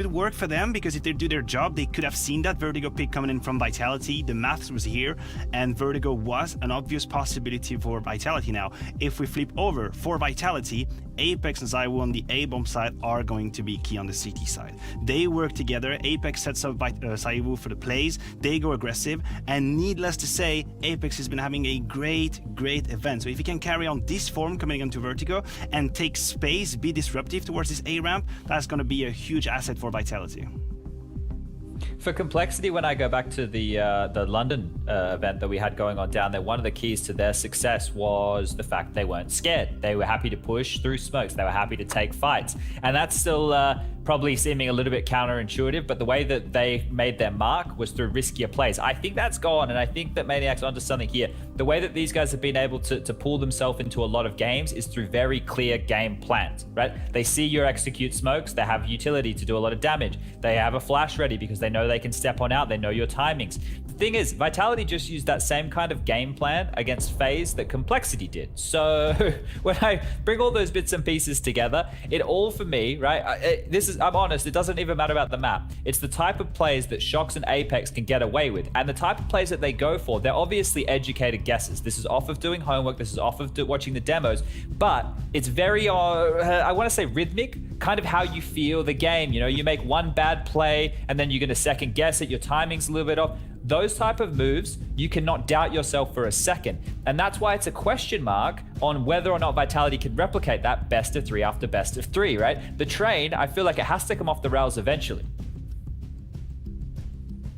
It worked for them because if they do their job, they could have seen that Vertigo pick coming in from Vitality. The maths was here, and Vertigo was an obvious possibility for Vitality. Now, if we flip over for Vitality, Apex and ZywOo on the A-bomb side are going to be key on the CT side. They work together. Apex sets up ZywOo for the plays. They go aggressive, and needless to say, Apex has been having a great event. So if he can carry on this form coming into Vertigo and take space, be disruptive towards this A ramp, that's going to be a huge asset for Vitality. For Complexity, when I go back to the London event that we had going on down there, one of the keys to their success was the fact they weren't scared. They were happy to push through smokes. They were happy to take fights. And that's still probably seeming a little bit counterintuitive, but the way that they made their mark was through riskier plays. I think that's gone, and I think that Maniac's onto something here. The way that these guys have been able to pull themselves into a lot of games is through very clear game plans, right? They see your execute smokes, they have utility to do a lot of damage. They have a flash ready because they know they can step on out, they know your timings. The thing is, Vitality just used that same kind of game plan against FaZe that Complexity did. So when I bring all those bits and pieces together, it all for me, right? I'm honest, it doesn't even matter about the map. It's the type of plays that Shox and Apex can get away with. And the type of plays that they go for, they're obviously educated guesses. This is off of doing homework, this is off of watching the demos, but it's very, I want to say rhythmic, kind of how you feel the game. You know, you make one bad play and then you're going to second guess it, your timing's a little bit off. Those type of moves, you cannot doubt yourself for a second. And that's why it's a question mark on whether or not Vitality can replicate that best of 3 after best of 3, right? The train, I feel like it has to come off the rails eventually.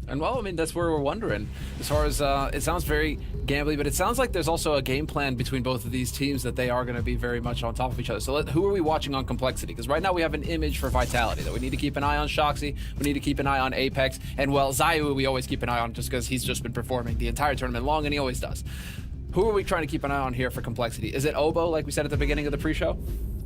And well, I mean, that's where we're wondering. As far as, it sounds very gambly, but it sounds like there's also a game plan between both of these teams that they are going to be very much on top of each other. So who are we watching on Complexity? Because right now we have an image for Vitality that we need to keep an eye on Shoxy, we need to keep an eye on Apex, and well, ZywOo we always keep an eye on just because he's just been performing the entire tournament long, and he always does. Who are we trying to keep an eye on here for Complexity? Is it Obo, like we said at the beginning of the pre-show?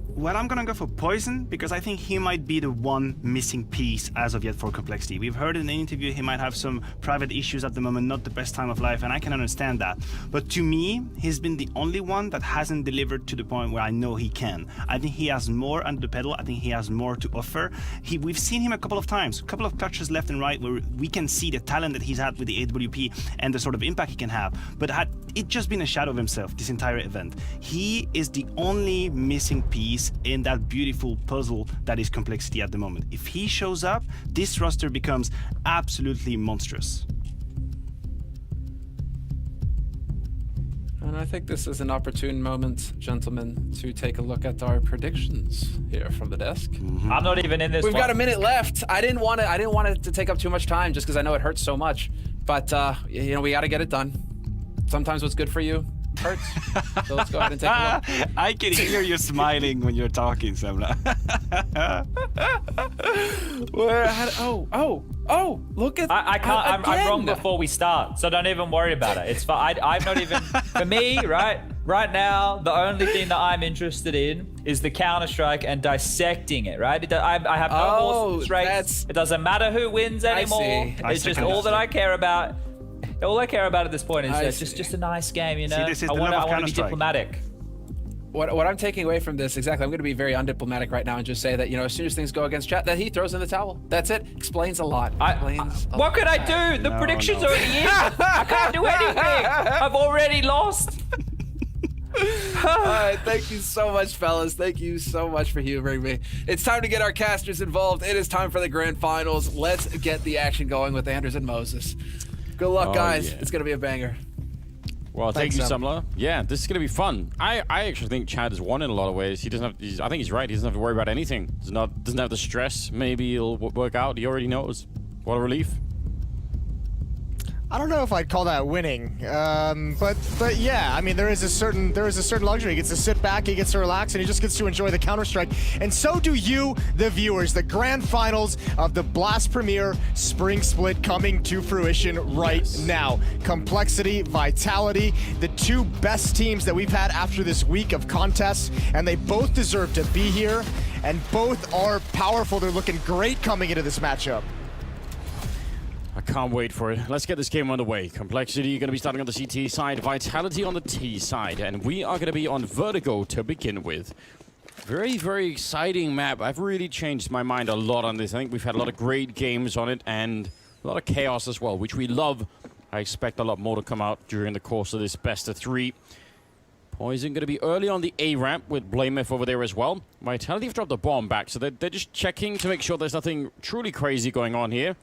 Well, I'm gonna go for Poison because I think he might be the one missing piece as of yet for Complexity. We've heard in the interview he might have some private issues at the moment, not the best time of life, and I can understand that. But to me, he's been the only one that hasn't delivered to the point where I know he can. I think he has more under the pedal. I think he has more to offer. We've seen him a couple of times, a couple of clutches left and right where we can see the talent that he's had with the AWP and the sort of impact he can have. But had it just been a shadow of himself this entire event, he is the only missing piece in that beautiful puzzle that is Complexity at the moment. If he shows up, this roster becomes absolutely monstrous. And I think this is an opportune moment, gentlemen, to take a look at our predictions here from the desk. Mm-hmm. I'm not even in this. We've got a minute left. I didn't want it to take up too much time just because I know it hurts so much. But you know, we got to get it done. Sometimes what's good for you hurts. So let's go ahead and take a look. I can hear you smiling when you're talking, Semla. Look at I can't. I'm wrong before we start, so don't even worry about it. It's fine. I'm not even. For me, right now, the only thing that I'm interested in is the Counter-Strike and dissecting it. Right? I have no more strengths. It doesn't matter who wins anymore. It's just all that I care about. All I care about at this point is just a nice game, you know. See, this is I the want love of to be diplomatic. What I'm taking away from this, exactly, I'm going to be very undiplomatic right now and just say that, you know, as soon as things go against chat, that he throws in the towel. That's it. Explains a lot. What could I do? The prediction's already in. I can't do anything. I've already lost. All right, thank you so much, fellas. Thank you so much for humoring me. It's time to get our casters involved. It is time for the grand finals. Let's get the action going with Anders and Moses. Good luck, guys. Yeah. It's going to be a banger. Well, thank you, Semla. Yeah, this is going to be fun. I actually think Chad has won in a lot of ways. He doesn't have. I think he's right. He doesn't have to worry about anything. Doesn't have the stress. Maybe it'll work out. He already knows. What a relief. I don't know if I'd call that winning, but yeah, I mean there is a certain luxury. He gets to sit back, he gets to relax, and he just gets to enjoy the Counter-Strike. And so do you, the viewers. The grand finals of the Blast Premier Spring Split coming to fruition right now. Complexity, Vitality, the two best teams that we've had after this week of contests, and they both deserve to be here, and both are powerful. They're looking great coming into this matchup. I can't wait for it. Let's get this game underway. Complexity going to be starting on the CT side, Vitality on the T side, and we are going to be on Vertigo to begin with. Very, very exciting map. I've really changed my mind a lot on this. I think we've had a lot of great games on it and a lot of chaos as well, which we love. I expect a lot more to come out during the course of this best of 3. Poison going to be early on the A ramp with Blamef over there as well. Vitality have dropped the bomb back, so they're just checking to make sure there's nothing truly crazy going on here.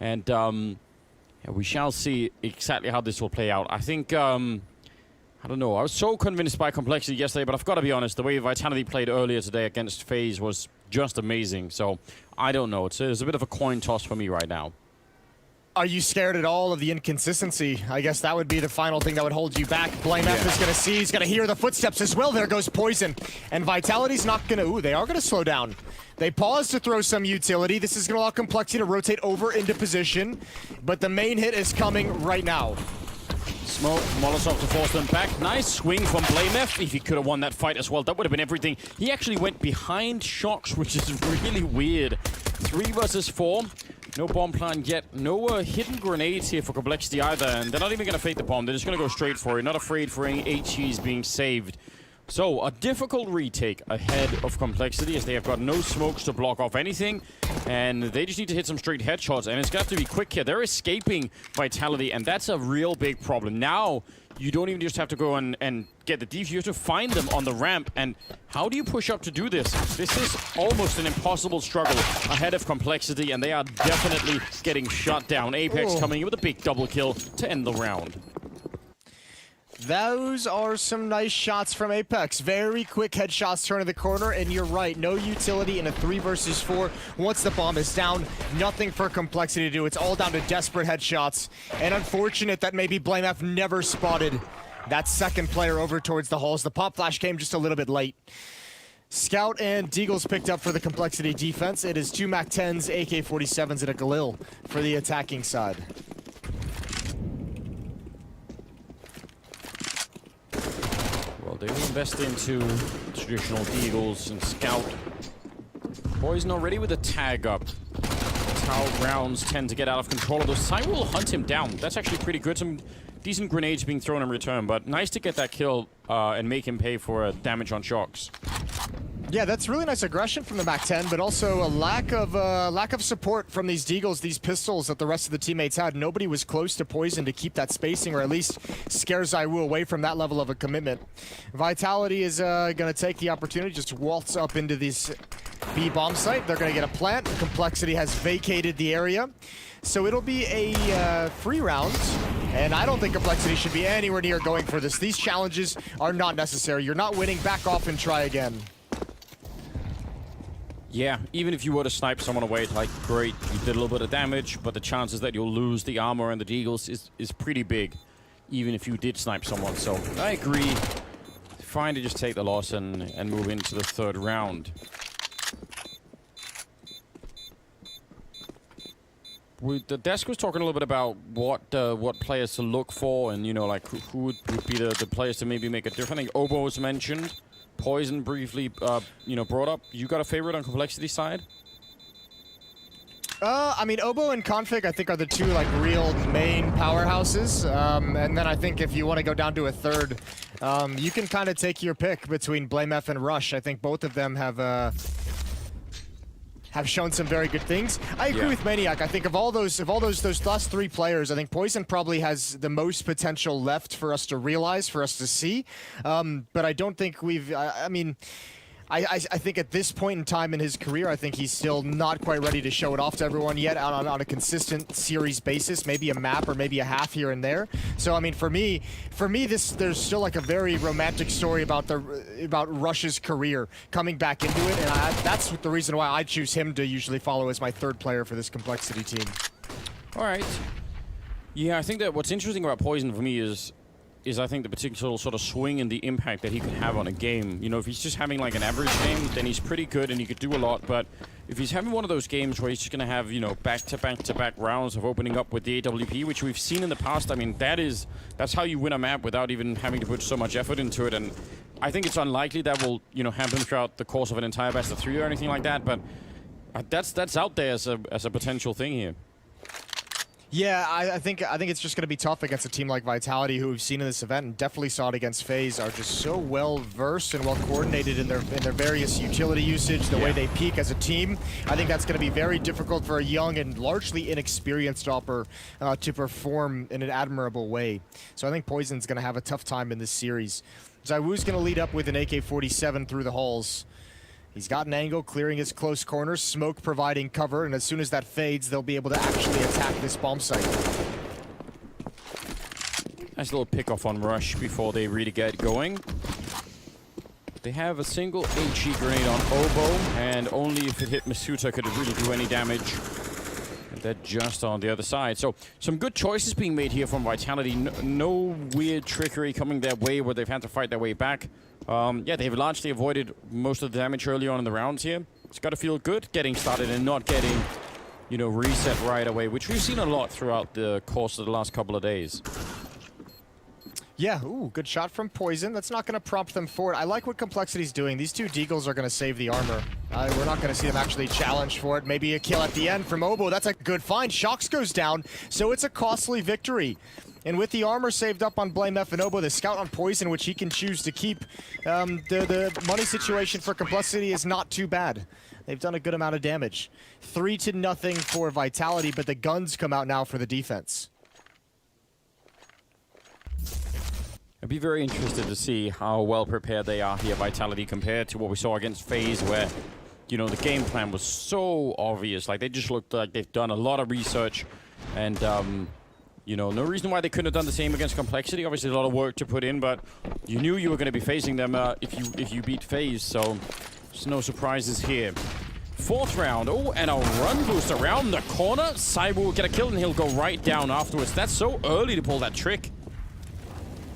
And yeah, we shall see exactly how this will play out. I think, I don't know, I was so convinced by Complexity yesterday, but I've got to be honest, the way Vitality played earlier today against FaZe was just amazing. So, I don't know. It's a bit of a coin toss for me right now. Are you scared at all of the inconsistency? I guess that would be the final thing that would hold you back. Blamef is going to see, he's going to hear the footsteps as well. There goes Poison. And Vitality's not going to, ooh, they are going to slow down. They pause to throw some utility. This is going to allow Complexity to rotate over into position. But the main hit is coming right now. Smoke, Molotov to force them back. Nice swing from Blamef. If he could have won that fight as well, that would have been everything. He actually went behind Shocks, which is really weird. 3 versus 4. No bomb plant yet. No hidden grenades here for Complexity either. And they're not even going to fake the bomb. They're just going to go straight for it. Not afraid for any HEs being saved. So, a difficult retake ahead of Complexity as they have got no smokes to block off anything. And they just need to hit some straight headshots. And it's going to have to be quick here. They're escaping Vitality, and that's a real big problem. Now, you don't even just have to go and get the defuse. You have to find them on the ramp. And how do you push up to do this? This is almost an impossible struggle ahead of Complexity, and they are definitely getting shut down. Apex coming in with a big double kill to end the round. Those are some nice shots from Apex. Very quick headshots turning the corner, and you're right, no utility in a 3 versus 4. Once the bomb is down, nothing for Complexity to do. It's all down to desperate headshots. And unfortunate that maybe Blamef never spotted that second player over towards the halls. The pop flash came just a little bit late. Scout and Deagles picked up for the Complexity defense. It is 2 MAC-10s, AK-47s, and a Galil for the attacking side. Well, they will invest into traditional Deagles and Scout. Poison already with a tag up. That's how rounds tend to get out of control of those. Side will hunt him down. That's actually pretty good. Some decent grenades being thrown in return, but nice to get that kill and make him pay for damage on Shocks. Yeah, that's really nice aggression from the MAC-10, but also a lack of support from these Deagles, these pistols that the rest of the teammates had. Nobody was close to Poison to keep that spacing, or at least scare ZywOo away from that level of a commitment. Vitality is going to take the opportunity, just waltz up into this B bomb site. They're going to get a plant. Complexity has vacated the area. So it'll be a free round, and I don't think Complexity should be anywhere near going for this. These challenges are not necessary. You're not winning. Back off and try again. Yeah, even if you were to snipe someone away, it's like, great, you did a little bit of damage, but the chances that you'll lose the armor and the Deagles is pretty big, even if you did snipe someone. So I agree. Fine to just take the loss and move into the 3rd round. The desk was talking a little bit about what players to look for, and, you know, like who would be the players to maybe make a difference. I think Obo was mentioned. Poison briefly, you know, brought up. You got a favorite on Complexity side? I mean, Obo and Config, I think, are the 2, like, real main powerhouses. And then I think if you want to go down to a 3rd, you can kind of take your pick between Blamef and Rush. I think both of them have shown some very good things. I agree with Maniac. I think of all those last 3 players, I think Poison probably has the most potential left for us to realize, for us to see. But I don't think we've. I mean, I think at this point in time in his career, I think he's still not quite ready to show it off to everyone yet on a consistent series basis, maybe a map or maybe a half here and there. So I mean, for me, there's still like a very romantic story about Rush's career coming back into it, and that's the reason why I choose him to usually follow as my 3rd player for this Complexity team. All right. Yeah, I think that what's interesting about Poison for me is I think the particular sort of swing and the impact that he could have on a game. You know, if he's just having like an average game, then he's pretty good and he could do a lot. But if he's having one of those games where he's just going to have, you know, back-to-back-to-back rounds of opening up with the AWP, which we've seen in the past, I mean, that's how you win a map without even having to put so much effort into it. And I think it's unlikely that will, you know, happen throughout the course of an entire best of 3 or anything like that. But that's out there as a potential thing here. Yeah, I think it's just going to be tough against a team like Vitality, who we've seen in this event, and definitely saw it against FaZe, are just so well versed and well coordinated in their various utility usage, the way they peak as a team. I think that's going to be very difficult for a young and largely inexperienced Opper to perform in an admirable way. So I think Poison's going to have a tough time in this series. ZywOo's going to lead up with an AK-47 through the halls. He's got an angle, clearing his close corners, smoke providing cover, and as soon as that fades, they'll be able to actually attack this bomb site. Nice little pick-off on Rush before they really get going. They have a single HE grenade on Obo, and only if it hit Masuta could it really do any damage. And they're just on the other side. So, some good choices being made here from Vitality. No weird trickery coming their way where they've had to fight their way back. Yeah, they've largely avoided most of the damage early on in the rounds here. It's got to feel good getting started and not getting, you know, reset right away, which we've seen a lot throughout the course of the last couple of days. Yeah, ooh, good shot from Poison. That's not going to prompt them forward. I like what Complexity's doing. These two Deagles are going to save the armor. We're not going to see them actually challenge for it. Maybe a kill at the end from Obo. That's a good find. Shox goes down, so it's a costly victory. And with the armor saved up on BlameF and Obo, the scout on Poison, which he can choose to keep, the money situation for Complexity is not too bad. They've done a good amount of damage. 3-0 for Vitality, but the guns come out now for the defense. I'd be very interested to see how well prepared they are here, Vitality, compared to what we saw against FaZe, where, you know, the game plan was so obvious. Like, they just looked like they've done a lot of research, and, you know, no reason why they couldn't have done the same against Complexity. Obviously, a lot of work to put in, but you knew you were going to be facing them if you beat FaZe, so there's no surprises here. Fourth round. Oh, and a run boost around the corner. ZywOo will get a kill, and he'll go right down afterwards. That's so early to pull that trick.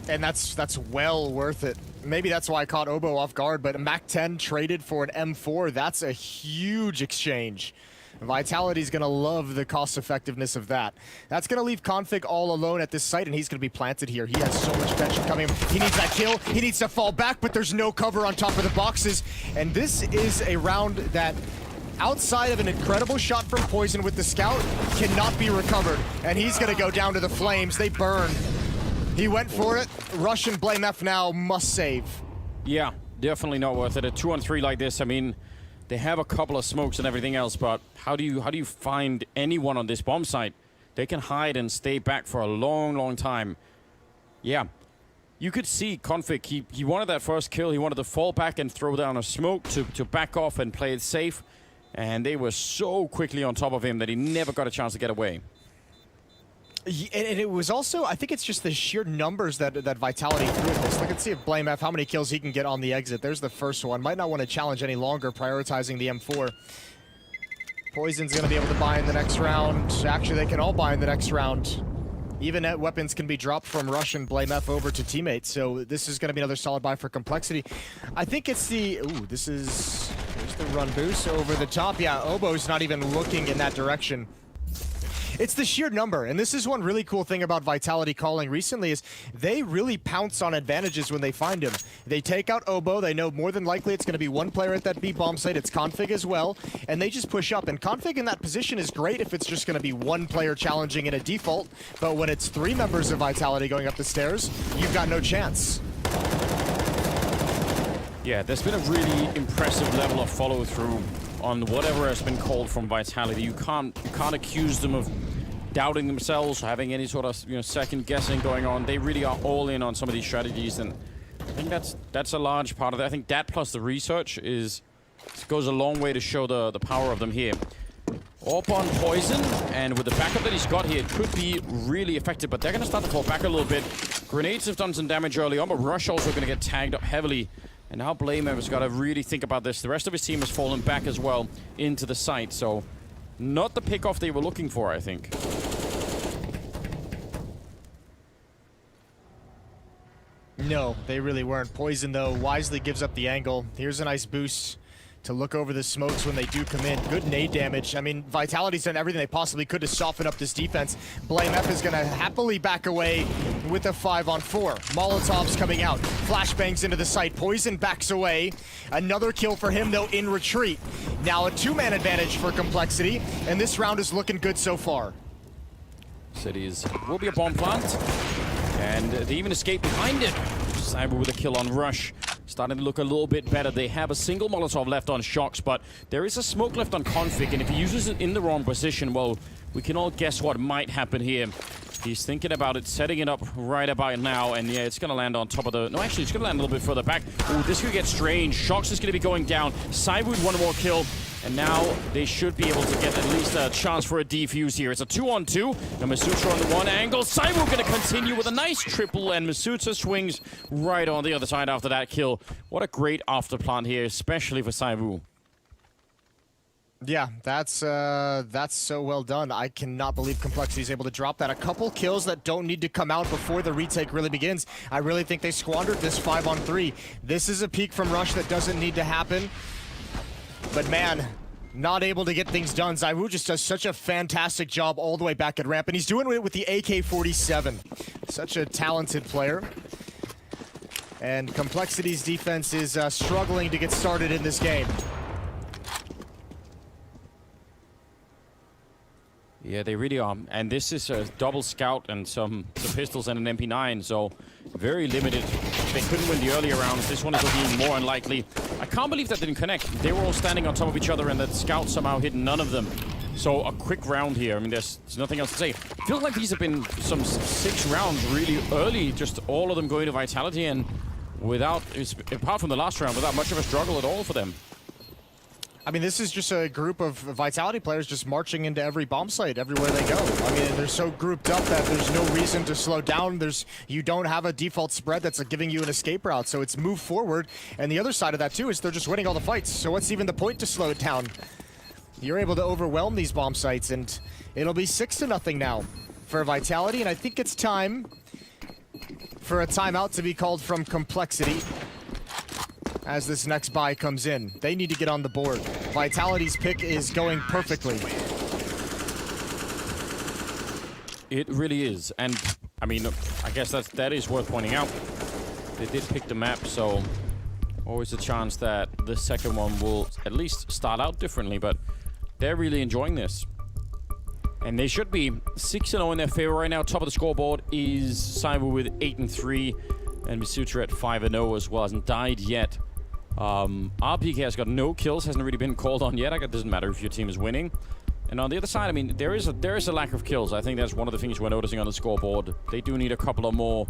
And that's well worth it. Maybe that's why I caught Obo off guard, but a MAC-10 traded for an M4, that's a huge exchange. Vitality's gonna love the cost effectiveness of that. That's gonna leave Config all alone at this site, and he's gonna be planted here. He has so much tension coming. He needs that kill. He needs to fall back, but there's no cover on top of the boxes. And this is a round that, outside of an incredible shot from Poison with the scout, cannot be recovered. And he's gonna go down to the flames. They burn. He went for it. Rush and BlameF now must save. Yeah, definitely not worth it. A 2-on-3 like this, I mean, they have a couple of smokes and everything else, but how do you find anyone on this bomb site? They can hide and stay back for a long, long time. Yeah, you could see Config, he wanted that first kill. He wanted to fall back and throw down a smoke to back off and play it safe. And they were so quickly on top of him that he never got a chance to get away. And it was also, I think it's just the sheer numbers that Vitality threw at this. Look and see if BlameF, how many kills he can get on the exit. There's the first one. Might not want to challenge any longer, prioritizing the M4. Poison's going to be able to buy in the next round. Actually, they can all buy in the next round. Even weapons can be dropped from Rush and BlameF over to teammates. So this is going to be another solid buy for Complexity. I think it's the, ooh, there's the run boost over the top. Yeah, Obo's not even looking in that direction. It's the sheer number, and this is one really cool thing about Vitality calling recently is they really pounce on advantages when they find him. They take out Obo, they know more than likely it's going to be one player at that B bomb site, it's Config as well, and they just push up. And Config in that position is great if it's just going to be one player challenging in a default, but when it's 3 members of Vitality going up the stairs, you've got no chance. Yeah, there's been a really impressive level of follow-through on whatever has been called from Vitality. You can't accuse them of doubting themselves, or having any sort of, you know, second guessing going on. They really are all in on some of these strategies, and I think that's a large part of it. I think that plus the research goes a long way to show the power of them here. Up on Poison, and with the backup that he's got here, it could be really effective, but they're going to start to fall back a little bit. Grenades have done some damage early on, but Rush also going to get tagged up heavily. And now BlameF has got to really think about this. The rest of his team has fallen back as well into the site, so not the pick-off they were looking for, I think. No, they really weren't. Poison, though, wisely gives up the angle. Here's a nice boost to look over the smokes when they do come in. Good nade damage. I mean, Vitality's done everything they possibly could to soften up this defense. BlameF is going to happily back away with a 5-on-4. Molotovs coming out. Flashbangs into the site. Poison backs away. Another kill for him, though, in retreat. Now a 2-man advantage for Complexity, and this round is looking good so far. Cities will be a bomb plant, and they even escape behind it. Cyber with a kill on Rush. Starting to look a little bit better. They have a single Molotov left on Shox, but there is a smoke left on Config, and if he uses it in the wrong position, well, we can all guess what might happen here. He's thinking about it, setting it up right about now, and yeah, it's going to land on top of the... No, actually, it's going to land a little bit further back. Ooh, this could get strange. Shox is going to be going down. Cyber one more kill, and now they should be able to get at least a chance for a defuse here. It's a 2-on-2. And Masutra on the one angle. Cyber going to continue with a nice triple, and Masutra swings right on the other side after that kill. What a great afterplant here, especially for Cyber. Yeah, that's so well done. I cannot believe Complexity is able to drop that. A couple kills that don't need to come out before the retake really begins. I really think they squandered this 5-on-3. This is a peak from Rush that doesn't need to happen. But man, not able to get things done. ZywOo just does such a fantastic job all the way back at ramp, and he's doing it with the AK-47. Such a talented player. And Complexity's defense is struggling to get started in this game. Yeah, they really are. And this is a double scout and some pistols and an MP9, so very limited. They couldn't win the earlier rounds. This one is looking more unlikely. I can't believe that didn't connect. They were all standing on top of each other, and that scout somehow hit none of them. So a quick round here. I mean, there's nothing else to say. I feel like these have been some 6 rounds really early, just all of them going to Vitality, and without, apart from the last round, without much of a struggle at all for them. I mean, this is just a group of Vitality players just marching into every bomb site everywhere they go. I mean, they're so grouped up that there's no reason to slow down. You don't have a default spread that's giving you an escape route, so it's move forward. And the other side of that, too, is they're just winning all the fights. So what's even the point to slow it down? You're able to overwhelm these bomb sites, and it'll be 6-0 now for Vitality. And I think it's time for a timeout to be called from Complexity as this next buy comes in. They need to get on the board. Vitality's pick is going perfectly. It really is, and I mean, I guess that is worth pointing out. They did pick the map, so always a chance that the second one will at least start out differently, but they're really enjoying this. And they should be 6-0 in their favor right now. Top of the scoreboard is Cyber with 8-3, and Masutra at 5-0 as well, hasn't died yet. RPK has got no kills, hasn't really been called on yet. It doesn't matter if your team is winning. And on the other side, I mean, there is a lack of kills. I think that's one of the things we're noticing on the scoreboard. They do need a couple of more,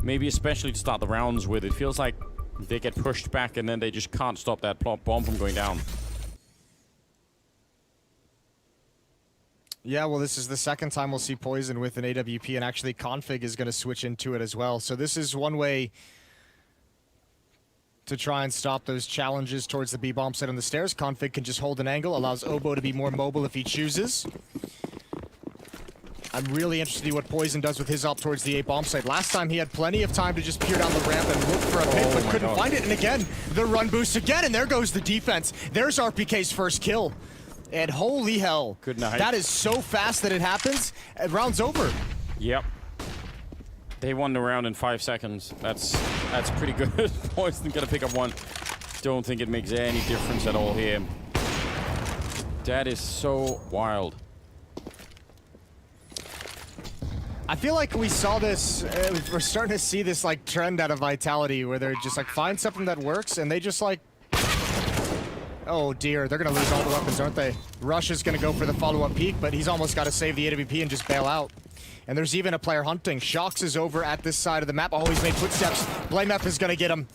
maybe especially to start the rounds with. It feels like they get pushed back and then they just can't stop that bomb from going down. Yeah, well, this is the second time we'll see Poison with an AWP, and actually Config is going to switch into it as well. So this is one way to try and stop those challenges towards the B-bomb site on the stairs. Config can just hold an angle, allows Obo to be more mobile if he chooses. I'm really interested to see what Poison does with his op towards the A-bomb site. Last time he had plenty of time to just peer down the ramp and look for a pick, but couldn't find it. And again, the run boost again, and there goes the defense. There's RPK's first kill. And holy hell, good night. That is so fast that it happens, and round's over. Yep. They won the round in 5 seconds. That's pretty good. Poison gonna pick up one. Don't think it makes any difference at all here. That is so wild. I feel like we saw this, we're starting to see this like trend out of Vitality where they're just like find something that works and they just like, oh dear, they're gonna lose all the weapons, aren't they? Rush is gonna go for the follow-up peek, but he's almost gotta save the AWP and just bail out. And there's even a player hunting. Shox is over at this side of the map. Oh, he's made footsteps. Blamef is gonna get him.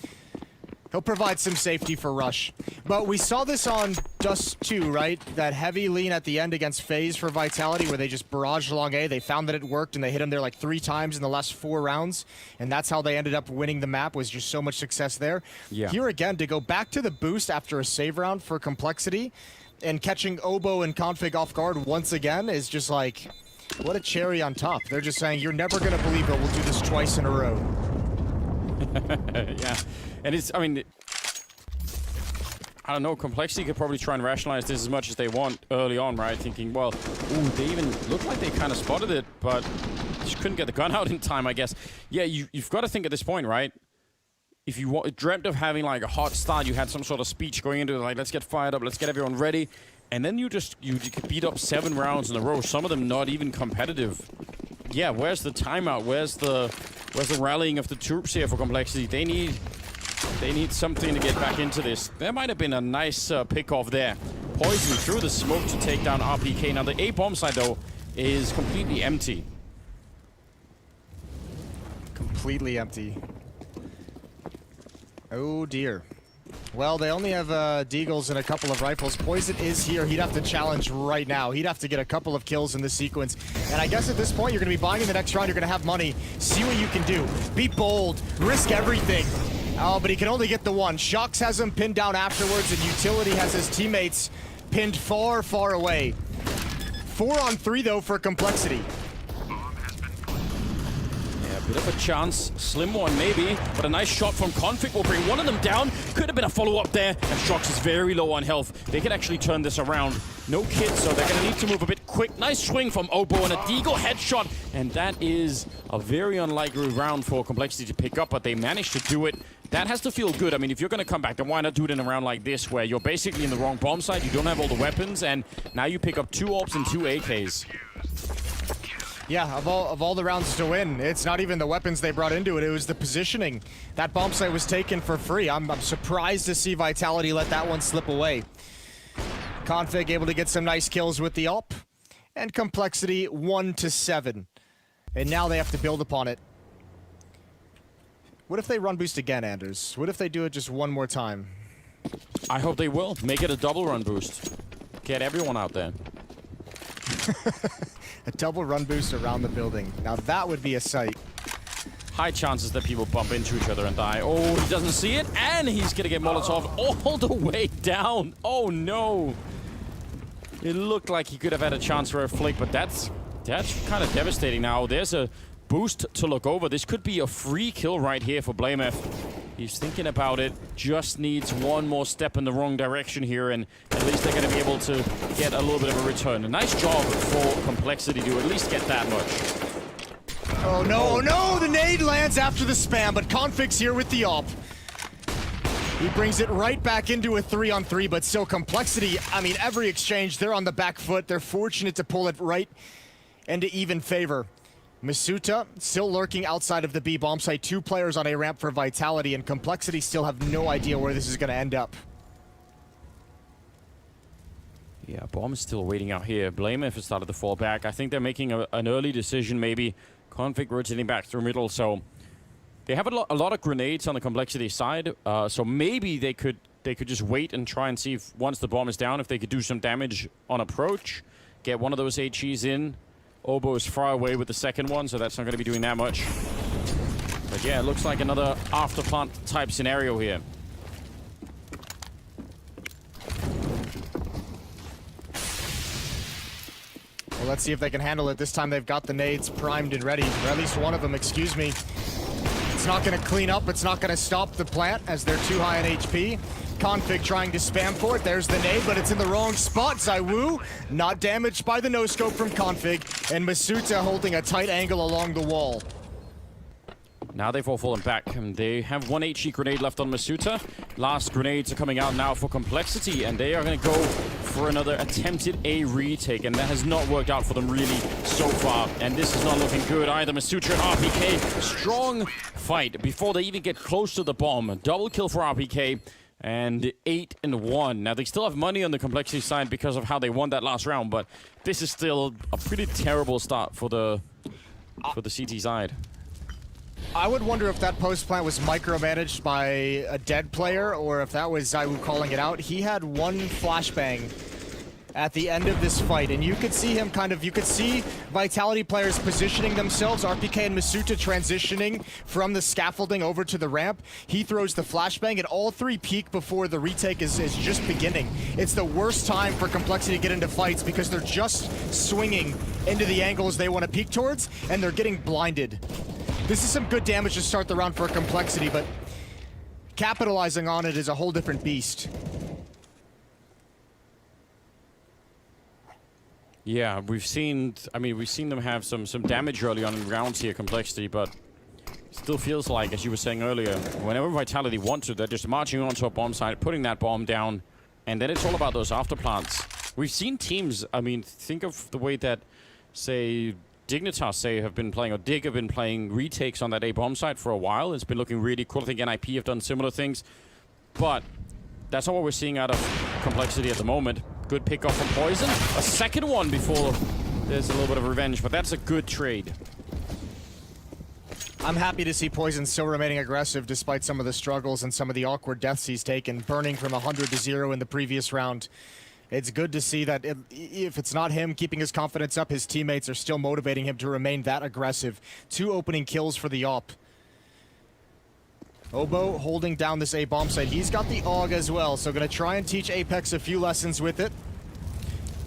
He'll provide some safety for Rush. But we saw this on Dust 2, right? That heavy lean at the end against FaZe for Vitality where they just barraged along A. They found that it worked and they hit him there like 3 times in the last 4 rounds. And that's how they ended up winning the map, was just so much success there. Yeah. Here again, to go back to the boost after a save round for Complexity and catching Obo and Config off guard once again is just like, what a cherry on top. They're just saying, you're never going to believe it. We'll do this twice in a row. Yeah. And it's, I mean, I don't know, Complexity could probably try and rationalize this as much as they want early on, right? Thinking, well, ooh, they even looked like they kind of spotted it, but just couldn't get the gun out in time, I guess. Yeah, you've got to think at this point, right? If you dreamt of having like a hot start, you had some sort of speech going into it, like, let's get fired up, let's get everyone ready. And then you could beat up 7 rounds in a row, some of them not even competitive. yeah, where's the timeout? Where's the rallying of the troops here for Complexity? They need something to get back into this. There might have been a nice pick-off there. Poison through the smoke to take down RPK. Now the A bomb side though is completely empty. Completely empty. Oh dear. Well, they only have deagles and a couple of rifles. Poison is here. He'd have to challenge right now. He'd have to get a couple of kills in this sequence. And I guess at this point, you're going to be buying in the next round. You're going to have money. See what you can do. Be bold. Risk everything. Oh, but he can only get the one. Shox has him pinned down afterwards, and Utility has his teammates pinned far, far away. 4 on 3, though, for Complexity. Bit of a chance, slim one maybe, but a nice shot from Config will bring one of them down. Could have been a follow-up there, and Shox is very low on health. They can actually turn this around. No kids, so they're going to need to move a bit quick. Nice swing from Obo and a Deagle headshot, and that is a very unlikely round for Complexity to pick up, but they managed to do it. That has to feel good. I mean, if you're going to come back, then why not do it in a round like this, where you're basically in the wrong bomb site, you don't have all the weapons, and now you pick up 2 AWPs and 2 AKs. Yeah, of all the rounds to win, it's not even the weapons they brought into it, it was the positioning. That bomb site was taken for free. I'm surprised to see Vitality let that one slip away. Config able to get some nice kills with the AWP, and Complexity 1-7. And now they have to build upon it. What if they run boost again, Anders? What if they do it just one more time? I hope they will. Make it a double run boost. Get everyone out there. A double run boost around the building. Now that would be a sight. High chances that people bump into each other and die. Oh, he doesn't see it, and he's gonna get Molotov all the way down. Oh no. It looked like he could have had a chance for a flick, but that's kind of devastating now. There's a boost to look over. This could be a free kill right here for blameF. He's thinking about it, just needs one more step in the wrong direction here, and at least they're going to be able to get a little bit of a return. A nice job for Complexity to at least get that much. Oh no, oh no! The nade lands after the spam, but Config's here with the AWP. He brings it right back into a 3-on-3, but still Complexity, I mean, every exchange, they're on the back foot. They're fortunate to pull it right into even favor. Masuta still lurking outside of the B bomb site. 2 players on A ramp for Vitality, and Complexity still have no idea where this is going to end up. Yeah, Bomb is still waiting out here. blameF has started to fall back. I think they're making an early decision, maybe. Config rotating back through middle, so they have a lot of grenades on the Complexity side. So maybe they could just wait and try and see if once the bomb is down, if they could do some damage on approach, get one of those HEs in. Obo is far away with the second one, so that's not going to be doing that much. But yeah, it looks like another afterplant type scenario here. Well, let's see if they can handle it. This time they've got the nades primed and ready, or at least one of them, excuse me. It's not going to clean up, it's not going to stop the plant as they're too high on HP. Config trying to spam for it. There's the nade, but it's in the wrong spot. ZywOo not damaged by the no-scope from Config, and Masuta holding a tight angle along the wall. Now they've all fallen back, and they have 1 HE grenade left on Masuta. Last grenades are coming out now for Complexity, and they are going to go for another attempted A retake, and that has not worked out for them really so far. And this is not looking good either. Masuta and RPK, strong fight before they even get close to the bomb. Double kill for RPK. And 8-1. Now they still have money on the Complexity side because of how they won that last round, but this is still a pretty terrible start for the CT side. I would wonder if that post plant was micromanaged by a dead player, or if that was ZywOo calling it out. He had 1 flashbang at the end of this fight, and you could see him you could see Vitality players positioning themselves, RPK and Masuta transitioning from the scaffolding over to the ramp. He throws the flashbang, and all 3 peek before the retake is just beginning. It's the worst time for Complexity to get into fights because they're just swinging into the angles they want to peek towards, and they're getting blinded. This is some good damage to start the round for Complexity, but capitalizing on it is a whole different beast. Yeah, we've seen them have some damage early on in rounds here, Complexity, but still feels like, as you were saying earlier, whenever Vitality want to, they're just marching onto a bomb site, putting that bomb down, and then it's all about those afterplants. We've seen teams, I mean, think of the way that, say, Dignitas say have been playing, or Dig have been playing retakes on that A bomb site for a while. It's been looking really cool. I think NIP have done similar things, but that's not what we're seeing out of Complexity at the moment. Good pick off from Poison. A second one before there's a little bit of revenge, but that's a good trade. I'm happy to see Poison still remaining aggressive despite some of the struggles and some of the awkward deaths he's taken, burning from 100 to 0 in the previous round. It's good to see that if it's not him keeping his confidence up, his teammates are still motivating him to remain that aggressive. 2 opening kills for the AWP. Obo holding down this A bomb site. He's got the AUG as well, so gonna try and teach Apex a few lessons with it.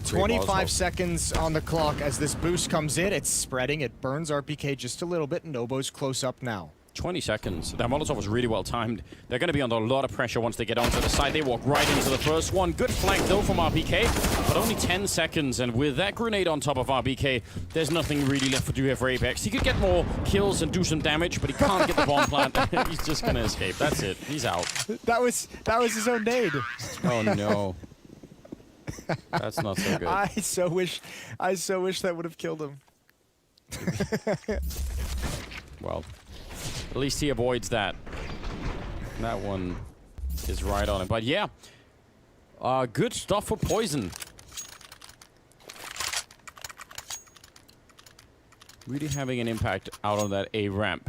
25 seconds on the clock as this boost comes in. It's spreading. It burns RPK just a little bit, and Obo's close up now. 20 seconds. That Molotov was really well timed. They're going to be under a lot of pressure once they get onto the side. They walk right into the first one. Good flank, though, from RPK, but only 10 seconds. And with that grenade on top of RPK, there's nothing really left to do here for Apex. He could get more kills and do some damage, but he can't get the bomb plant. He's just going to escape. That's it. He's out. That was his own nade. Oh, no. That's not so good. I so wish that would have killed him. Well, at least he avoids that. That one is right on it. But yeah, good stuff for Poison. Really having an impact out on that A ramp.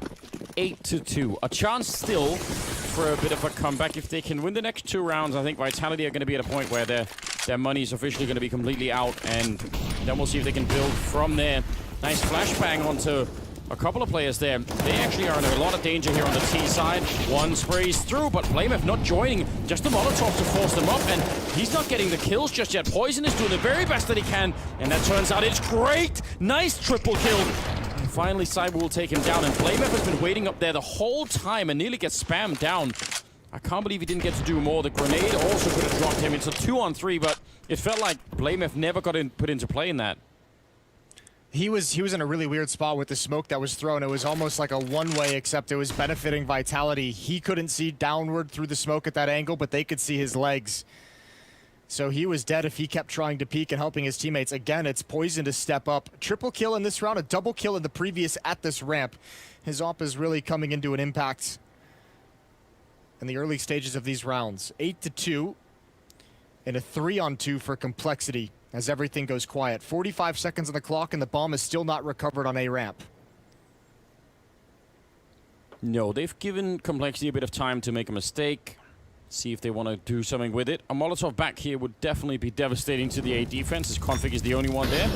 8-2. A chance still for a bit of a comeback. If they can win the next 2 rounds, I think Vitality are going to be at a point where their money is officially going to be completely out, and then we'll see if they can build from there. Nice flashbang onto a couple of players there. They actually are in a lot of danger here on the T side. One sprays through, but Blamef not joining. Just the Molotov to force them up, and he's not getting the kills just yet. Poison is doing the very best that he can, and that turns out it's great. Nice triple kill. And finally, Cyber will take him down, and Blamef has been waiting up there the whole time and nearly gets spammed down. I can't believe he didn't get to do more. The grenade also could have dropped him. It's a 2-on-3, but it felt like Blamef never got put into play in that. He was in a really weird spot with the smoke that was thrown. It was almost like a one-way, except it was benefiting Vitality. He couldn't see downward through the smoke at that angle, but they could see his legs. So he was dead if he kept trying to peek and helping his teammates. Again, it's Poison to step up. Triple kill in this round, a double kill in the previous at this ramp. His AWP is really coming into an impact in the early stages of these rounds. 8-2 and a 3-on-2 for Complexity as everything goes quiet. 45 seconds on the clock and the bomb is still not recovered on A ramp. No, they've given Complexity a bit of time to make a mistake. See if they want to do something with it. A Molotov back here would definitely be devastating to the A defense. His Config is the only one there.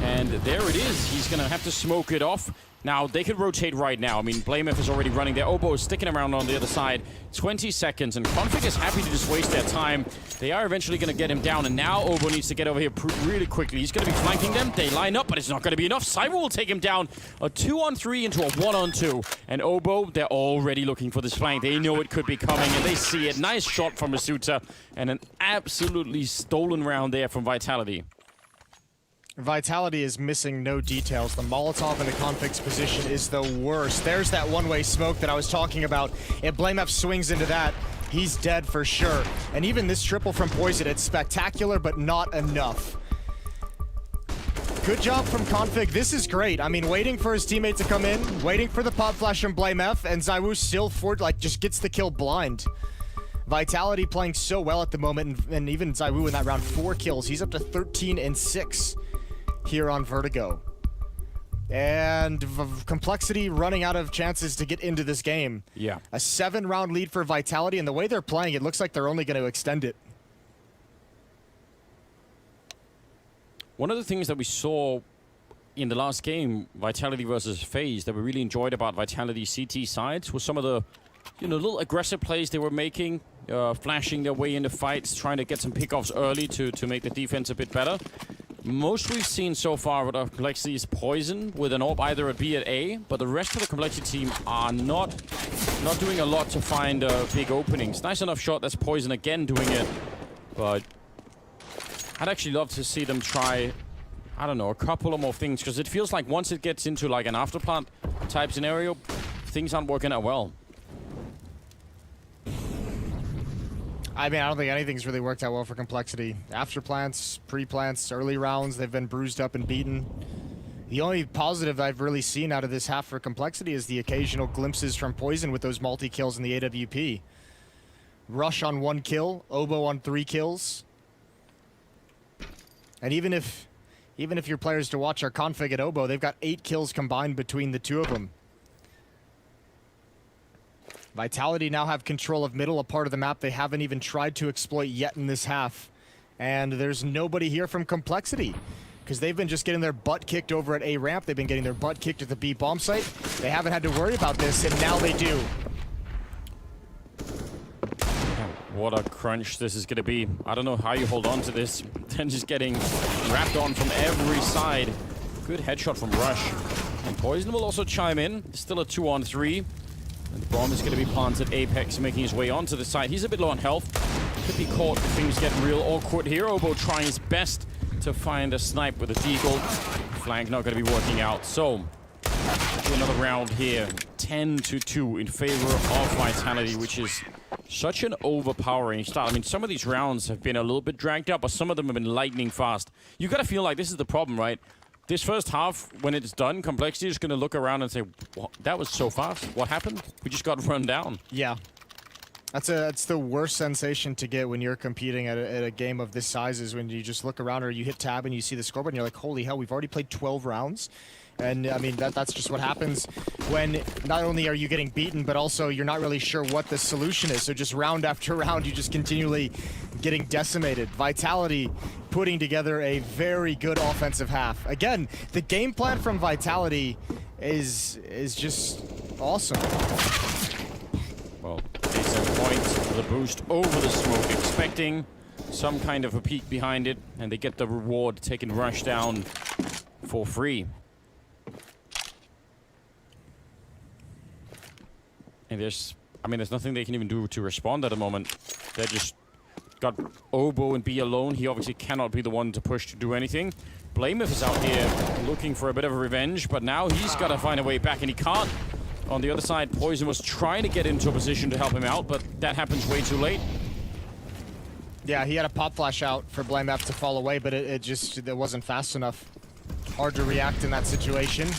And there it is. He's going to have to smoke it off. Now, they could rotate right now. I mean, Blamef is already running there. Obo is sticking around on the other side. 20 seconds, and Config is happy to just waste their time. They are eventually going to get him down, and now Obo needs to get over here really quickly. He's going to be flanking them. They line up, but it's not going to be enough. Cyber will take him down. A 2-on-3 into a 1-on-2. And Obo, they're already looking for this flank. They know it could be coming, and they see it. Nice shot from Masuta, and an absolutely stolen round there from Vitality. Vitality is missing no details. The Molotov in the Config's position is the worst. There's that one-way smoke that I was talking about. If Blamef swings into that, he's dead for sure. And even this triple from Poison, it's spectacular, but not enough. Good job from Config. This is great. I mean, waiting for his teammate to come in, waiting for the pop flash from Blamef, and ZywOo still just gets the kill blind. Vitality playing so well at the moment, and even ZywOo in that round, 4 kills. He's up to 13-6. Here on Vertigo. And Complexity running out of chances to get into this game. Yeah. A 7-round lead for Vitality, and the way they're playing, it looks like they're only going to extend it. One of the things that we saw in the last game, Vitality versus FaZe, that we really enjoyed about Vitality CT sides was some of the little aggressive plays they were making, flashing their way into fights, trying to get some pickoffs early to make the defense a bit better. Most we've seen so far with our Complexity is Poison with an AWP either at B at A, but the rest of the Complexity team are not doing a lot to find big openings. Nice enough shot, that's Poison again doing it, but I'd actually love to see them try, I don't know, a couple of more things, because it feels like once it gets into like an afterplant type scenario, things aren't working out well. I mean, I don't think anything's really worked out well for Complexity. After plants, pre-plants, early rounds, they've been bruised up and beaten. The only positive I've really seen out of this half for Complexity is the occasional glimpses from Poison with those multi-kills in the AWP. Rush on 1 kill, Oboe on 3 kills. And even if your players to watch our config at Oboe, they've got 8 kills combined between the two of them. Vitality now have control of middle, a part of the map they haven't even tried to exploit yet in this half. And there's nobody here from Complexity, because they've been just getting their butt kicked over at A ramp. They've been getting their butt kicked at the B bomb site. They haven't had to worry about this, and now they do. What a crunch this is going to be. I don't know how you hold on to this. Then just getting wrapped on from every side. Good headshot from Rush. And Poison will also chime in. Still a 2-on-3. And the bomb is going to be planted. Apex making his way onto the side. He's a bit low on health. Could be caught if things get real awkward here. Oboe trying his best to find a snipe with a deagle. Flank not going to be working out. So, another round here. 10-2 in favor of Vitality, which is such an overpowering start. I mean, some of these rounds have been a little bit dragged out, but some of them have been lightning fast. You got to feel like this is the problem, right? This first half, when it's done, Complexity is going to look around and say, that was so fast. What happened? We just got run down. Yeah. That's the worst sensation to get when you're competing at a game of this size, is when you just look around or you hit tab and you see the scoreboard and you're like, holy hell, we've already played 12 rounds. And I mean, that's just what happens when not only are you getting beaten, but also you're not really sure what the solution is. So just round after round, you just continually getting decimated. Vitality putting together a very good offensive half. Again, the game plan from Vitality is just awesome. Well, it's a point, the boost over the smoke, expecting some kind of a peek behind it, and they get the reward, taking Rush down for free. And there's nothing they can even do to respond at the moment. They just got Oboe and B alone. He obviously cannot be the one to push to do anything. Blameth is out here looking for a bit of a revenge, but now he's got to find a way back, and he can't. On the other side, Poison was trying to get into a position to help him out, but that happens way too late. Yeah, he had a pop flash out for Blameth to fall away, but it wasn't fast enough. Hard to react in that situation.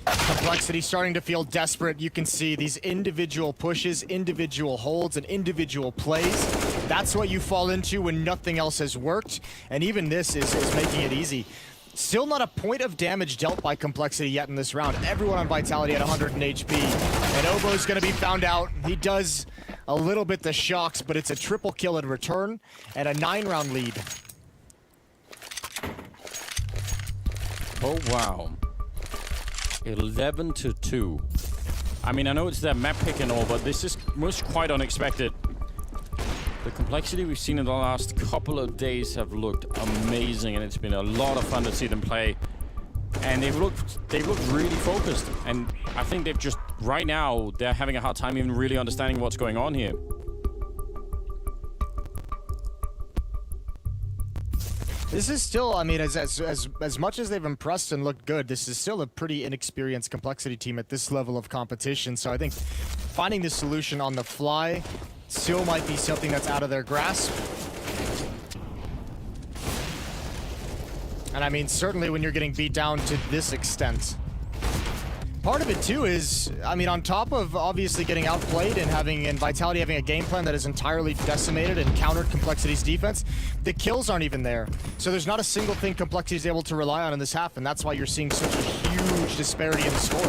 Complexity starting to feel desperate. You can see these individual pushes, individual holds, and individual plays. That's what you fall into when nothing else has worked. And even this is making it easy. Still not a point of damage dealt by Complexity yet in this round. Everyone on Vitality at 100 HP. And Oboe's going to be found out. He does a little bit the shocks, but it's a triple kill in return and a 9-round lead. Oh, wow. 11-2. I mean, I know it's that map pick and all, but this is most quite unexpected. The Complexity we've seen in the last couple of days have looked amazing, and it's been a lot of fun to see them play. And they've looked really focused, and I think they've just, right now, they're having a hard time even really understanding what's going on here. This is still, I mean, as much as they've impressed and looked good, this is still a pretty inexperienced Complexity team at this level of competition. So I think finding the solution on the fly still might be something that's out of their grasp. And I mean, certainly when you're getting beat down to this extent. Part of it too is, I mean, on top of obviously getting outplayed and Vitality having a game plan that is entirely decimated and countered Complexity's defense, the kills aren't even there. So there's not a single thing Complexity is able to rely on in this half, and that's why you're seeing such a huge disparity in the score.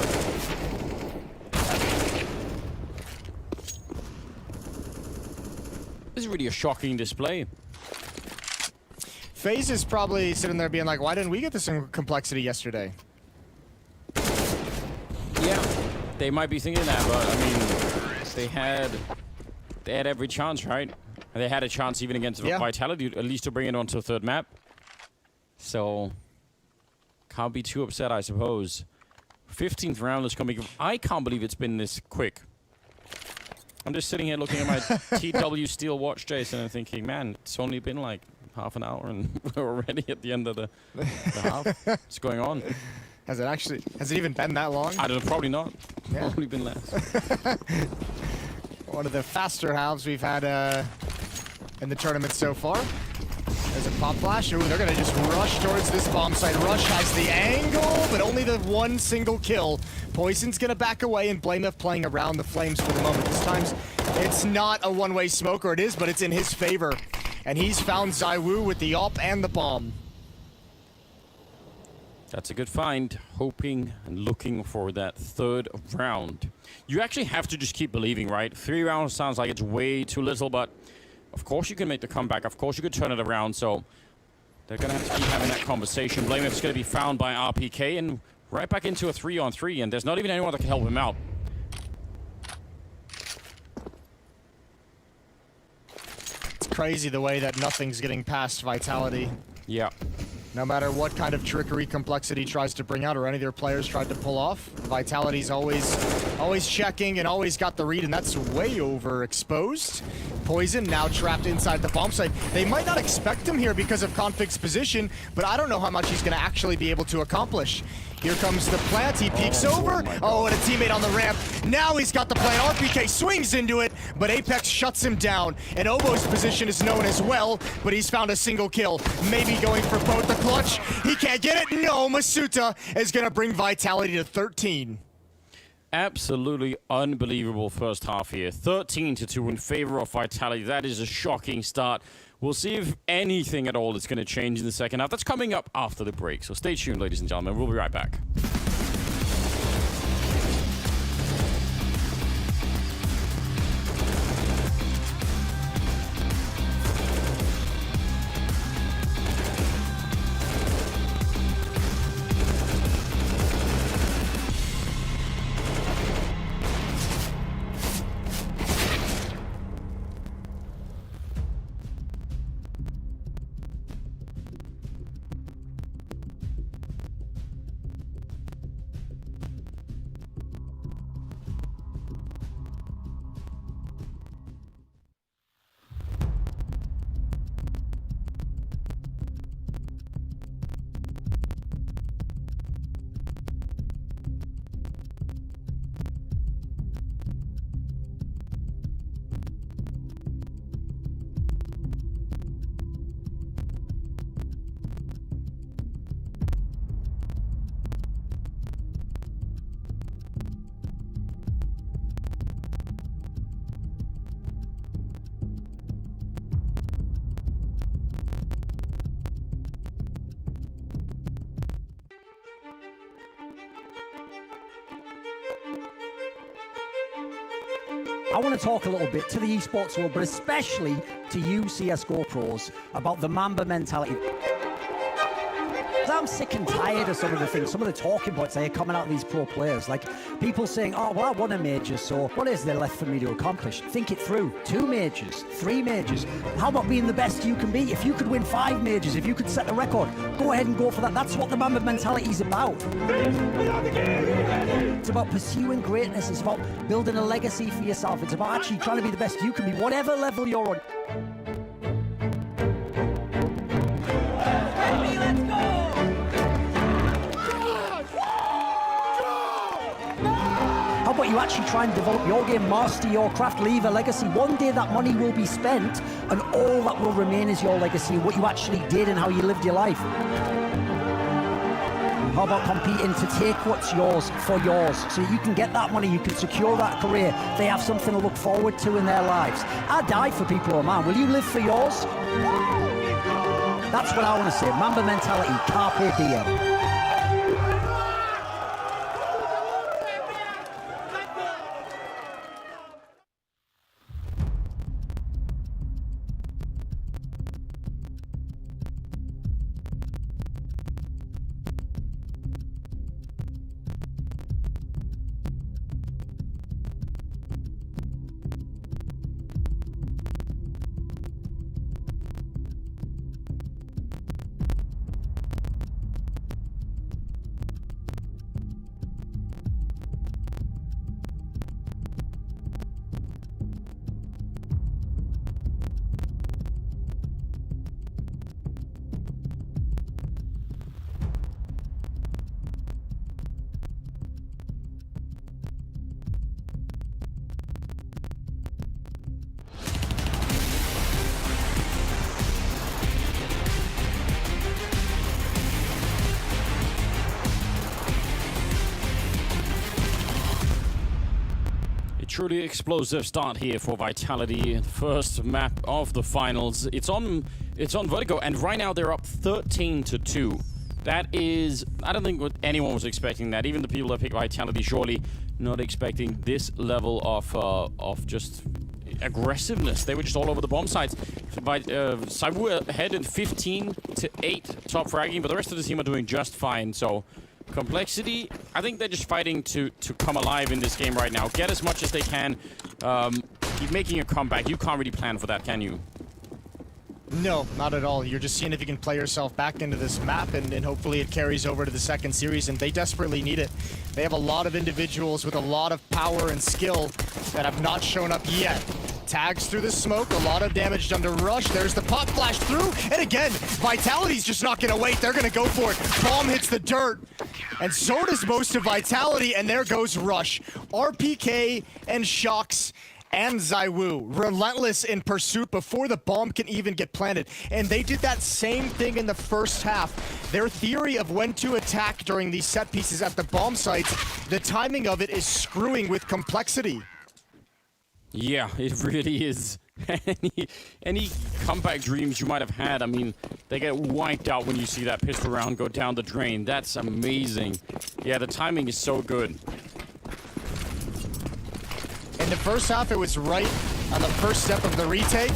This is really a shocking display. FaZe is probably sitting there being like, why didn't we get this in Complexity yesterday? Yeah, they might be thinking that, but I mean, they had every chance, right? And they had a chance even against Vitality, at least to bring it onto a third map. So, can't be too upset, I suppose. 15th round is coming. I can't believe it's been this quick. I'm just sitting here looking at my TW Steel watch, Jason, and thinking, man, it's only been like half an hour and we're already at the end of the half. What's going on? Has it even been that long? I don't know, probably not. Yeah. Probably been less. One of the faster halves we've had in the tournament so far. There's a pop flash. Ooh, they're gonna just rush towards this bomb site. Rush has the angle, but only the one single kill. Poison's gonna back away, and Blameth playing around the flames for the moment. This time, it's not a one-way smoke, or it is, but it's in his favor. And he's found ZywOo with the AWP and the bomb. That's a good find. Hoping and looking for that third round. You actually have to just keep believing, right? 3 rounds sounds like it's way too little, but of course you can make the comeback. Of course you could turn it around, so they're going to have to keep having that conversation. Blameth's going to be found by RPK and right back into a 3-on-3, and there's not even anyone that can help him out. It's crazy the way that nothing's getting past Vitality. Yeah. No matter what kind of trickery Complexity tries to bring out or any of their players tried to pull off, Vitality's always checking and always got the read, and that's way overexposed. Poison now trapped inside the bomb site. They might not expect him here because of Config's position, but I don't know how much he's going to actually be able to accomplish. Here comes the plant, he peeks over. And a teammate on the ramp. Now he's got the plant. RPK swings into it, but Apex shuts him down. And Obo's position is known as well, but he's found a single kill. Maybe going for both the clutch. He can't get it. No, Masuta is going to bring Vitality to 13. Absolutely unbelievable first half here. 13-2 in favor of Vitality. That is a shocking start. We'll see if anything at all is going to change in the second half. That's coming up after the break. So stay tuned, ladies and gentlemen. We'll be right back. I want to talk a little bit to the esports world, but especially to you CSGO pros about the Mamba mentality. I'm sick and tired of some of the things, some of the talking points that are coming out of these pro players. Like people saying, oh, well, I won a major, so what is there left for me to accomplish? Think it through. 2 majors, 3 majors. How about being the best you can be? If you could win 5 majors, if you could set the record, go ahead and go for that. That's what the Mamba mentality is about. It's about pursuing greatness. It's about building a legacy for yourself. It's about actually trying to be the best you can be, whatever level you're on. How about you actually try and develop your game, master your craft, leave a legacy? One day that money will be spent and all that will remain is your legacy, what you actually did and how you lived your life. How about competing to take what's yours for yours so you can get that money, you can secure that career, they have something to look forward to in their lives. I die for people, oh man, will you live for yours? That's what I want to say, Mamba mentality, carpe diem. Truly explosive start here for Vitality. First map of the finals. It's on Vertigo, and right now they're up 13-2. That is, I don't think what anyone was expecting that. Even the people that picked Vitality, surely not expecting this level of just aggressiveness. They were just all over the bomb sites. ZywOo ahead in 15-8 top fragging, but the rest of the team are doing just fine. So Complexity, I think they're just fighting to come alive in this game right now. Get as much as they can. Keep making a comeback. You can't really plan for that, can you? No, not at all. You're just seeing if you can play yourself back into this map, and hopefully it carries over to the second series, and they desperately need it. They have a lot of individuals with a lot of power and skill that have not shown up yet. Tags through the smoke, a lot of damage done to Rush. There's the pop flash through, and again, Vitality's just not gonna wait. They're gonna go for it. Bomb hits the dirt, and so does most of Vitality, and there goes Rush. RPK and Shocks and ZywOo, relentless in pursuit before the bomb can even get planted. And they did that same thing in the first half. Their theory of when to attack during these set pieces at the bomb sites, the timing of it is screwing with Complexity. Yeah, it really is. Any comeback dreams you might have had, I mean, they get wiped out when you see that pistol round go down the drain. That's amazing. Yeah, the timing is so good. In the first half, it was right on the first step of the retake.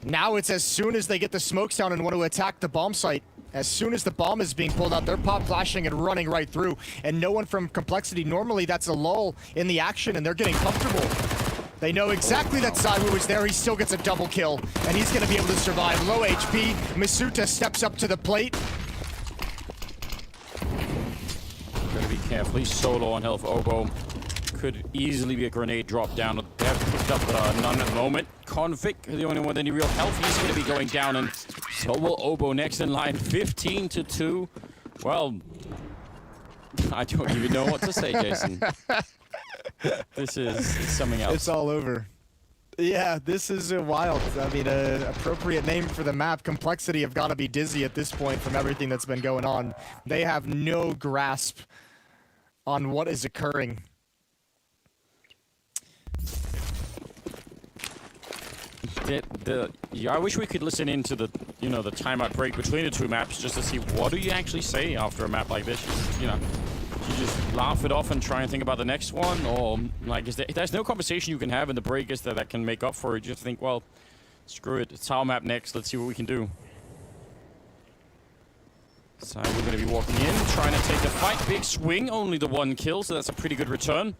Now it's as soon as they get the smokes down and want to attack the bomb site. As soon as the bomb is being pulled out, they're pop flashing and running right through. And no one from Complexity, normally that's a lull in the action, and they're getting comfortable. They know exactly that ZywOo is there. He still gets a double kill, and he's going to be able to survive. Low HP. Masuta steps up to the plate. Gotta be careful. He's so low on health. Obo could easily be a grenade drop down. They have picked up none at the moment. Config, the only one with any real health. He's going to be going down, and so will Obo next in line. 15-2. Well, I don't even know what to say, Jason. This is something else. It's all over. Yeah, this is wild. I mean, an appropriate name for the map. Complexity have got to be dizzy at this point from everything that's been going on. They have no grasp on what is occurring. I wish we could listen into the the timeout break between the two maps just to see what do you actually say after a map like this. You just laugh it off and try and think about the next one, or like there's no conversation you can have in the break that can make up for it. You just think, well, screw it, it's our map next. Let's see what we can do. So we're going to be walking in, trying to take the fight. Big swing, only the one kill, so that's a pretty good return.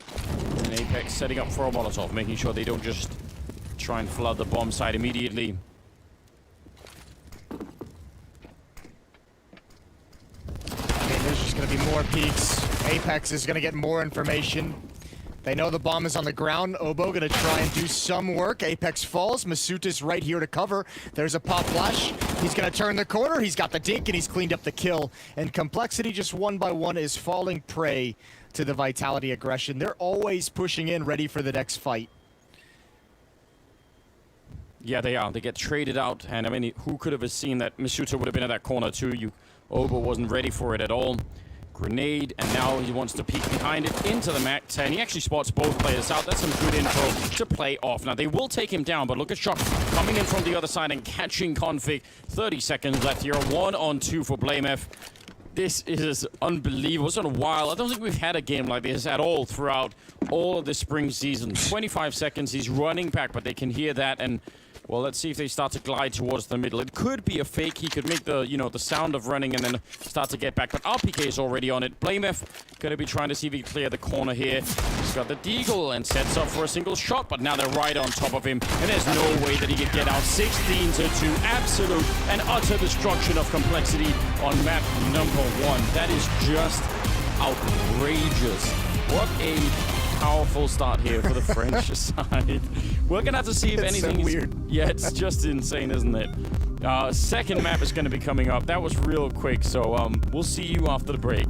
And Apex setting up for a Molotov, making sure they don't just try and flood the bomb site immediately. I mean, there's just going to be more peeks. Apex is going to get more information. They know the bomb is on the ground. Obo going to try and do some work. Apex falls. Masuta's right here to cover. There's a pop flash. He's going to turn the corner. He's got the dink, and he's cleaned up the kill. And Complexity, just one by one, is falling prey to the Vitality aggression. They're always pushing in, ready for the next fight. Yeah, they are. They get traded out, and I mean, who could have seen that Masuta would have been in that corner too? Obo wasn't ready for it at all. Grenade, and now he wants to peek behind it into the Mac 10. He actually spots both players out. That's some good info to play off. Now, they will take him down, but look at Shock coming in from the other side and catching Config. 30 seconds left here. 1-on-2 for BlameF. This is unbelievable. It's been a while. I don't think we've had a game like this at all throughout all of the spring season. 25 seconds. He's running back, but they can hear that, and well, let's see if they start to glide towards the middle. It could be a fake. He could make the, the sound of running and then start to get back. But RPK is already on it. BlameF going to be trying to see if he can clear the corner here. He's got the Deagle and sets up for a single shot, but now they're right on top of him. And there's no way that he can get out. 16-2. Absolute and utter destruction of Complexity on map number 1. That is just outrageous. What a powerful start here for the French side. We're gonna have to see if anything so is weird. Yeah, it's just insane, isn't it? Second map is gonna be coming up. That was real quick, so we'll see you after the break.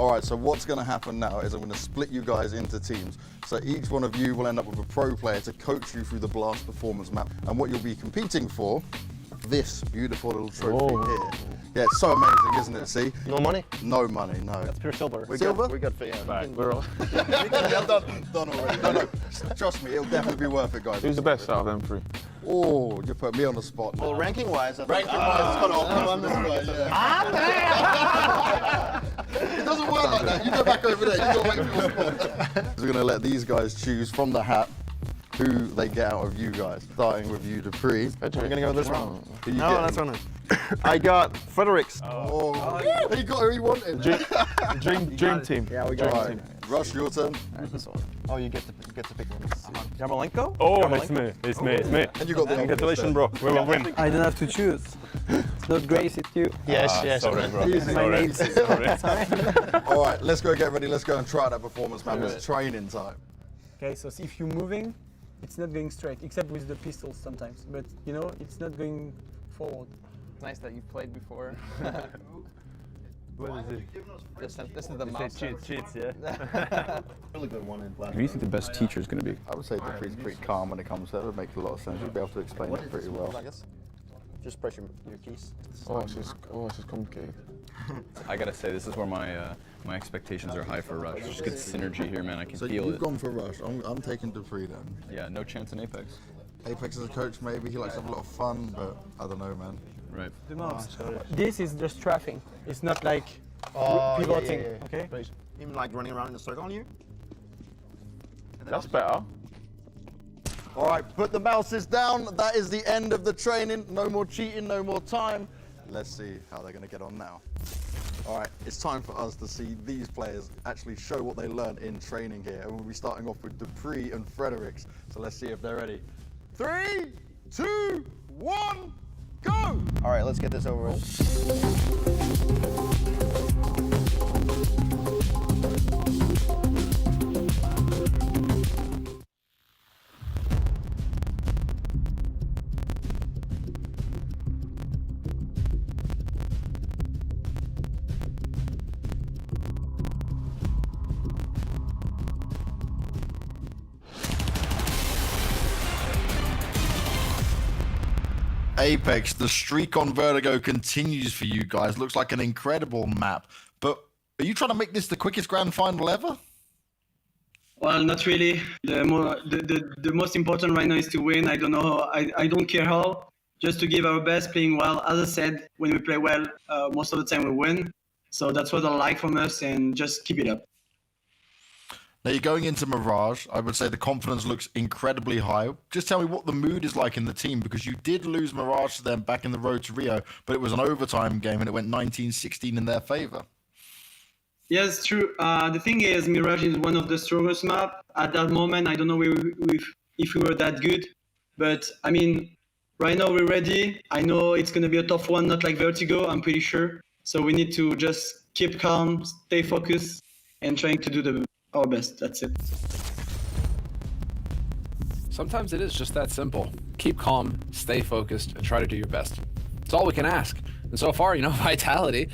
All right, so what's going to happen now is I'm going to split you guys into teams. So each one of you will end up with a pro player to coach you through the Blast performance map. And what you'll be competing for, this beautiful little trophy here. Yeah, it's so amazing, isn't it? See? No money? No money, no. That's pure silver. Silver? We got yeah. Right. We're all. Yeah, done already. No, trust me, it'll definitely be worth it, guys. Who's the best out of them three? Oh, you put me on the spot. Well, ranking-wise, I think. I'm this guy, yeah. It doesn't work like that. You go back over there. You got to wait for your spot. We're going to let these guys choose from the hat who they get out of you guys. Starting with you, Dupree. We're gonna go with this one. Who you No, getting? that's one. I got Fredericks. Oh, he got who he wanted. Dream team. Yeah, we got Right, Rush, your turn. this one. Oh, you get to pick one. Yarmolenko? Oh, it's me. It's me. And you got the Congratulations, bro. We will win. I don't have to choose. It's not Grace, it's you. Yes, yes. Sorry, bro. My name. All right, let's go get ready. Let's go and try that performance, man. It's training time. Okay, so if you're moving, it's not going straight, except with the pistols sometimes. But you know, it's not going forward. Nice that you played before. What is it? This is the mouse. Cheats, yeah. Really good one in Who do you think the best teacher is going to be? I would say Dupree's pretty calm when it comes to that. It would make a lot of sense. You'd be able to explain it pretty well. I guess. Just press your keys. Oh, it's just complicated. I gotta say, this is where my expectations are high for Rush. Just good synergy here, man. I can So feel you've it. gone for Rush. I'm taking Dupree then. Yeah, no chance in Apex. Apex as a coach, maybe. He likes to have a lot of fun, but I don't know, man. Right. The mouse. This is just trafficking. It's not like pivoting. Okay. Him like running around in a circle on you. That's better. All right, put the mouses down. That is the end of the training. No more cheating, no more time. Let's see how they're going to get on now. All right, it's time for us to see these players actually show what they learned in training here. And we'll be starting off with Dupree and Fredericks. So let's see if they're ready. 3, 2, 1, go! All right, let's get this over with. Apex, the streak on Vertigo continues for you guys. Looks like an incredible map. But are you trying to make this the quickest grand final ever? Well, not really. The most important right now is to win. I don't know how, I don't care how, just to give our best, playing well. As I said, when we play well, most of the time we win. So that's what I like from us, and just keep it up. Now you're going into Mirage. I would say the confidence looks incredibly high. Just tell me what the mood is like in the team, because you did lose Mirage to them back in the road to Rio, but it was an overtime game and it went 19-16 in their favor. Yes, true. The thing is, Mirage is one of the strongest maps. At that moment, I don't know if we were that good. But, I mean, right now we're ready. I know it's going to be a tough one, not like Vertigo, I'm pretty sure. So we need to just keep calm, stay focused, and trying to do our best. That's it. Sometimes it is just that simple. Keep calm, stay focused, and try to do your best. It's all we can ask. And so far, you know, Vitality,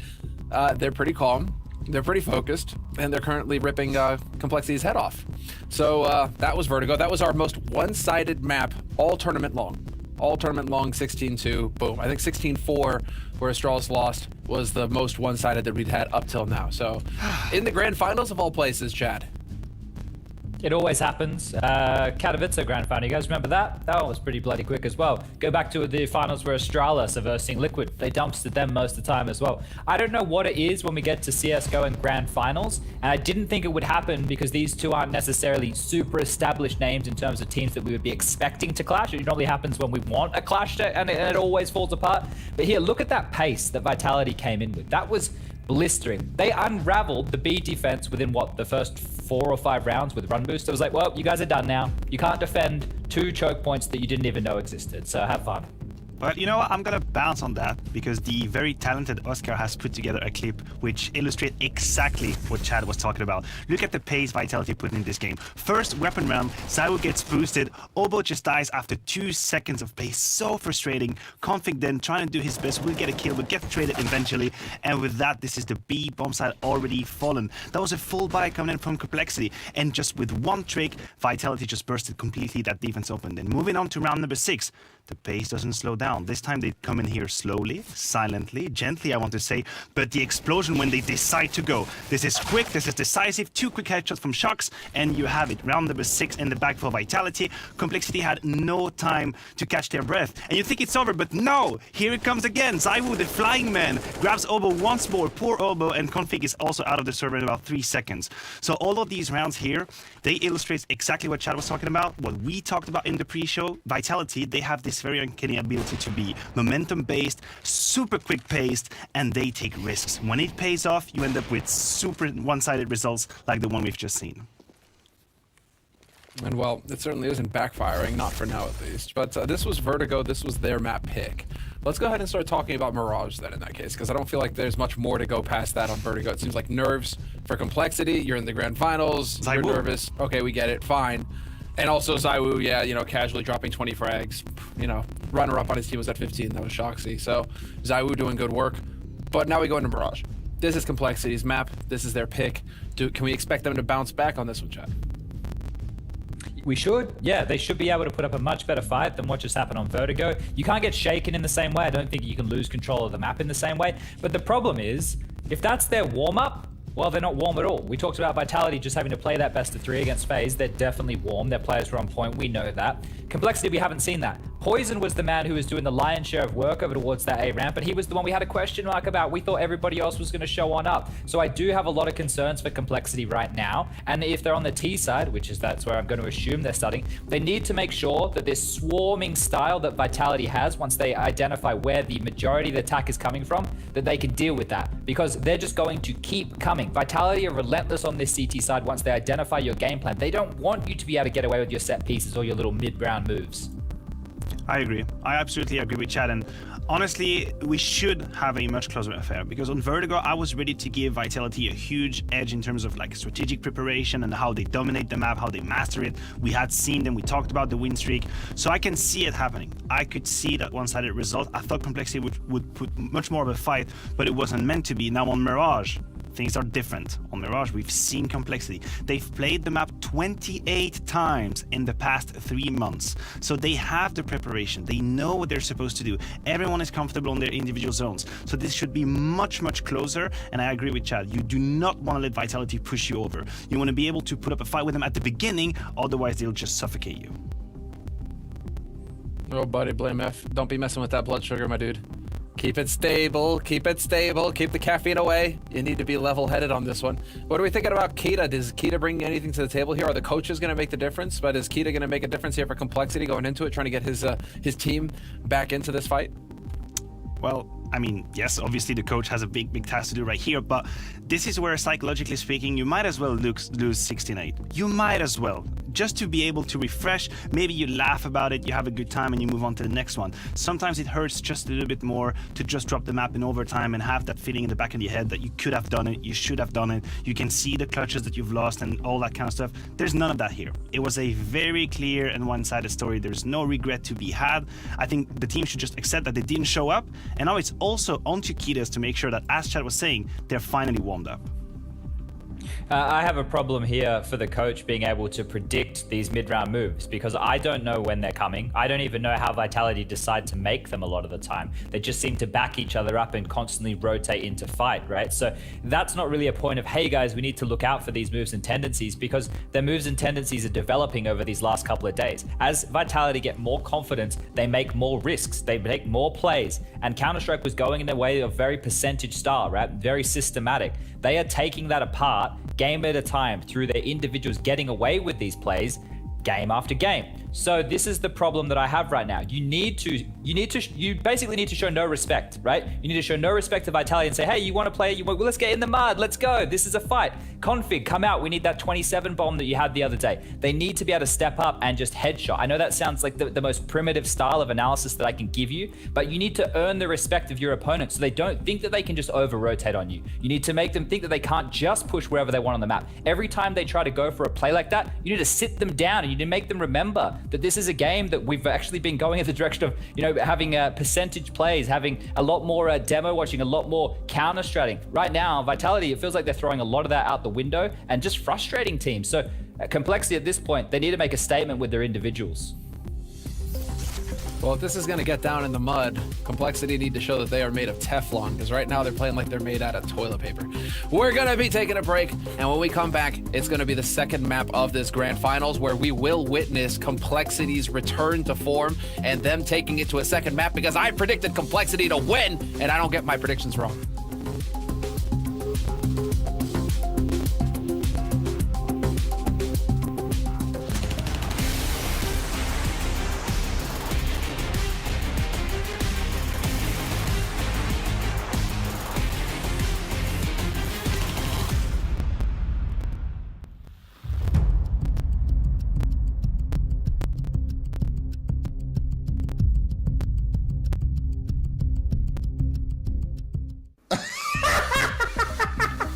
they're pretty calm, they're pretty focused, and they're currently ripping Complexity's head off. So that was Vertigo. That was our most one-sided map all tournament long. All tournament long, 16-2, boom. I think 16-4, where Astralis lost, was the most one-sided that we'd had up till now. So, in the grand finals of all places, Chad. It always happens. Katowice grand final. You guys remember that? That one was pretty bloody quick as well. Go back to the finals where Astralis are versing Liquid. They dumpstered them most of the time as well. I don't know what it is when we get to CSGO and grand finals, and I didn't think it would happen because these two aren't necessarily super established names in terms of teams that we would be expecting to clash. It normally happens when we want a clash and it always falls apart. But here, look at that pace that Vitality came in with. That was blistering. They unraveled the B defense within the first 4 or 5 rounds with run boost. It was like, well, you guys are done now. You can't defend 2 choke points that you didn't even know existed, so have fun. But you know what? I'm gonna bounce on that because the very talented Oscar has put together a clip which illustrates exactly what Chad was talking about. Look at the pace Vitality put in this game. First weapon round, ZywOo gets boosted, Obo just dies after 2 seconds of pace. So frustrating. Config then trying to do his best, will get a kill, but get traded eventually. And with that, this is the B bomb side already fallen. That was a full buy coming in from Complexity. And just with one trick, Vitality just bursted completely that defense open. Then moving on to round number 6. The pace doesn't slow down. This time they come in here slowly, silently, gently, I want to say, but the explosion when they decide to go. This is quick, this is decisive, 2 quick headshots from Shox, and you have it. Round number 6 in the back for Vitality. Complexity had no time to catch their breath. And you think it's over, but no! Here it comes again. ZywOo, the flying man, grabs Obo once more. Poor Obo, and Config is also out of the server in about 3 seconds. So all of these rounds here, they illustrate exactly what Chad was talking about, what we talked about in the pre-show. Vitality, they have this very uncanny ability to be momentum-based, super quick-paced, and they take risks. When it pays off, you end up with super one-sided results like the one we've just seen. And well, it certainly isn't backfiring, not for now at least. But this was Vertigo, this was their map pick. Let's go ahead and start talking about Mirage then in that case, because I don't feel like there's much more to go past that on Vertigo. It seems like nerves for Complexity, you're in the grand finals, ZywOo. You're nervous, okay, we get it, fine. And also ZywOo, yeah, you know, casually dropping 20 frags. You know, runner-up on his team was at 15, that was Shoxy. So ZywOo doing good work. But now we go into Mirage. This is Complexity's map, this is their pick. Can we expect them to bounce back on this one, Chad? We should. Yeah, they should be able to put up a much better fight than what just happened on Vertigo. You can't get shaken in the same way. I don't think you can lose control of the map in the same way. But the problem is, if that's their warm-up, well, they're not warm at all. We talked about Vitality just having to play that best of 3 against FaZe. They're definitely warm. Their players were on point. We know that. Complexity, we haven't seen that. Poison was the man who was doing the lion's share of work over towards that A ramp, and he was the one we had a question mark about. We thought everybody else was going to show on up. So I do have a lot of concerns for Complexity right now. And if they're on the T side, that's where I'm going to assume they're starting, they need to make sure that this swarming style that Vitality has, once they identify where the majority of the attack is coming from, that they can deal with that. Because they're just going to keep coming. Vitality are relentless on this CT side once they identify your game plan. They don't want you to be able to get away with your set pieces or your little mid-round moves. I agree. I absolutely agree with Chad. And honestly, we should have a much closer affair because on Vertigo, I was ready to give Vitality a huge edge in terms of like strategic preparation and how they dominate the map, how they master it. We had seen them. We talked about the win streak. So I can see it happening. I could see that one-sided result. I thought Complexity would put much more of a fight, but it wasn't meant to be. Now on Mirage, things are different. On Mirage, we've seen Complexity. They've played the map 28 times in the past 3 months. So they have the preparation. They know what they're supposed to do. Everyone is comfortable in their individual zones. So this should be much, much closer. And I agree with Chad. You do not want to let Vitality push you over. You want to be able to put up a fight with them at the beginning. Otherwise, they'll just suffocate you. Oh, buddy, Blame F. Don't be messing with that blood sugar, my dude. Keep it stable, keep the caffeine away. You need to be level-headed on this one. What are we thinking about Kita? Does Kita bring anything to the table here? Are the coaches going to make the difference? But is Kita going to make a difference here for Complexity going into it, trying to get his team back into this fight? Well, I mean, yes, obviously the coach has a big task to do right here, but this is where, psychologically speaking, you might as well lose 16-8. You might as well. Just to be able to refresh, maybe you laugh about it, you have a good time, and you move on to the next one. Sometimes it hurts just a little bit more to just drop the map in overtime and have that feeling in the back of your head that you could have done it, you should have done it, you can see the clutches that you've lost and all that kind of stuff. There's none of that here. It was a very clear and one-sided story. There's no regret to be had. I think the team should just accept that they didn't show up, and now it's also onto Kitas to make sure that, as Chad was saying, they're finally warmed up. I have a problem here for the coach being able to predict these mid-round moves because I don't know when they're coming. I don't even know how Vitality decide to make them a lot of the time. They just seem to back each other up and constantly rotate into fight, right? So that's not really a point of, hey guys, we need to look out for these moves and tendencies because their moves and tendencies are developing over these last couple of days. As Vitality get more confidence, they make more risks, they make more plays, and Counter-Strike was going in a way of very percentage style, right? Very systematic. They are taking that apart game at a time through their individuals getting away with these plays game after game. So this is the problem that I have right now. You basically need to show no respect, right? You need to show no respect to Vitality and say, hey, you want to play? Well, let's get in the mud. Let's go. This is a fight. Config, come out. We need that 27 bomb that you had the other day. They need to be able to step up and just headshot. I know that sounds like the most primitive style of analysis that I can give you, but you need to earn the respect of your opponent so they don't think that they can just over-rotate on you. You need to make them think that they can't just push wherever they want on the map. Every time they try to go for a play like that, you need to sit them down and you need to make them remember that this is a game that we've actually been going in the direction of, having percentage plays, having a lot more demo watching, a lot more counter-stratting. Right now, Vitality, it feels like they're throwing a lot of that out the window and just frustrating teams. So Complexity at this point, they need to make a statement with their individuals. Well, if this is going to get down in the mud, Complexity need to show that they are made of Teflon, because right now they're playing like they're made out of toilet paper. We're going to be taking a break, and when we come back, it's going to be the second map of this grand finals, where we will witness Complexity's return to form and them taking it to a second map, because I predicted Complexity to win, and I don't get my predictions wrong.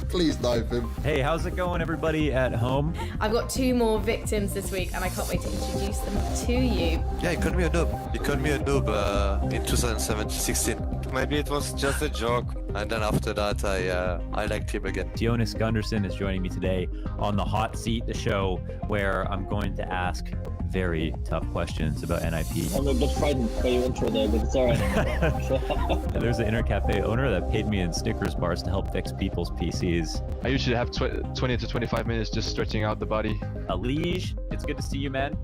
Please knife him. Hey, how's it going, everybody at home? I've got 2 more victims this week, and I can't wait to introduce them to you. Yeah, you called me a noob. You called me a noob in 2016. Maybe it was just a joke, and then after that, I liked him again. Jonas Gunderson is joining me today on the Hot Seat, the show where I'm going to ask very tough questions about NIP. I'm a bit frightened by your intro there, but it's alright. There's an Intercafe owner that paid me in Snickers bars to help fix people's PCs. I usually have 20 to 25 minutes just stretching out the body. Alige, it's good to see you, man.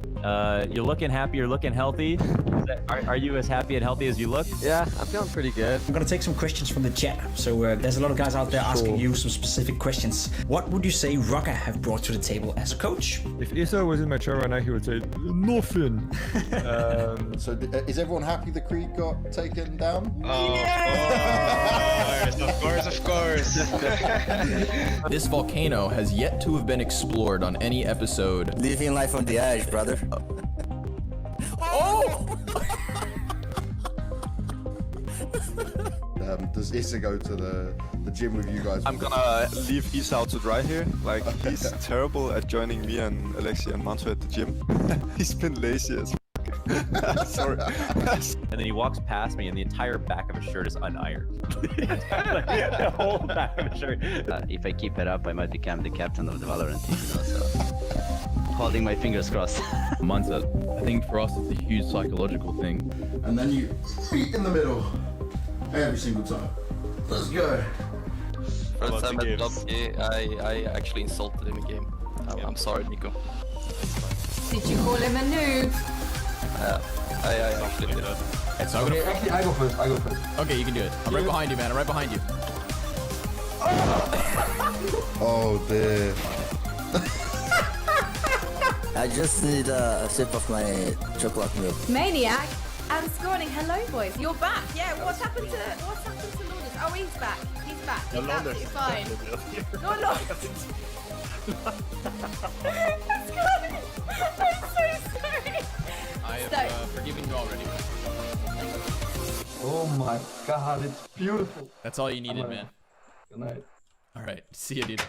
You're looking happy, you're looking healthy. Are you as happy and healthy as you look? Yeah, I'm feeling pretty good. I'm gonna take some questions from the chat. So there's a lot of guys out there asking you some specific questions. What would you say Rocker have brought to the table as a coach? If Issa was in my chair right now, he would say, nothing. So is everyone happy the Creed got taken down? Of course. This volcano has yet to have been explored on any episode. Living life on the edge, brother. Does Issa go to the gym with you guys? I'm gonna leave Issa out to dry here. Like, he's terrible at joining me and Alexi and Manto at the gym. He's been lazy as sorry. And then he walks past me and the entire back of his shirt is unironed. The whole back of his shirt. If I keep it up, I might become the captain of the Valorant team, so holding my fingers crossed. Mindset. I think for us it's a huge psychological thing. And then you feet in the middle every single time. Let's go. First time at Lobby, I actually insulted him in game. I'm sorry, Nico. Did you call him a noob? I actually did. It's not gonna... Actually, I go first. Okay, you can do it. I'm right behind you, man. I'm right behind you. Oh dear. I just need a sip of my chocolate milk. Maniac and Scorning. Hello, boys. You're back. Yeah. What's happened to Lourdes? Oh, he's back. He's back. He's absolutely fine. No, Lourdes. I'm so sorry. I have forgiven you already. Oh my god, it's beautiful. That's all you needed, man. Good night. All right, see you, dude.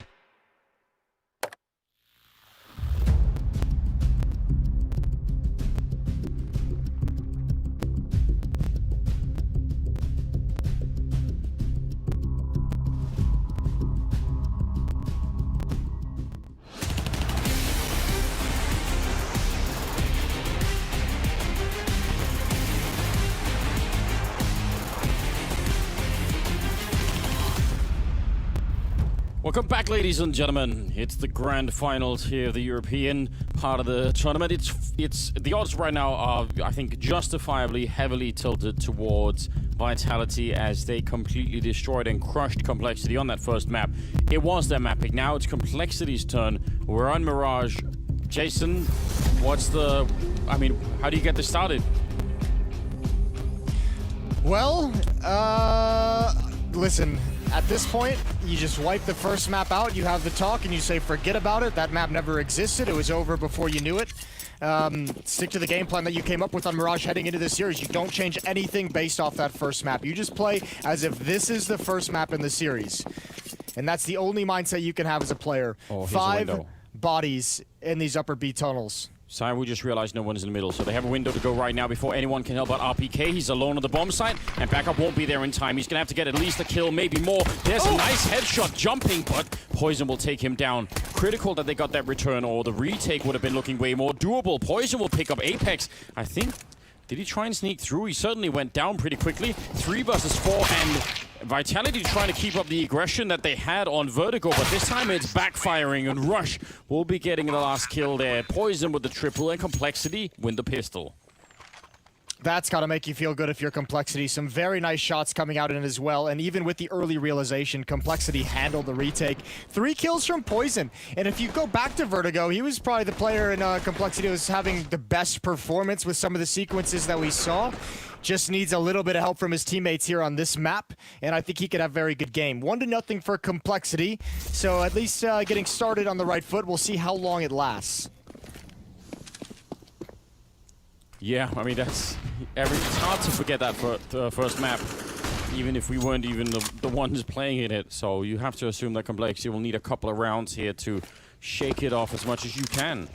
Welcome back, ladies and gentlemen. It's the grand finals here, the European part of the tournament. It's the odds right now are, I think, justifiably heavily tilted towards Vitality as they completely destroyed and crushed Complexity on that first map. It was their map pick. Now it's Complexity's turn. We're on Mirage. Jason, what's the... I mean, how do you get this started? Well, listen, at this point, you just wipe the first map out, you have the talk, and you say, forget about it. That map never existed. It was over before you knew it. Stick to the game plan that you came up with on Mirage heading into this series. You don't change anything based off that first map. You just play as if this is the first map in the series. And that's the only mindset you can have as a player. Oh, 5 bodies in these upper B tunnels. Simon, we just realized no one's in the middle, so they have a window to go right now before anyone can help out RPK. He's alone on the bomb site, and backup won't be there in time. He's gonna have to get at least a kill, maybe more. There's a nice headshot jumping, but Poison will take him down. Critical that they got that return, or the retake would have been looking way more doable. Poison will pick up Apex. I think, did he try and sneak through? He certainly went down pretty quickly. 3 versus 4, and Vitality trying to keep up the aggression that they had on Vertigo, but this time it's backfiring, and Rush will be getting the last kill there. Poison with the triple, and Complexity win the pistol. That's got to make you feel good if you're Complexity. Some very nice shots coming out in it as well, and even with the early realization, Complexity handled the retake. 3 kills from Poison, and if you go back to Vertigo, he was probably the player in Complexity who was having the best performance with some of the sequences that we saw. Just needs a little bit of help from his teammates here on this map, and I think he could have a very good game. 1-0 for Complexity, so at least getting started on the right foot. We'll see how long it lasts. Yeah, I mean, it's hard to forget that first map, even if we weren't even the ones playing in it. So you have to assume that Complexity will need a couple of rounds here to shake it off as much as you can.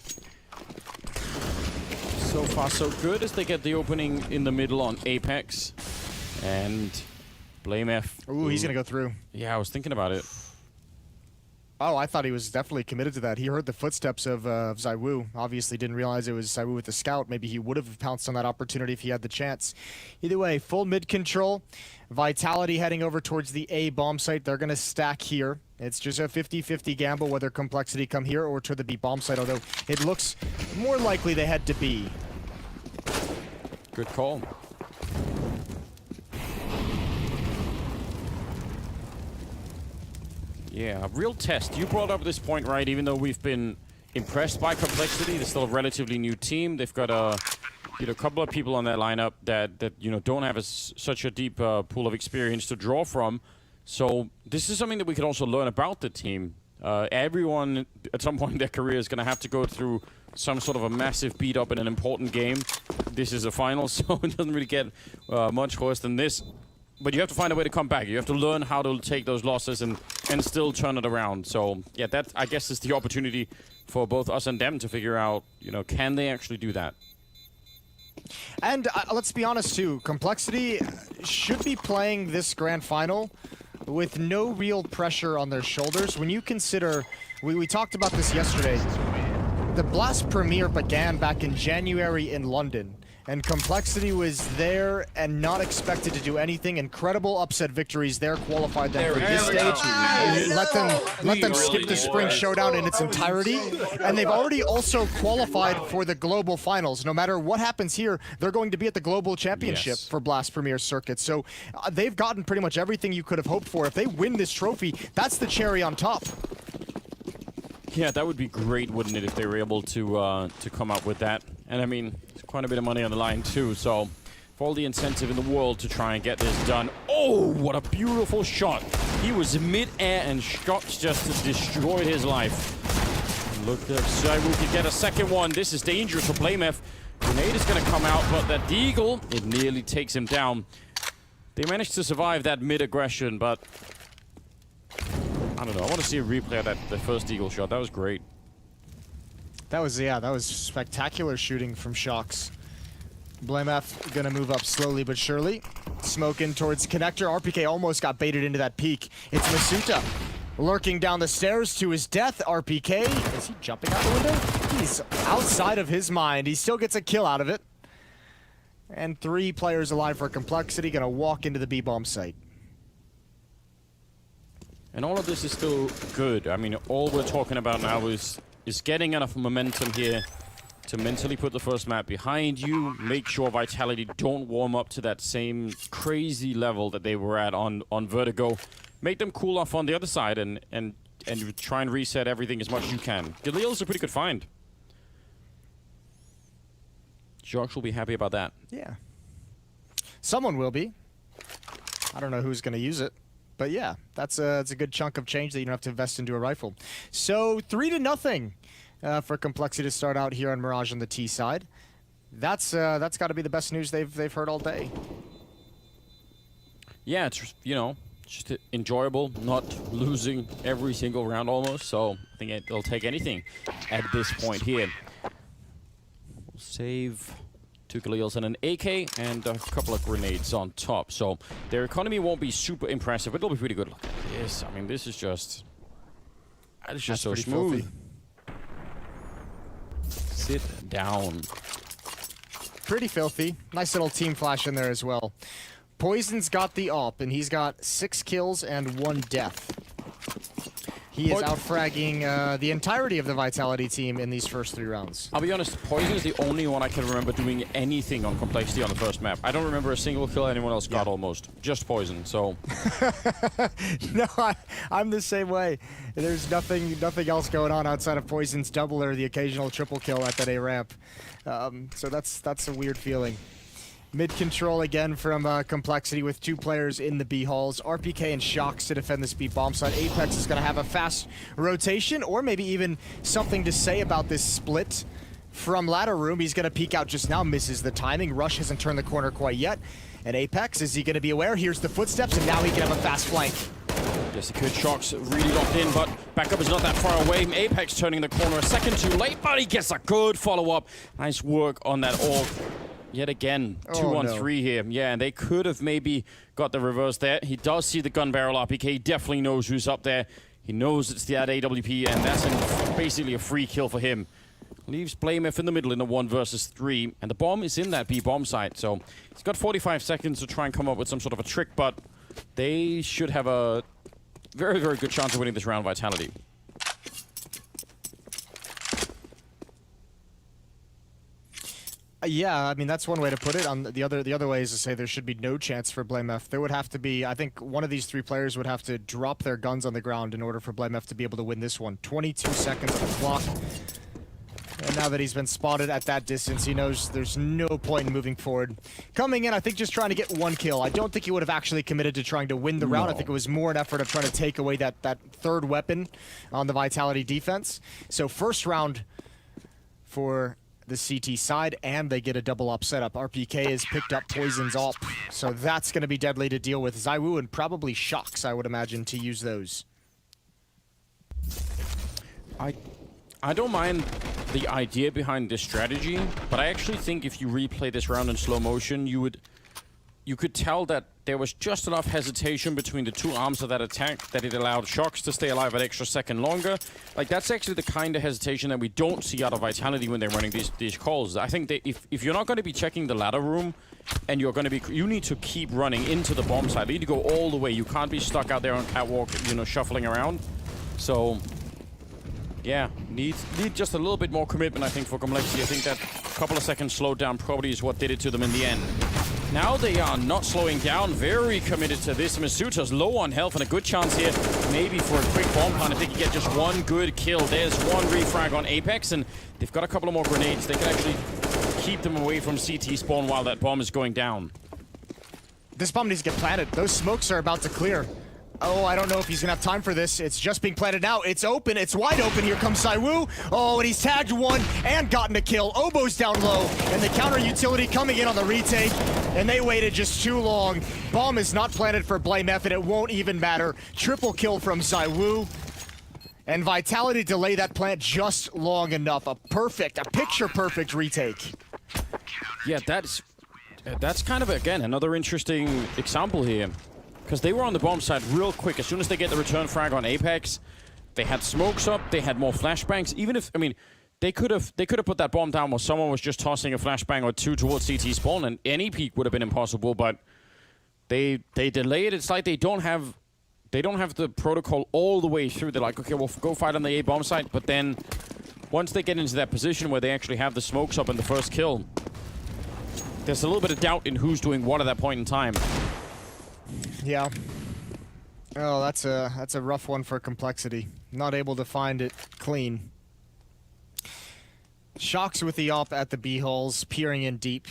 So far, so good as they get the opening in the middle on Apex. And BlameF. Ooh, he's going to go through. Yeah, I was thinking about it. Oh, I thought he was definitely committed to that. He heard the footsteps of ZywOo. Obviously didn't realize it was ZywOo with the scout. Maybe he would have pounced on that opportunity if he had the chance. Either way, full mid control. Vitality heading over towards the A bomb site. They're going to stack here. It's just a 50-50 gamble whether Complexity come here or to the B bomb site, although it looks more likely they head to B. Good call. Yeah, a real test. You brought up this point, right? Even though we've been impressed by Complexity, they're still a relatively new team. They've got a couple of people on that lineup that don't have such a deep pool of experience to draw from. So this is something that we can also learn about the team. Everyone at some point in their career is going to have to go through some sort of a massive beat up in an important game. This is a final, so it doesn't really get much worse than this. But you have to find a way to come back. You have to learn how to take those losses and still turn it around. So yeah, that I guess is the opportunity for both us and them to figure out, can they actually do that? And let's be honest too, Complexity should be playing this grand final with no real pressure on their shoulders. When you consider, we talked about this yesterday, the Blast Premier began back in January in London, and Complexity was there and not expected to do anything. Incredible upset victories there, qualified them for this stage. Let them skip the Spring Showdown in its entirety, and they've already also qualified for the global finals. No matter what happens here, they're going to be at the global championship for Blast Premier Circuit. So they've gotten pretty much everything you could have hoped for. If they win this trophy, that's the cherry on top. Yeah, that would be great, wouldn't it, if they were able to come up with that. And I mean, there's quite a bit of money on the line too, so for all the incentive in the world to try and get this done. Oh, what a beautiful shot. He was mid-air and shots just destroyed his life. And look, ZywOo can get a second one. This is dangerous for BlameF. Grenade is going to come out, but that Deagle, it nearly takes him down. They managed to survive that mid-aggression, but I don't know. I want to see a replay of the first Deagle shot. That was great. That was spectacular shooting from Shox. BlameF gonna move up slowly but surely. Smoke in towards Connector. RPK almost got baited into that peak. It's Masuta lurking down the stairs to his death. RPK, is he jumping out the window? He's outside of his mind. He still gets a kill out of it. And 3 players alive for Complexity, gonna walk into the B-bomb site. And all of this is still good. I mean, all we're talking about now is getting enough momentum here to mentally put the first map behind you, make sure Vitality don't warm up to that same crazy level that they were at on Vertigo, make them cool off on the other side, and try and reset everything as much as you can. Galil's a pretty good find. Josh will be happy about that. Yeah. Someone will be. I don't know who's going to use it. But yeah, that's a good chunk of change that you don't have to invest into a rifle. So 3-0 for Complexity to start out here on Mirage on the T side. That's got to be the best news they've heard all day. Yeah, it's, you know, just enjoyable, not losing every single round almost. So I think it'll take anything at this point here. We'll save 2 Galils and an AK and a couple of grenades on top. So their economy won't be super impressive, but it'll be pretty good. Look at this. I mean, this is just... It's just so smooth. Sit down. Pretty filthy. Nice little team flash in there as well. Poison's got the AWP, and he's got 6 kills and 1 death. He is out-fragging the entirety of the Vitality team in these first 3 rounds. I'll be honest, Poison is the only one I can remember doing anything on Complexity on the first map. I don't remember a single kill anyone else got almost. Just Poison, so... No, I'm the same way. There's nothing else going on outside of Poison's double or the occasional triple kill at that A ramp. So that's a weird feeling. Mid-control again from Complexity with 2 players in the B halls. RPK and Shocks to defend this B bomb site. Apex is going to have a fast rotation, or maybe even something to say about this split from ladder room. He's going to peek out just now, misses the timing. Rush hasn't turned the corner quite yet. And Apex, is he going to be aware? Here's the footsteps, and now he can have a fast flank. Yes, he could. Shocks really locked in, but backup is not that far away. Apex turning the corner a second too late, but he gets a good follow-up. Nice work on that AUG. Yet again, 2-on-3 here. Yeah, and they could have maybe got the reverse there. He does see the gun barrel RPK. He definitely knows who's up there. He knows it's the AWP, and that's basically a free kill for him. Leaves BlameF in the middle in a 1 versus 3, and the bomb is in that B bomb site. So he's got 45 seconds to try and come up with some sort of a trick, but they should have a very, very good chance of winning this round, Vitality. Yeah, I mean, that's one way to put it. The other way is to say there should be no chance for BlameF. There would have to be, I think one of these 3 players would have to drop their guns on the ground in order for BlameF to be able to win this one. 22 seconds on the clock. And now that he's been spotted at that distance, he knows there's no point in moving forward. Coming in, I think just trying to get 1 kill. I don't think he would have actually committed to trying to win the round. I think it was more an effort of trying to take away that 3rd weapon on the Vitality defense. So first round for the CT side, and they get a double up setup. RPK has picked up Poison's AWP, so that's going to be deadly to deal with. ZywOo and probably Shocks, I would imagine, to use those. I don't mind the idea behind this strategy, but I actually think if you replay this round in slow motion, you could tell that there was just enough hesitation between the 2 arms of that attack that it allowed Shocks to stay alive an extra second longer. Like, that's actually the kind of hesitation that we don't see out of Vitality when they're running these calls. I think that if you're not going to be checking the ladder room, and you need to keep running into the bomb site. You need to go all the way. You can't be stuck out there on catwalk, you know, shuffling around. So, yeah, need just a little bit more commitment, I think, for Complexity. I think that couple of seconds slowdown probably is what did it to them in the end. Now they are not slowing down, very committed to this. Misuta's low on health and a good chance here, maybe for a quick bomb plant if they can get just 1 good kill. There's 1 refrag on Apex, and they've got a couple of more grenades. They can actually keep them away from CT spawn while that bomb is going down. This bomb needs to get planted. Those smokes are about to clear. Oh, I don't know if he's gonna have time for this. It's just being planted now. It's open. It's wide open. Here comes ZywOo. Oh, and he's tagged 1 and gotten a kill. Obo's down low, and the counter utility coming in on the retake, and they waited just too long. Bomb is not planted for BlameF, and it won't even matter. Triple kill from ZywOo. And Vitality delay that plant just long enough. A picture-perfect retake. Yeah, that's kind of, again, another interesting example here. Because they were on the bomb side real quick. As soon as they get the return frag on Apex, they had smokes up, they had more flashbangs. Even if, I mean, they could have put that bomb down while someone was just tossing a flashbang or 2 towards CT spawn, and any peek would have been impossible, but they delay it. It's like they don't have the protocol all the way through. They're like, okay, we'll go fight on the A bomb site, but then once they get into that position where they actually have the smokes up in the first kill, there's a little bit of doubt in who's doing what at that point in time. Yeah. Oh, that's a rough one for Complexity. Not able to find it clean. Shocks with the op at the B holes, peering in deep.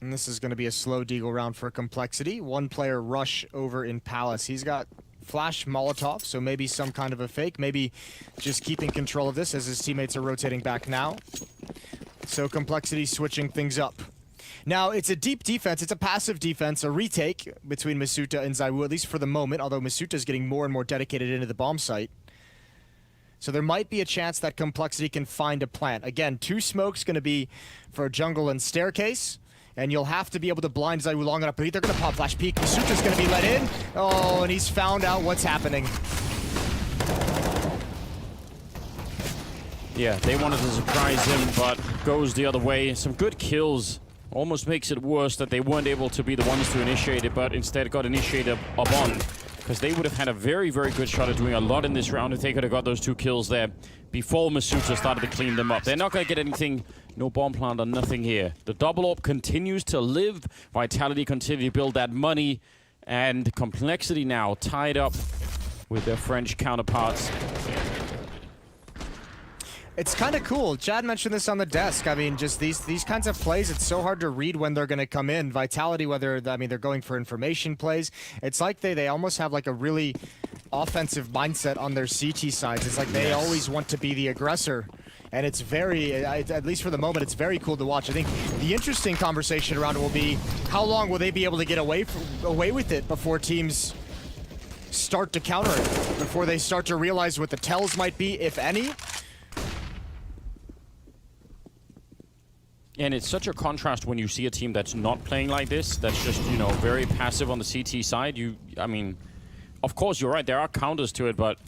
And this is going to be a slow deagle round for Complexity. One player rush over in Palace. He's got flash Molotov, so maybe some kind of a fake. Maybe just keeping control of this as his teammates are rotating back now. So Complexity switching things up. Now, it's a deep defense. It's a passive defense, a retake between Masuta and ZywOo, at least for the moment, although Masuta's getting more and more dedicated into the bomb site. So there might be a chance that Complexity can find a plant. Again, 2 smokes going to be for jungle and staircase. And you'll have to be able to blind ZywOo long enough, but they're going to pop flash peek. Masuta's going to be let in. Oh, and he's found out what's happening. Yeah, they wanted to surprise him, but goes the other way. Some good kills. Almost makes it worse that they weren't able to be the ones to initiate it, but instead got initiated up on. Because they would have had a very, very good shot at doing a lot in this round if they could have got those 2 kills there before Masuta started to clean them up. They're not going to get anything, no bomb plant or nothing here. The double AWP continues to live. Vitality continue to build that money. And Complexity now tied up with their French counterparts. It's kind of cool. Chad mentioned this on the desk. I mean, just these kinds of plays, it's so hard to read when they're going to come in. Vitality, whether, I mean, they're going for information plays. It's like they almost have like a really offensive mindset on their CT sides. It's like they always want to be the aggressor. And it's very, at least for the moment, it's very cool to watch. I think the interesting conversation around it will be how long will they be able to get away with it before teams start to counter it, before they start to realize what the tells might be, if any. And it's such a contrast when you see a team that's not playing like this, that's just, you know, very passive on the CT side. I mean, of course, you're right, there are counters to it, but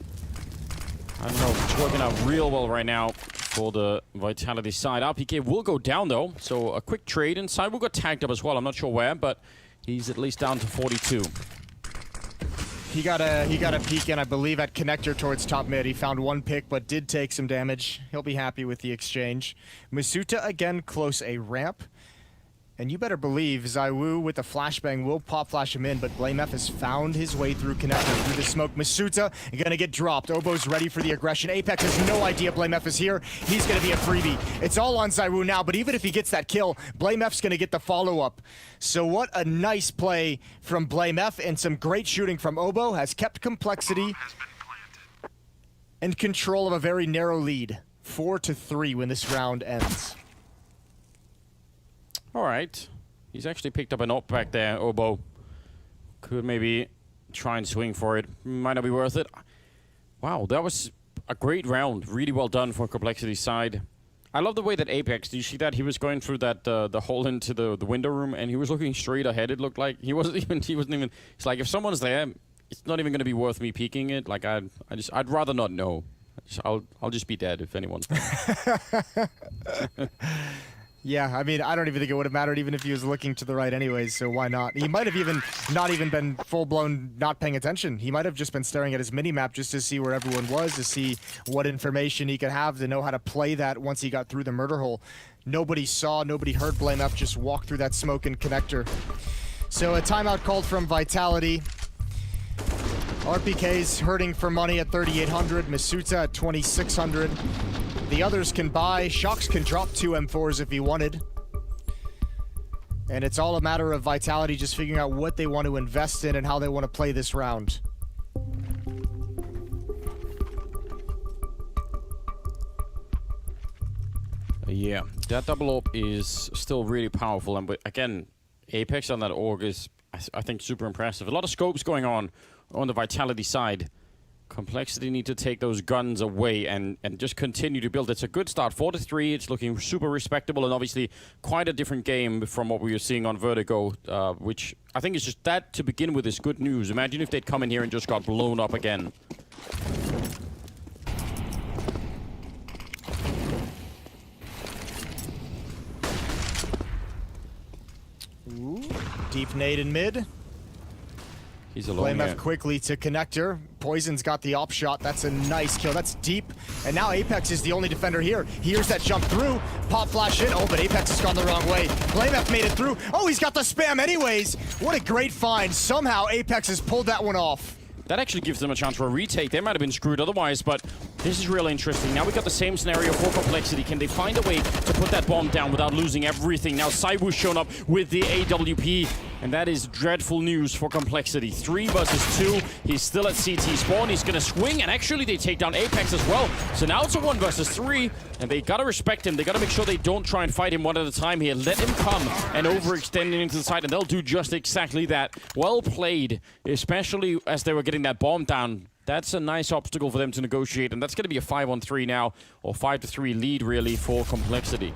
I don't know, it's working out real well right now for the Vitality side. RPK will go down, though, so a quick trade, and ZywOo got tagged up as well. I'm not sure where, but he's at least down to 42. He got a peek in, I believe, at connector towards top mid. He found 1 pick, but did take some damage. He'll be happy with the exchange. Masuta again close a ramp. And you better believe ZywOo with the flashbang will pop flash him in, but BlameF has found his way through connector, through the smoke. Masuta gonna get dropped. Obo's ready for the aggression. Apex has no idea BlameF is here. He's gonna be a freebie. It's all on ZywOo now, but even if he gets that kill, BlameF's gonna get the follow-up. So what a nice play from BlameF, and some great shooting from Obo has kept Complexity in control of a very narrow lead. 4-3 when this round ends. All right. He's actually picked up an AWP back there, Obo. Could maybe try and swing for it. Might not be worth it. Wow, that was a great round. Really well done for Complexity's side. I love the way that Apex, do you see that? He was going through that the hole into the window room, and he was looking straight ahead, it looked like. He wasn't even, it's like, if someone's there, it's not even going to be worth me peeking it. Like, I'd rather not know. I'll just be dead if anyone's there. Yeah, I mean, I don't even think it would have mattered even if he was looking to the right anyways, so why not? He might have even not even been full-blown not paying attention. He might have just been staring at his mini-map just to see where everyone was, to see what information he could have, to know how to play that once he got through the murder hole. Nobody saw, nobody heard BlameF just walk through that smoke and connector. So a timeout called from Vitality. RPK's hurting for money at 3,800, Masuta at 2,600. The others can buy. Shocks can drop 2 M4s if he wanted. And it's all a matter of Vitality just figuring out what they want to invest in and how they want to play this round. Yeah, that double AWP is still really powerful. And again, Apex on that AUG is, I think, super impressive. A lot of scopes going on the Vitality side. Complexity need to take those guns away and just continue to build. It's a good start, 4-3. It's looking super respectable, and obviously quite a different game from what we were seeing on Vertigo, which I think is just that to begin with is good news. Imagine if they'd come in here and just got blown up again. Ooh, deep nade in mid. He's alone. BlameF quickly to connector. Poison's got the op shot. That's a nice kill. That's deep. And now Apex is the only defender here. Here's that jump through. Pop flash in. Oh, but Apex has gone the wrong way. BlameF made it through. Oh, he's got the spam anyways. What a great find. Somehow Apex has pulled that one off. that actually gives them a chance for a retake. They might have been screwed otherwise, but this is really interesting. Now we got the same scenario for Complexity. Can they find a way to put that bomb down without losing everything? Now ZywOo's shown up with the AWP, and that is dreadful news for Complexity. 3 versus 2. He's still at CT spawn. He's gonna swing, and actually they take down Apex as well. So now it's a 1 versus 3, and they gotta respect him. They gotta make sure they don't try and fight him one at a time here. Let him come and overextend into the side, and they'll do just exactly that. Well played, especially as they were getting that bomb down. That's a nice obstacle for them to negotiate, and that's going to be a 5-on-3 now, or 5-3 lead, really, for Complexity.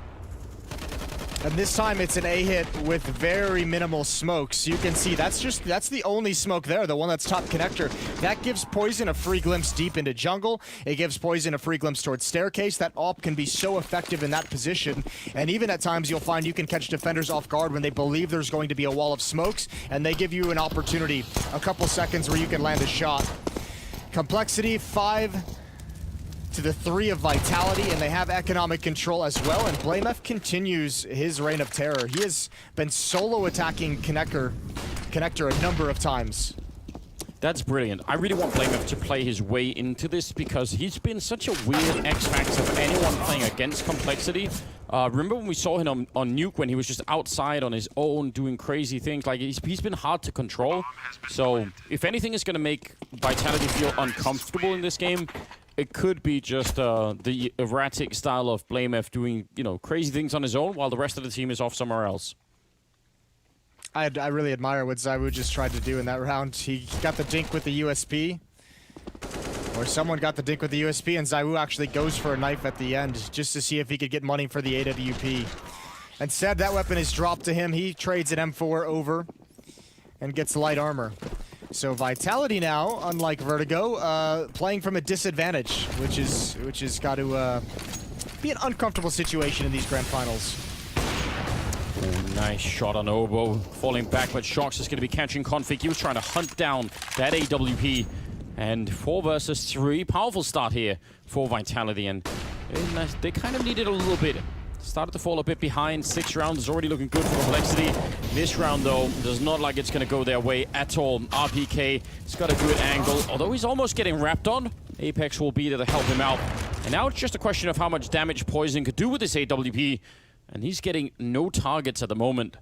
And this time it's an A hit with very minimal smokes. You can see that's the only smoke there, the one that's top connector. That gives Poison a free glimpse deep into jungle. It gives Poison a free glimpse towards staircase. That AWP can be so effective in that position. And even at times you'll find you can catch defenders off guard when they believe there's going to be a wall of smokes, and they give you an opportunity, a couple seconds where you can land a shot. Complexity 5 to the 3 of Vitality, and they have economic control as well, and BlameF continues his reign of terror. He has been solo attacking connector a number of times. That's brilliant. I really want BlameF to play his way into this because he's been such a weird X-Factor for anyone playing against Complexity. Remember when we saw him on Nuke when he was just outside on his own doing crazy things? Like, he's been hard to control. So, if anything is going to make Vitality feel uncomfortable in this game, it could be just the erratic style of BlameF doing, you know, crazy things on his own while the rest of the team is off somewhere else. I really admire what ZywOo just tried to do in that round. He got the dink with the USP. Or someone got the dink with the USP, and ZywOo actually goes for a knife at the end just to see if he could get money for the AWP. Instead, that weapon is dropped to him. He trades an M4 over and gets light armor. So Vitality now, unlike Vertigo, playing from a disadvantage, which is got to be an uncomfortable situation in these grand finals. Ooh, nice shot on Obo, falling back, but Shox is going to be catching Config. He was trying to hunt down that AWP. And 4 versus 3, powerful start here for Vitality, and they kind of needed a little bit. Started to fall a bit behind. 6 rounds is already looking good for Complexity. This round, though, does not like it's going to go their way at all. RPK, he's got a good angle, although he's almost getting wrapped on. Apex will be there to help him out. And now it's just a question of how much damage Poison could do with this AWP, and he's getting no targets at the moment.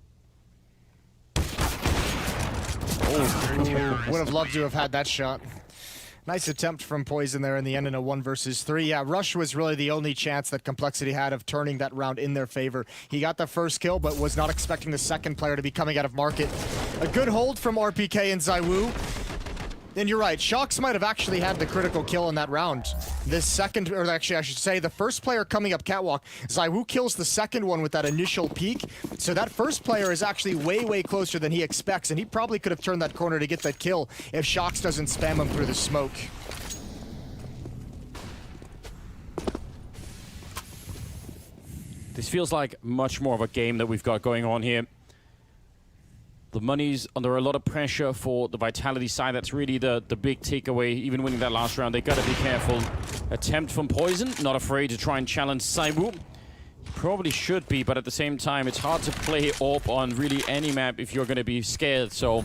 Oh, would have loved to have had that shot. Nice attempt from Poison there in the end in a 1 versus 3. Yeah, Rush was really the only chance that Complexity had of turning that round in their favor. He got the first kill, but was not expecting the second player to be coming out of market. A good hold from RPK and ZywOo. And you're right, Shox might have actually had the critical kill in that round. This second, or actually I should say, the first player coming up catwalk, ZywOo kills the second one with that initial peek. So that first player is actually way, way closer than he expects, and he probably could have turned that corner to get that kill if Shox doesn't spam him through the smoke. This feels like much more of a game that we've got going on here. The money's under a lot of pressure for the Vitality side. That's really the big takeaway. Even winning that last round, they gotta be careful. Attempt from Poison, not afraid to try and challenge ZywOo. Probably should be, but at the same time, it's hard to play AWP on really any map if you're gonna be scared. So,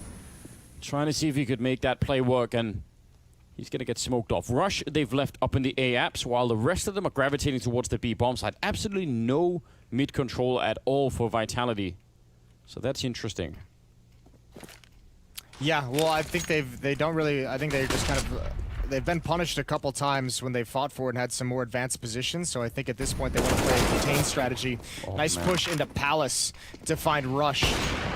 trying to see if he could make that play work, and he's gonna get smoked off. Rush, they've left up in the A apps, while the rest of them are gravitating towards the B bomb side. Absolutely no mid control at all for Vitality. So that's interesting. Yeah, well, I think they don't really, I think they're just kind of, they've been punished a couple times when they fought for it and had some more advanced positions, so I think at this point they want to play a contain strategy. Nice push into Palace to find Rush.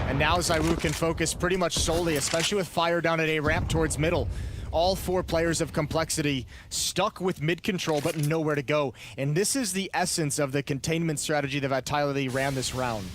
And now ZywOo can focus pretty much solely, especially with fire down at A ramp towards middle. All 4 players of Complexity stuck with mid control but nowhere to go. And this is the essence of the containment strategy that Vitality ran this round.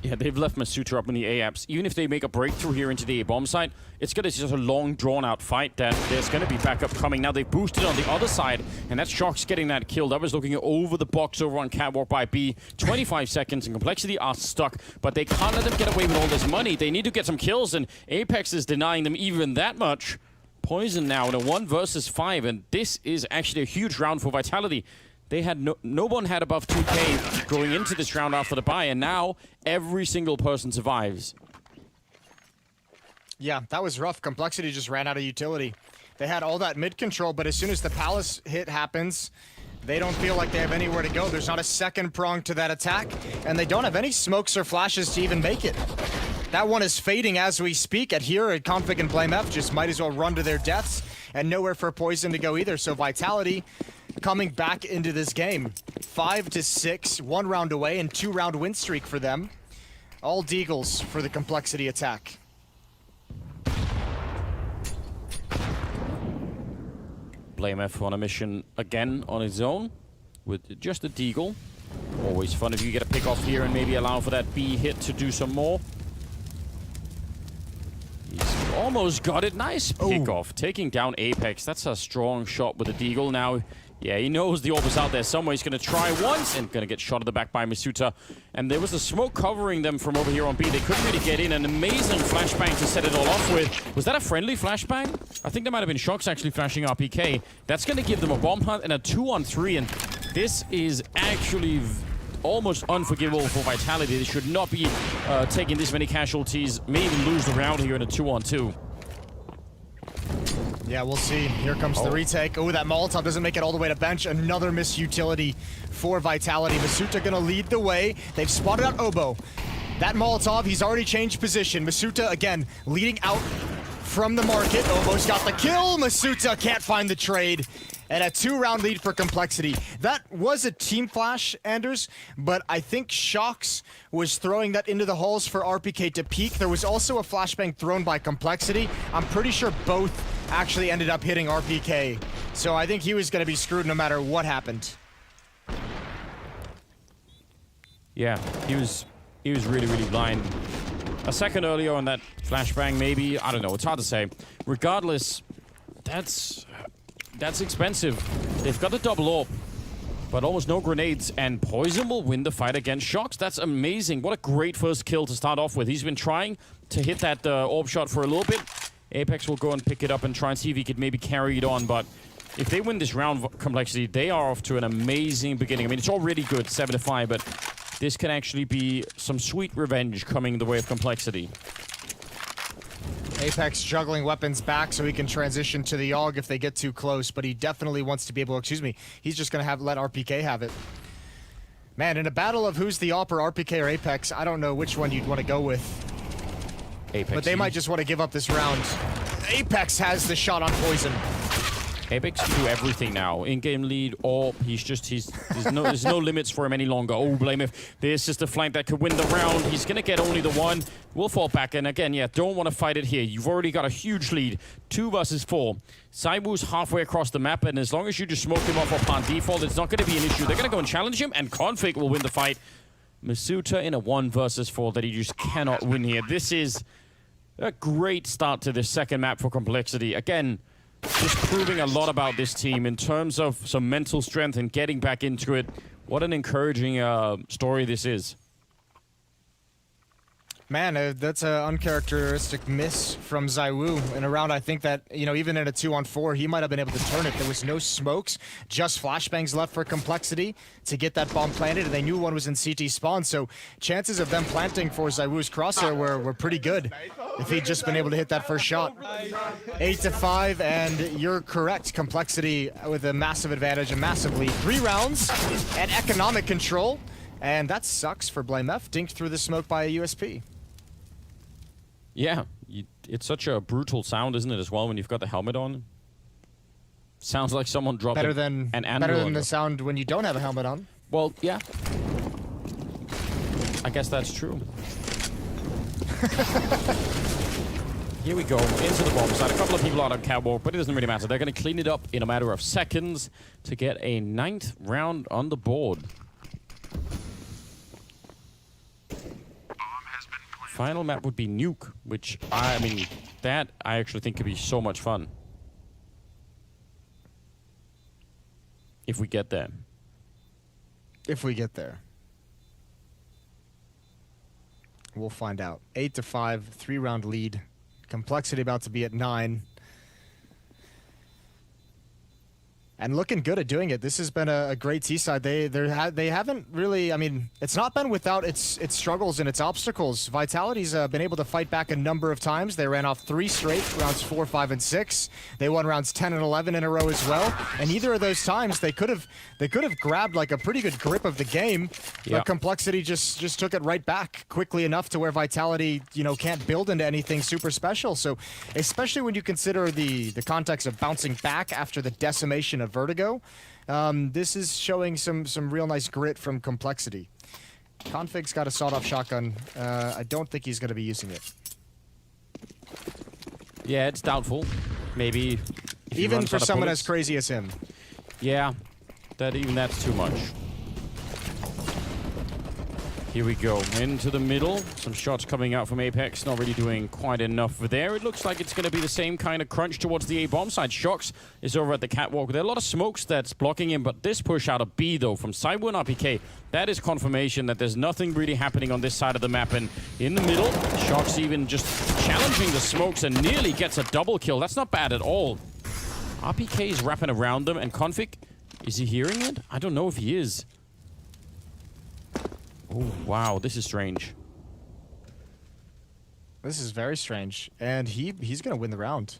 Yeah, they've left Masutra up in the A apps. Even if they make a breakthrough here into the A bomb site, it's going to be just a long, drawn-out fight that there's going to be backup coming. Now they've boosted on the other side, and that's Shox getting that kill. That was looking over the box over on catwalk by B. 25 seconds, and Complexity are stuck, but they can't let them get away with all this money. They need to get some kills, and Apex is denying them even that much. Poison now in a 1 versus 5, and this is actually a huge round for Vitality. They had no one had above 2K going into this round after the bye, and now every single person survives. Yeah, that was rough. Complexity just ran out of utility. They had all that mid control, but as soon as the Palace hit happens, they don't feel like they have anywhere to go. There's not a second prong to that attack, and they don't have any smokes or flashes to even make it. That one is fading as we speak. At here, at Config and BlameF just might as well run to their deaths, and nowhere for Poison to go either. So Vitality coming back into this game. 5-6, 1 round away, and 2-round win streak for them. All Deagles for the Complexity attack. BlameF on a mission again on his own with just a Deagle. Always fun if you get a pick off here and maybe allow for that B hit to do some more. He's almost got it. Nice pick off. Taking down Apex. That's a strong shot with the Deagle. Now, yeah, he knows the orb is out there somewhere. He's going to try once and going to get shot at the back by Masuta. And there was the smoke covering them from over here on B. They couldn't really get in. An amazing flashbang to set it all off with. Was that a friendly flashbang? I think there might have been Shox actually flashing RPK. That's going to give them a bomb hunt and a 2-on-3. And this is actually almost unforgivable for Vitality. They should not be taking this many casualties. May even lose the round here in a 2-on-2. Yeah, we'll see. Here comes the retake. Oh, that Molotov doesn't make it all the way to bench. Another missed utility for Vitality. Masuta gonna lead the way. They've spotted out Obo. That Molotov, he's already changed position. Masuta, again, leading out from the market. Obo's got the kill. Masuta can't find the trade. And a 2-round lead for Complexity. That was a team flash, Anders, but I think Shox was throwing that into the holes for RPK to peek. There was also a flashbang thrown by Complexity. I'm pretty sure both actually ended up hitting RPK. So I think he was going to be screwed no matter what happened. Yeah, he was really, really blind. A second earlier on that flashbang, maybe. I don't know. It's hard to say. Regardless, that's expensive. They've got the double orb, but almost no grenades, and Poison will win the fight against Shox. That's amazing. What a great first kill to start off with. He's been trying to hit that orb shot for a little bit. Apex will go and pick it up and try and see if he could maybe carry it on, but if they win this round, Complexity, they are off to an amazing beginning. I mean, it's already good, 7-5, but this can actually be some sweet revenge coming the way of Complexity. Apex juggling weapons back so he can transition to the AUG if they get too close, but he definitely wants to be able, excuse me, he's just going to let RPK have it. Man, in a battle of who's the AWP or RPK or Apex, I don't know which one you'd want to go with. Apex. But they might just want to give up this round. Apex has the shot on Poison. Apex can do everything now. In-game lead, or there's no limits for him any longer. Oh, BlameF. This is the flank that could win the round. He's going to get only the one. We'll fall back. And again, yeah, don't want to fight it here. You've already got a huge lead. 2 versus 4. ZywOo's halfway across the map, and as long as you just smoke him off upon default, it's not going to be an issue. They're going to go and challenge him, and Config will win the fight. Masuta in a 1 versus 4 that he just cannot win here. This is a great start to this second map for Complexity. Again, just proving a lot about this team in terms of some mental strength and getting back into it. What an encouraging story this is. Man, that's an uncharacteristic miss from ZywOo in a round. I think that, you know, even in a 2-on-4, he might have been able to turn it. There was no smokes, just flashbangs left for Complexity to get that bomb planted, and they knew one was in CT spawn, so chances of them planting for ZywOo's crosshair were pretty good if he'd just been able to hit that first shot. 8-5, and you're correct. Complexity with a massive advantage, a massive lead. 3 rounds and economic control, and that sucks for BlameF. Dinked through the smoke by a USP. Yeah, it's such a brutal sound, isn't it, as well, when you've got the helmet on? Sounds like someone dropped better than the sound when you don't have a helmet on. Well, yeah. I guess that's true. Here we go, into the bomb side. A couple of people out on catwalk, but it doesn't really matter. They're going to clean it up in a matter of seconds to get a 9th round on the board. Final map would be Nuke, which, I mean, that I actually think could be so much fun. If we get there. If we get there. We'll find out. 8-5, 3-round lead. Complexity about to be at 9. And looking good at doing it. This has been a great T-side. They haven't really, I mean, it's not been without its struggles and its obstacles. Vitality's been able to fight back a number of times. They ran off 3 straight, rounds 4, 5, and 6. They won rounds 10 and 11 in a row as well. And either of those times, they could have grabbed like a pretty good grip of the game. Yeah. But Complexity just took it right back quickly enough to where Vitality, you know, can't build into anything super special. So especially when you consider the context of bouncing back after the decimation of Vertigo, this is showing some real nice grit from Complexity. Config's got a sawed-off shotgun. I don't think he's going to be using it. Yeah, it's doubtful. Maybe if he even runs for out of someone bullets. as crazy as him. Yeah, that's too much. Here we go, into the middle. Some shots coming out from Apex, not really doing quite enough there. It looks like it's going to be the same kind of crunch towards the A-bomb side. Shox is over at the catwalk. There are a lot of smokes that's blocking him, but this push out of B, though, from ZywOo and RPK, that is confirmation that there's nothing really happening on this side of the map. And in the middle, Shox even just challenging the smokes and nearly gets a double kill. That's not bad at all. RPK is wrapping around them, and Config, is he hearing it? I don't know if he is. Oh, wow, this is strange. This is very strange. And he's going to win the round.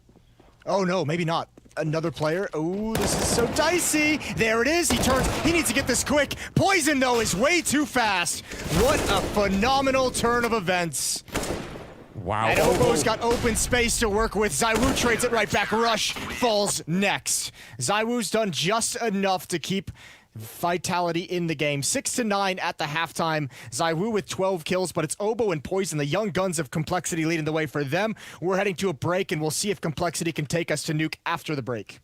Oh, no, maybe not. Another player. Oh, this is so dicey. There it is. He turns. He needs to get this quick. Poison, though, is way too fast. What a phenomenal turn of events. Wow. And Obo's got open space to work with. ZywOo trades it right back. Rush falls next. ZywOo's done just enough to keep Vitality in the game. 6-9 at the halftime. ZywOo with 12 kills, but it's Obo and Poison, the young guns of Complexity, leading the way for them. We're heading to a break, and we'll see if Complexity can take us to Nuke after the break.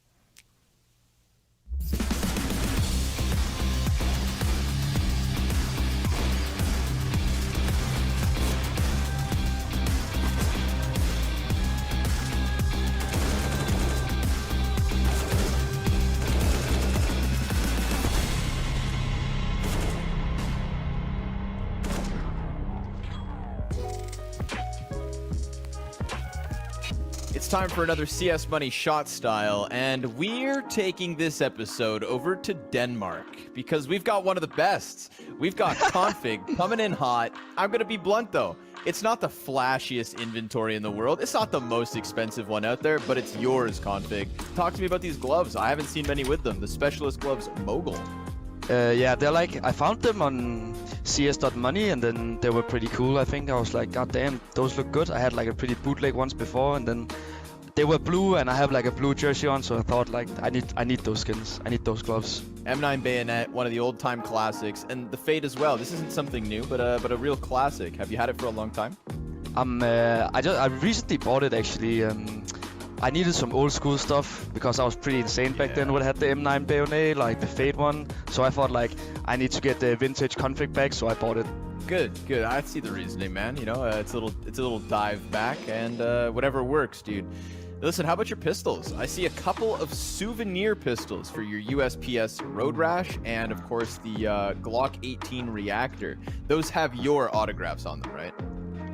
It's time for another CS Money Shot Style, and we're taking this episode over to Denmark because we've got one of the best. We've got Config coming in hot. I'm going to be blunt, though. It's not the flashiest inventory in the world. It's not the most expensive one out there, but it's yours, Config. Talk to me about these gloves. I haven't seen many with them. The Specialist Gloves Mogul. Yeah, they're like, I found them on CS.money and then they were pretty cool, I think. I was like, god damn, those look good. I had like a pretty bootleg ones before, and then they were blue and I have like a blue jersey on, so I thought like, I need those skins. I need those gloves. M9 Bayonet, one of the old time classics, and the Fade as well. This isn't something new, but a real classic. Have you had it for a long time? I recently bought it actually. I needed some old school stuff because I was pretty insane back then when I had the M9 Bayonet, like the Fade one. So I thought like, I need to get the vintage Config back, so I bought it. Good. I see the reasoning, man. You know, it's a little dive back, and whatever works, dude. Listen, how about your pistols? I see a couple of souvenir pistols for your USPS Road Rash, and of course the Glock 18 Reactor. Those have your autographs on them, right?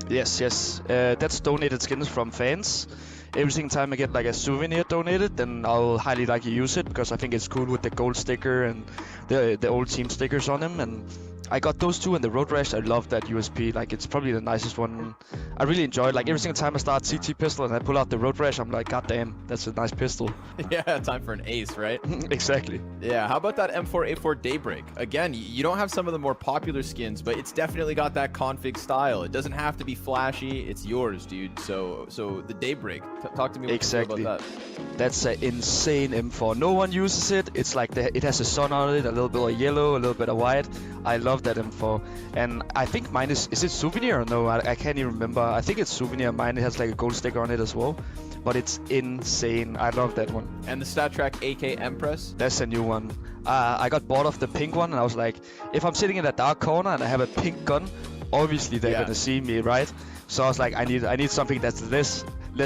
Yes. That's donated skins from fans. Every single time I get like a souvenir donated, then I'll highly like use it because I think it's cool with the gold sticker and the old team stickers on them. And I got those two and the Road Rash. I love that USP. Like, it's probably the nicest one. I really enjoy it. Like, every single time I start CT pistol and I pull out the Road Rash, I'm like, god damn, that's a nice pistol. Yeah, time for an ace, right? Exactly. Yeah, how about that M4A4 Daybreak? Again, you don't have some of the more popular skins, but it's definitely got that config style. It doesn't have to be flashy. It's yours, dude. So the Daybreak, talk to me exactly about that. That's an insane M4. No one uses it. It's like it has a sun on it, a little bit of yellow, a little bit of white. I love that M4. And I think mine is it souvenir or no? I can't even remember. I think it's souvenir. Mine has like a gold sticker on it as well. But it's insane. I love that one. And the StatTrak AK Empress? That's a new one. I got bored of the pink one and I was like, if I'm sitting in a dark corner and I have a pink gun, obviously they're gonna see me, right? So I was like, I need something that's less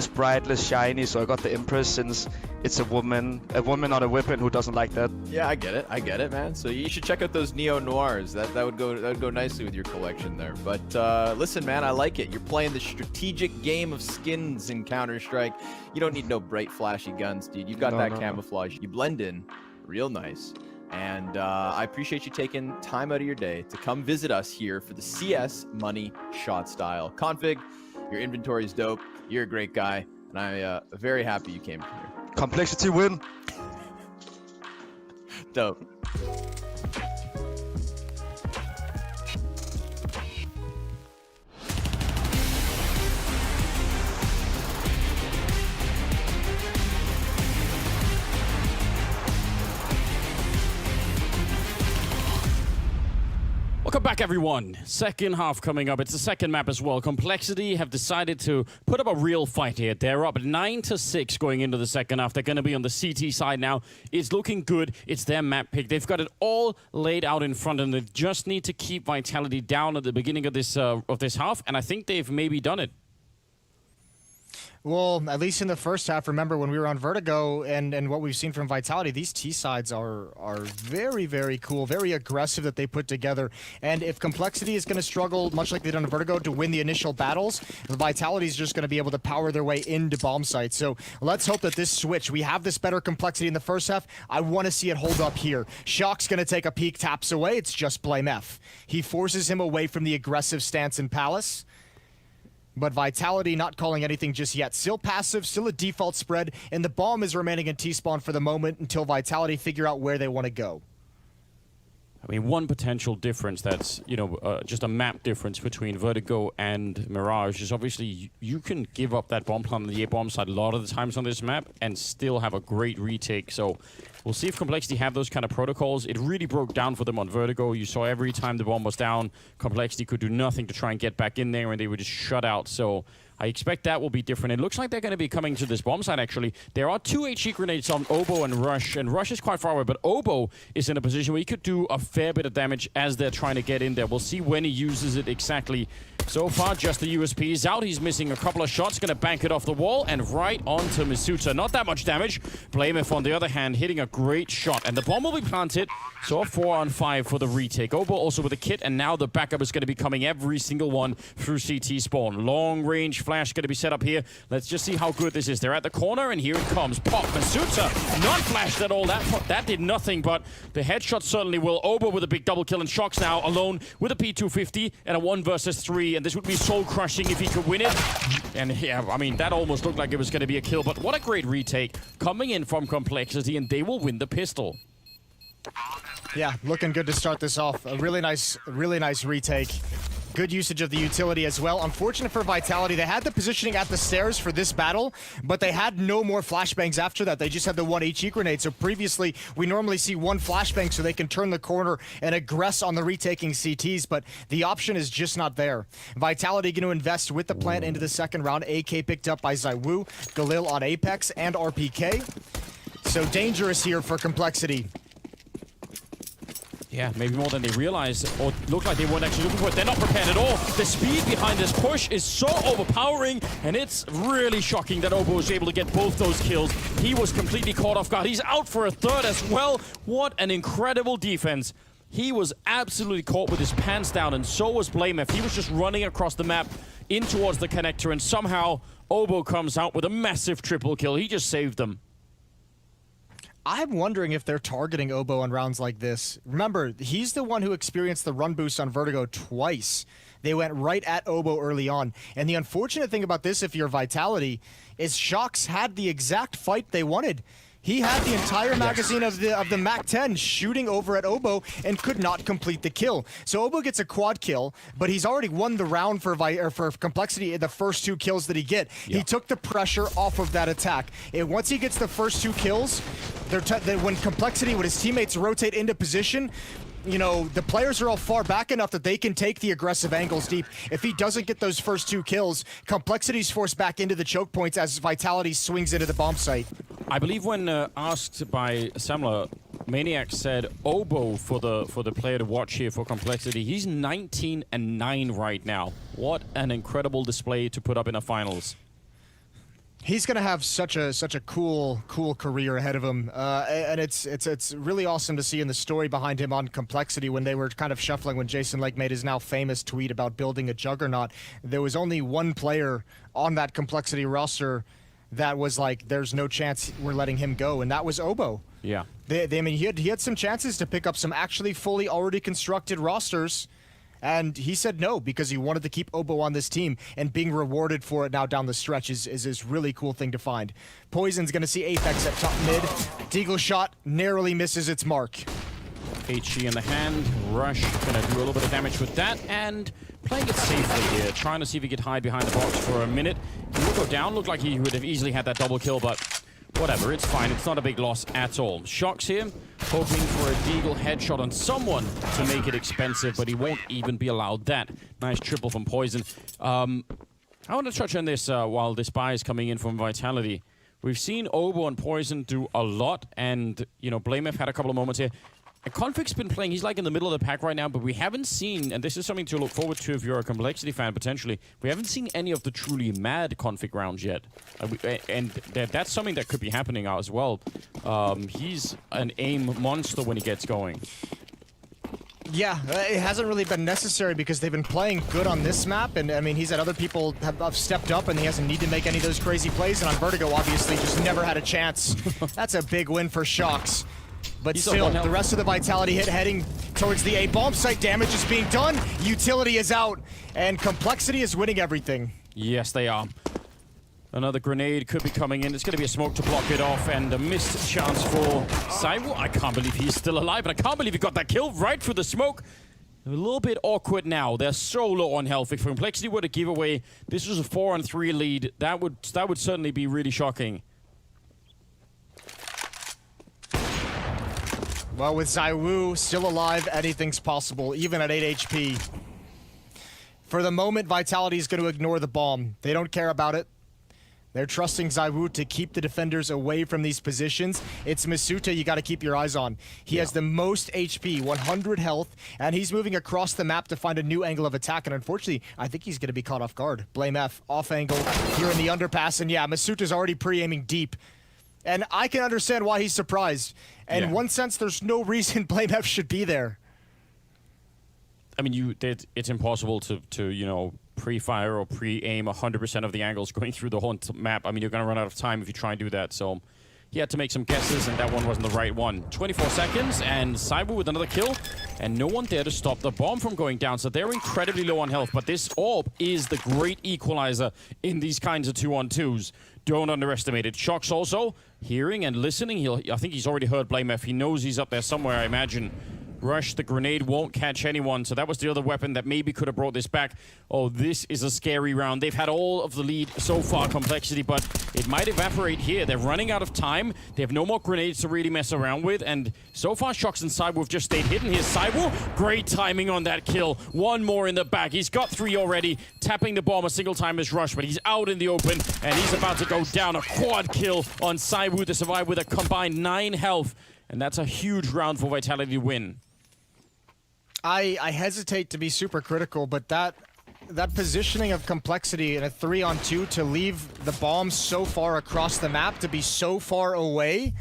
bright, less shiny. So I got the Empress since it's a woman on a weapon who doesn't like that. Yeah, I get it, man. So you should check out those Neo Noirs. That would go nicely with your collection there. But listen, man, I like it. You're playing the strategic game of skins in Counter-Strike. You don't need no bright, flashy guns, dude. You've got that camouflage. You blend in real nice. And I appreciate you taking time out of your day to come visit us here for the CS Money Shot Style. Config, your inventory is dope. You're a great guy, and I'm very happy you came here. Complexity win. Dope. Welcome back, everyone. Second half coming up. It's the second map as well. Complexity have decided to put up a real fight here. They're up 9-6 going into the second half. They're going to be on the CT side now. It's looking good. It's their map pick. They've got it all laid out in front of them. They just need to keep Vitality down at the beginning of this half, and I think they've maybe done it. Well, at least in the first half, remember when we were on Vertigo and what we've seen from Vitality, these T-sides are very, very cool, very aggressive that they put together. And if Complexity is going to struggle, much like they did on Vertigo, to win the initial battles, Vitality is just going to be able to power their way into bomb sites. So let's hope that this switch, we have this better Complexity in the first half. I want to see it hold up here. Shock's going to take a peek, taps away. It's just blameF. He forces him away from the aggressive stance in Palace. But Vitality not calling anything just yet. Still passive, still a default spread, and the bomb is remaining in T-spawn for the moment until Vitality figure out where they want to go. I mean, one potential difference that's, just a map difference between Vertigo and Mirage is obviously you can give up that bomb plant on the A bomb side a lot of the times on this map and still have a great retake. So we'll see if Complexity have those kind of protocols. It really broke down for them on Vertigo. You saw every time the bomb was down, Complexity could do nothing to try and get back in there, and they were just shut out. So I expect that will be different. It looks like they're going to be coming to this bomb site, actually. There are 2 HE grenades on Oboe and Rush is quite far away, but Oboe is in a position where he could do a fair bit of damage as they're trying to get in there. We'll see when he uses it exactly. So far, just the USP is out. He's missing a couple of shots, going to bank it off the wall and right onto Misuta. Not that much damage. blameF, on the other hand, hitting a great shot, and the bomb will be planted. So a 4-on-5 for the retake. Oboe also with a kit, and now the backup is going to be coming every single one through CT spawn. Long range flash going to be set up here. Let's just see how good this is. They're at the corner, and here it comes. Pop, Misuta, not flashed at all. That did nothing, but the headshot certainly will. Oboe with a big double kill, and Shox now alone with a P250 and a 1 versus 3, and this would be soul-crushing if he could win it. And yeah, I mean, that almost looked like it was going to be a kill, but what a great retake coming in from Complexity, and they will win the pistol. Yeah, looking good to start this off. A really nice retake. Good usage of the utility as well. Unfortunate for Vitality, they had the positioning at the stairs for this battle, but they had no more flashbangs after that. They just had the 1 HE grenade. So previously, we normally see 1 flashbang so they can turn the corner and aggress on the retaking CTs, but the option is just not there. Vitality going to invest with the plant into the second round. AK picked up by ZywOo, Galil on Apex, and RPK. So dangerous here for Complexity. Yeah, maybe more than they realized, or look like they weren't actually looking for it. They're not prepared at all. The speed behind this push is so overpowering, and it's really shocking that Oboe was able to get both those kills. He was completely caught off guard. He's out for a third as well. What an incredible defense. He was absolutely caught with his pants down, and so was blameF. He was just running across the map in towards the connector, and somehow Oboe comes out with a massive triple kill. He just saved them. I'm wondering if they're targeting Oboe on rounds like this. Remember, he's the one who experienced the run boost on Vertigo twice. They went right at Oboe early on. And the unfortunate thing about this, if you're Vitality, is Shox had the exact fight they wanted. He had the entire magazine of the MAC-10 shooting over at Oboe and could not complete the kill. So Oboe gets a quad kill, but he's already won the round for Complexity in the first 2 kills that he get. Yeah. He took the pressure off of that attack. And once he gets the first 2 kills, when Complexity, when his teammates rotate into position, the players are all far back enough that they can take the aggressive angles deep. If he doesn't get those first 2 kills, Complexity's forced back into the choke points as Vitality swings into the bomb site. I believe when asked by Samler, Maniac said Oboe for the player to watch here for Complexity. He's 19-9 right now. What an incredible display to put up in a finals. He's gonna have such a cool career ahead of him, and it's really awesome to see in the story behind him on Complexity when they were kind of shuffling. When Jason Lake made his now famous tweet about building a juggernaut, there was only one player on that Complexity roster that was like, there's no chance we're letting him go, and that was Obo. Yeah. I mean, he had some chances to pick up some actually fully already constructed rosters, and he said no because he wanted to keep Obo on this team, and being rewarded for it now down the stretch is this really cool thing to find. Poison's going to see Apex at top mid. Deagle shot narrowly misses its mark. HE in the hand. Rush gonna do a little bit of damage with that, and playing it safely here, trying to see if he could hide behind the box for a minute. He will go down. Looked like he would have easily had that double kill, but whatever, it's fine. It's not a big loss at all. Shox here, hoping for a Deagle headshot on someone to make it expensive, but he won't even be allowed that. Nice triple from Poison. I want to touch on this while this buy is coming in from Vitality. We've seen Obo and Poison do a lot, and, you know, blameF had a couple of moments here. And Config's been playing, he's like in the middle of the pack right now, but we haven't seen, and this is something to look forward to if you're a Complexity fan potentially, we haven't seen any of the truly mad Config rounds yet. And that's something that could be happening as well. He's an aim monster when he gets going. Yeah, it hasn't really been necessary because they've been playing good on this map, and I mean, he's had other people have stepped up and he hasn't needed to make any of those crazy plays, and on Vertigo, obviously, just never had a chance. That's a big win for Shox. But still, the rest of the Vitality hit heading towards the A. Bomb site damage is being done, Utility is out, and Complexity is winning everything. Yes, they are. Another grenade could be coming in. It's going to be a smoke to block it off, and a missed chance for ZywOo. I can't believe he's still alive, but I can't believe he got that kill right through the smoke. A little bit awkward now. They're so low on health. If Complexity were to give away, this was a 4-on-3 lead. That would certainly be really shocking. Well, with ZywOo still alive, anything's possible, even at 8 HP. For the moment, Vitality is going to ignore the bomb. They don't care about it. They're trusting ZywOo to keep the defenders away from these positions. It's Masuta you got to keep your eyes on. He has the most HP, 100 health, and he's moving across the map to find a new angle of attack, and unfortunately, I think he's going to be caught off guard. blameF, off angle, here in the underpass, and yeah, Masuta's already pre-aiming deep. And I can understand why he's surprised. And in one sense, there's no reason blameF should be there. I mean, it's impossible to you know, pre-fire or pre-aim 100% of the angles going through the whole map. I mean, you're going to run out of time if you try and do that. So he had to make some guesses, and that one wasn't the right one. 24 seconds, and ZywOo with another kill, and no one there to stop the bomb from going down. So they're incredibly low on health, but this orb is the great equalizer in these kinds of 2-on-2s. Don't underestimate it. Shox also hearing and listening. I think he's already heard blameF. He knows he's up there somewhere, I imagine. Rush, the grenade won't catch anyone, so that was the other weapon that maybe could have brought this back. Oh, this is a scary round. They've had all of the lead so far, Complexity, but it might evaporate here. They're running out of time. They have no more grenades to really mess around with, and so far, Shox and ZywOo have just stayed hidden. Here's ZywOo. Great timing on that kill. One more in the back. He's got 3 already, tapping the bomb a single time as Rush, but he's out in the open, and he's about to go down. A quad kill on ZywOo to survive with a combined 9 health, and that's a huge round for Vitality to win. I hesitate to be super critical, but that positioning of Complexity in a 3-on-2 to leave the bomb so far across the map, to be so far away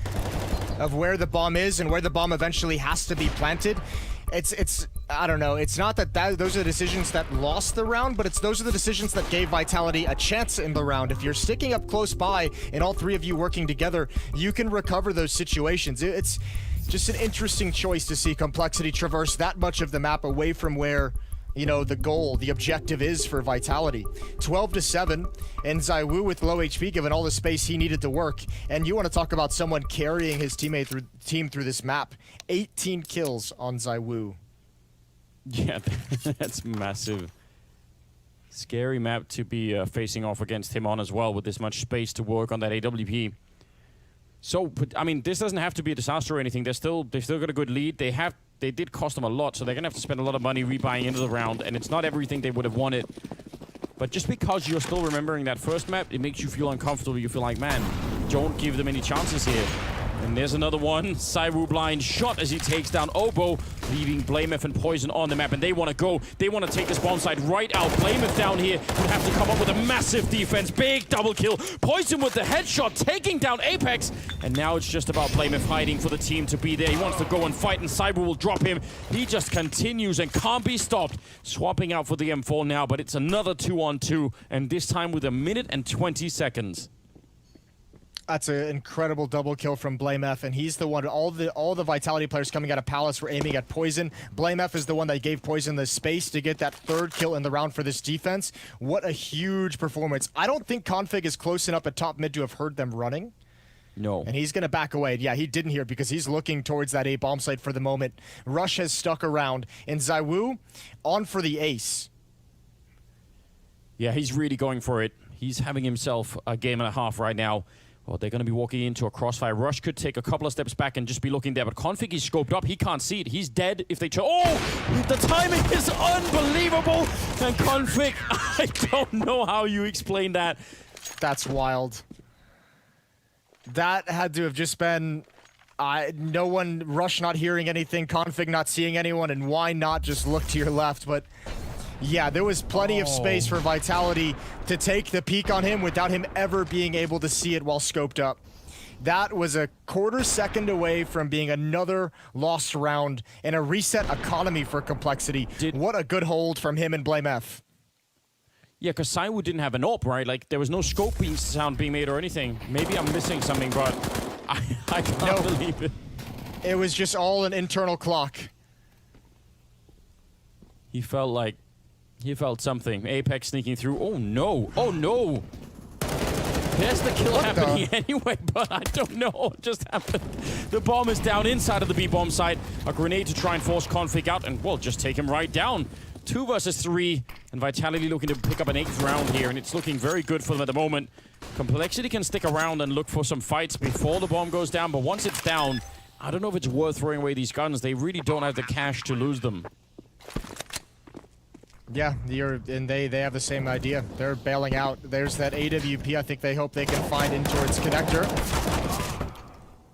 of where the bomb is and where the bomb eventually has to be planted, it's I don't know. It's not that those are the decisions that lost the round, but those are the decisions that gave Vitality a chance in the round. If you're sticking up close by and all 3 of you working together, you can recover those situations. It's just an interesting choice to see Complexity traverse that much of the map away from where, you know, the goal, the objective is for Vitality. 12-7, and ZywOo with low HP given all the space he needed to work. And you want to talk about someone carrying his team through this map. 18 kills on ZywOo. Yeah, that's massive. Scary map to be facing off against him on as well, with this much space to work on that AWP. So, but, I mean, this doesn't have to be a disaster or anything. They've still got a good lead. They did cost them a lot, so they're going to have to spend a lot of money rebuying into the round, and it's not everything they would have wanted. But just because you're still remembering that first map, it makes you feel uncomfortable. You feel like, man, don't give them any chances here. And there's another one. ZywOo blind shot as he takes down Obo, leaving blameF and Poison on the map. And they want to go. They want to take this bomb site right out. blameF down here would have to come up with a massive defense. Big double kill. Poison with the headshot, taking down Apex. And now it's just about blameF hiding for the team to be there. He wants to go and fight, and ZywOo will drop him. He just continues and can't be stopped. Swapping out for the M4 now, but it's another 2-on-2. And this time with 1 minute and 20 seconds. That's an incredible double kill from BlameF, and he's the one. All the Vitality players coming out of Palace were aiming at Poison. BlameF is the one that gave Poison the space to get that 3rd kill in the round for this defense. What a huge performance! I don't think Config is close enough at top mid to have heard them running. No. And he's going to back away. Yeah, he didn't hear it because he's looking towards that A bomb site for the moment. Rush has stuck around, and ZywOo on for the ace. Yeah, he's really going for it. He's having himself a game and a half right now. Well, they're going to be walking into a crossfire. Rush could take a couple of steps back and just be looking there, but Config is scoped up. He can't see it. He's dead if they try. Oh, the timing is unbelievable. And Config, I don't know how you explain that. That's wild. That had to have just been no one, Rush not hearing anything, Config not seeing anyone, and why not just look to your left? But yeah, there was plenty of space for Vitality to take the peek on him without him ever being able to see it while scoped up. That was a quarter second away from being another lost round and a reset economy for Complexity. What a good hold from him and BlameF. Yeah, because ZywOo didn't have an AWP, right? Like, there was no scope sound being made or anything. Maybe I'm missing something, but I can't believe it. It was just all an internal clock. He felt something. Apex sneaking through. Oh, no. Oh, no. There's the kill happening anyway, but I don't know what just happened. The bomb is down inside of the B-bomb site. A grenade to try and force Config out, and, well, just take him right down. 2 versus 3, and Vitality looking to pick up an 8th round here, and it's looking very good for them at the moment. Complexity can stick around and look for some fights before the bomb goes down, but once it's down, I don't know if it's worth throwing away these guns. They really don't have the cash to lose them. Yeah, and they have the same idea. They're bailing out. There's that AWP I think they hope they can find in towards Connector.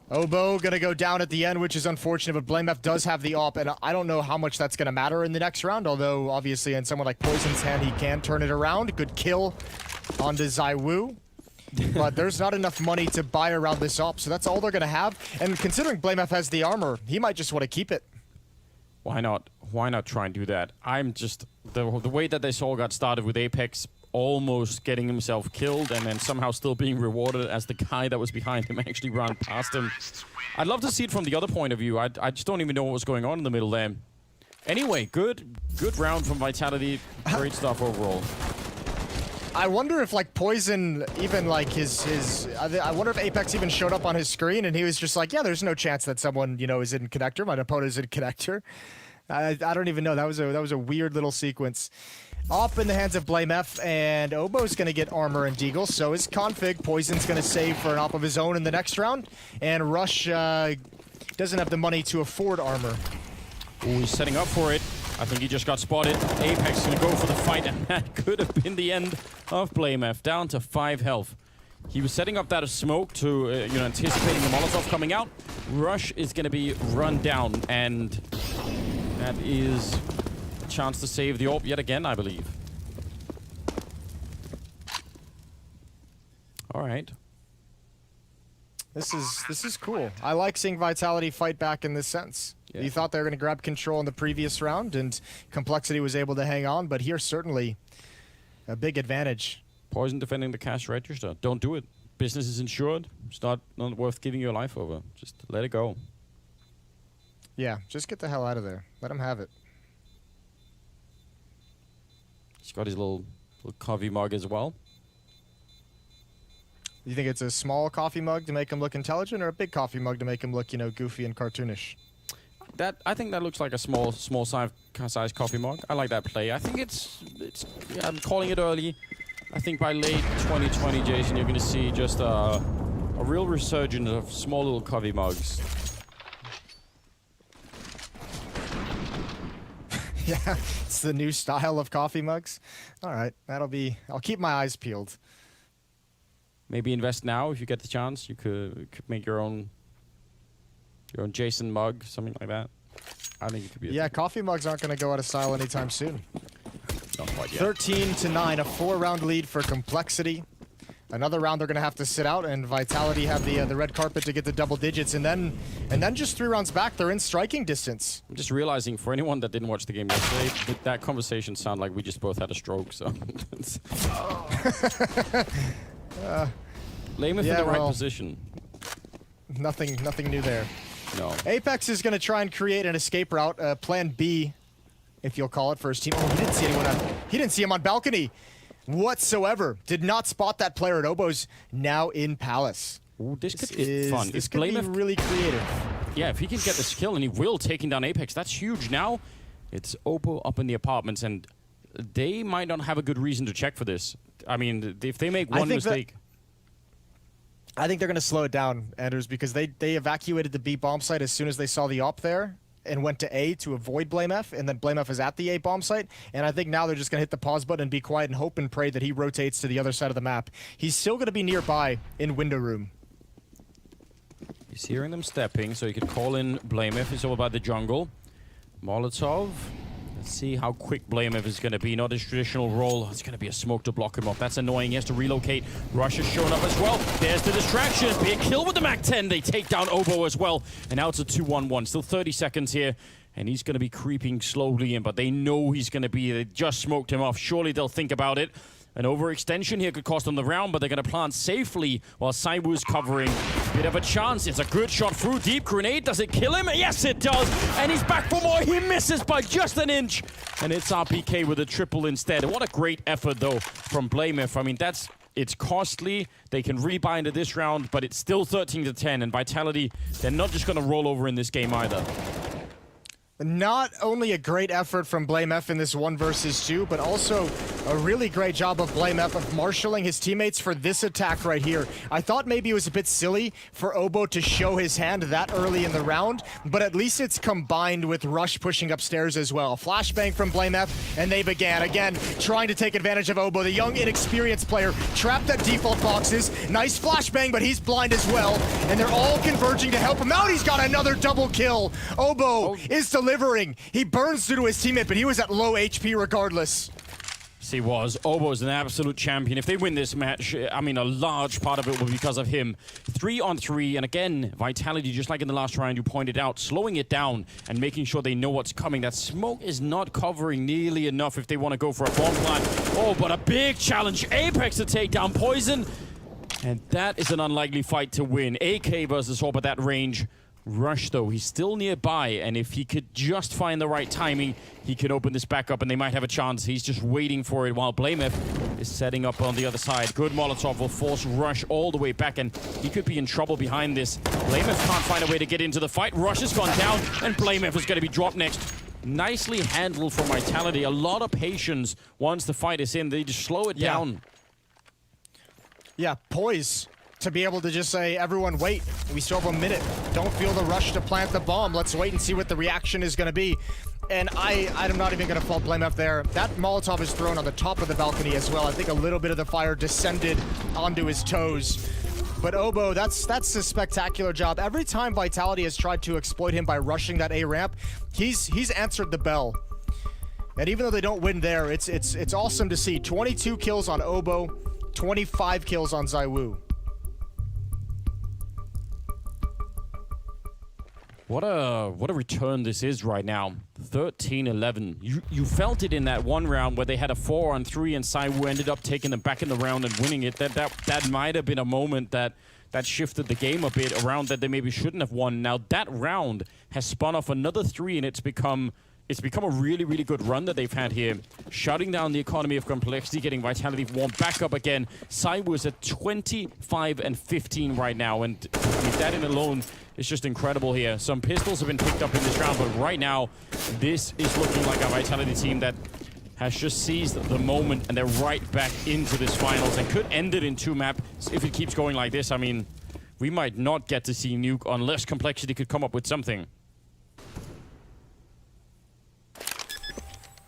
Oboe gonna go down at the end, which is unfortunate, but BlameF does have the AWP, and I don't know how much that's gonna matter in the next round, although obviously in someone like Poison's hand, he can turn it around. Good kill onto ZywOo. But there's not enough money to buy around this AWP, so that's all they're gonna have. And considering BlameF has the armor, he might just want to keep it. Why not? Why not try and do that? I'm just... The way that this all got started with Apex almost getting himself killed and then somehow still being rewarded as the guy that was behind him actually ran past him. I'd love to see it from the other point of view. I just don't even know what was going on in the middle there. Anyway, good round from Vitality. Great stuff overall. I wonder if, like, Poison, even, like, I wonder if Apex even showed up on his screen and he was just like, yeah, there's no chance that someone, you know, is in Connector. My opponent is in Connector. I don't even know. That was a weird little sequence. Off in the hands of BlameF, and Oboe's going to get armor and Deagle. So is Config. Poison's going to save for an op of his own in the next round. And Rush doesn't have the money to afford armor. Ooh, he's setting up for it. I think he just got spotted. Apex going to go for the fight, and that could have been the end of BlameF. Down to 5 health. He was setting up that smoke to, anticipating the Molotov coming out. Rush is going to be run down, and that is a chance to save the AWP yet again, I believe. All right. This is cool. I like seeing Vitality fight back in this sense. Yeah. You thought they were going to grab control in the previous round, and Complexity was able to hang on, but here certainly a big advantage. Poison defending the cash register. Don't do it. Business is insured. It's not worth giving your life over. Just let it go. Yeah, just get the hell out of there. Let him have it. He's got his little coffee mug as well. You think it's a small coffee mug to make him look intelligent, or a big coffee mug to make him look, goofy and cartoonish? I think that looks like a small size coffee mug. I like that play. I think I'm calling it early. I think by late 2020, Jason, you're going to see just a real resurgence of small little coffee mugs. Yeah, it's the new style of coffee mugs. All right, I'll keep my eyes peeled. Maybe invest now if you get the chance. You could make your own Jason mug, something like that. I think it could be. Yeah, coffee mugs aren't going to go out of style anytime soon. Not quite yet. 13-9, a 4-round lead for Complexity. Another round they're going to have to sit out, and Vitality have the red carpet to get the double digits, and then just 3 rounds back, they're in striking distance. I'm just realizing, for anyone that didn't watch the game yesterday, that conversation sounded like we just both had a stroke. So. Blame it for Yeah, the right well, position. Nothing new there. No. Apex is going to try and create an escape route, plan B, if you'll call it, for his team. Oh, he didn't see anyone he didn't see him on balcony whatsoever. Did not spot that player at Obo's, now in Palace. Ooh, this could be fun. This could be really creative. Yeah, if he can get the skill, and he will, taking down Apex, that's huge. Now, it's Obo up in the apartments, and they might not have a good reason to check for this. I mean, if they make one mistake... I think they're going to slow it down, Anders, because they evacuated the B bomb site as soon as they saw the op there and went to A to avoid Blame F, and then Blame F is at the A bomb site, and I think now they're just going to hit the pause button and be quiet and hope and pray that he rotates to the other side of the map. He's still going to be nearby in window room. He's hearing them stepping, so he could call in Blame F. He's over by the jungle. Molotov. Let's see how quick Blame F is going to be. Not his traditional role. It's going to be a smoke to block him off. That's annoying. He has to relocate. Rush has shown up as well. There's the distraction. Big kill with the MAC-10. They take down Obo as well. And now it's a 2-1-1. Still 30 seconds here. And he's going to be creeping slowly in, but they know he's going to be. They just smoked him off. Surely they'll think about it. An overextension here could cost them the round, but they're going to plant safely while Saiwu's covering. Bit of a chance. It's a good shot through. Deep grenade. Does it kill him? Yes, it does. And he's back for more. He misses by just an inch. And it's RPK with a triple instead. What a great effort, though, from Blame F. I mean, it's costly. They can rebind it this round, but it's still 13-10. And Vitality, they're not just going to roll over in this game either. Not only a great effort from Blame F in this 1 versus 2, but also a really great job of Blame F of marshalling his teammates for this attack right here. I thought maybe it was a bit silly for Obo to show his hand that early in the round, but at least it's combined with Rush pushing upstairs as well. Flashbang from Blame F, and they began, again, trying to take advantage of Obo, the young, inexperienced player, trapped at default boxes. Nice flashbang, but he's blind as well, and they're all converging to help him out. He's got another double kill. Obo is delivering. He burns through to his teammate, but he was at low HP regardless. Yes, he was. Obo's an absolute champion. If they win this match, I mean, a large part of it will be because of him. 3-on-3, and again, Vitality, just like in the last round you pointed out, slowing it down and making sure they know what's coming. That smoke is not covering nearly enough if they want to go for a bomb plant. Oh, but a big challenge. Apex to take down Poison. And that is an unlikely fight to win. AK versus Orb at that range. Rush, though, he's still nearby, and if he could just find the right timing, he could open this back up, and they might have a chance. He's just waiting for it while Blamef is setting up on the other side. Good Molotov will force Rush all the way back, and he could be in trouble behind this. Blamef can't find a way to get into the fight. Rush has gone down, and Blamef is going to be dropped next. Nicely handled from Vitality. A lot of patience once the fight is in. They just slow it down. Yeah, poise. To be able to just say, everyone wait, we still have a minute. Don't feel the rush to plant the bomb. Let's wait and see what the reaction is going to be. And I'm not even going to fault Blamef there. That Molotov is thrown on the top of the balcony as well. I think a little bit of the fire descended onto his toes. But Obo, that's a spectacular job. Every time Vitality has tried to exploit him by rushing that A ramp, he's answered the bell. And even though they don't win there, it's awesome to see. 22 kills on Obo, 25 kills on Zaiwu. What a return this is right now. 13-11. You felt it in that one round where they had a 4-on-3 and Saiwu ended up taking them back in the round and winning it. That might have been a moment that shifted the game a bit, a round that they maybe shouldn't have won. Now that round has spun off another 3, and it's become a really, really good run that they've had here. Shutting down the economy of Complexity, getting Vitality warmed back up again. Saiwu is at 25-15 right now, and I mean, that in alone is just incredible here. Some pistols have been picked up in this round, but right now, this is looking like a Vitality team that has just seized the moment, and they're right back into this finals, and could end it in 2 maps if it keeps going like this. I mean, we might not get to see Nuke unless Complexity could come up with something.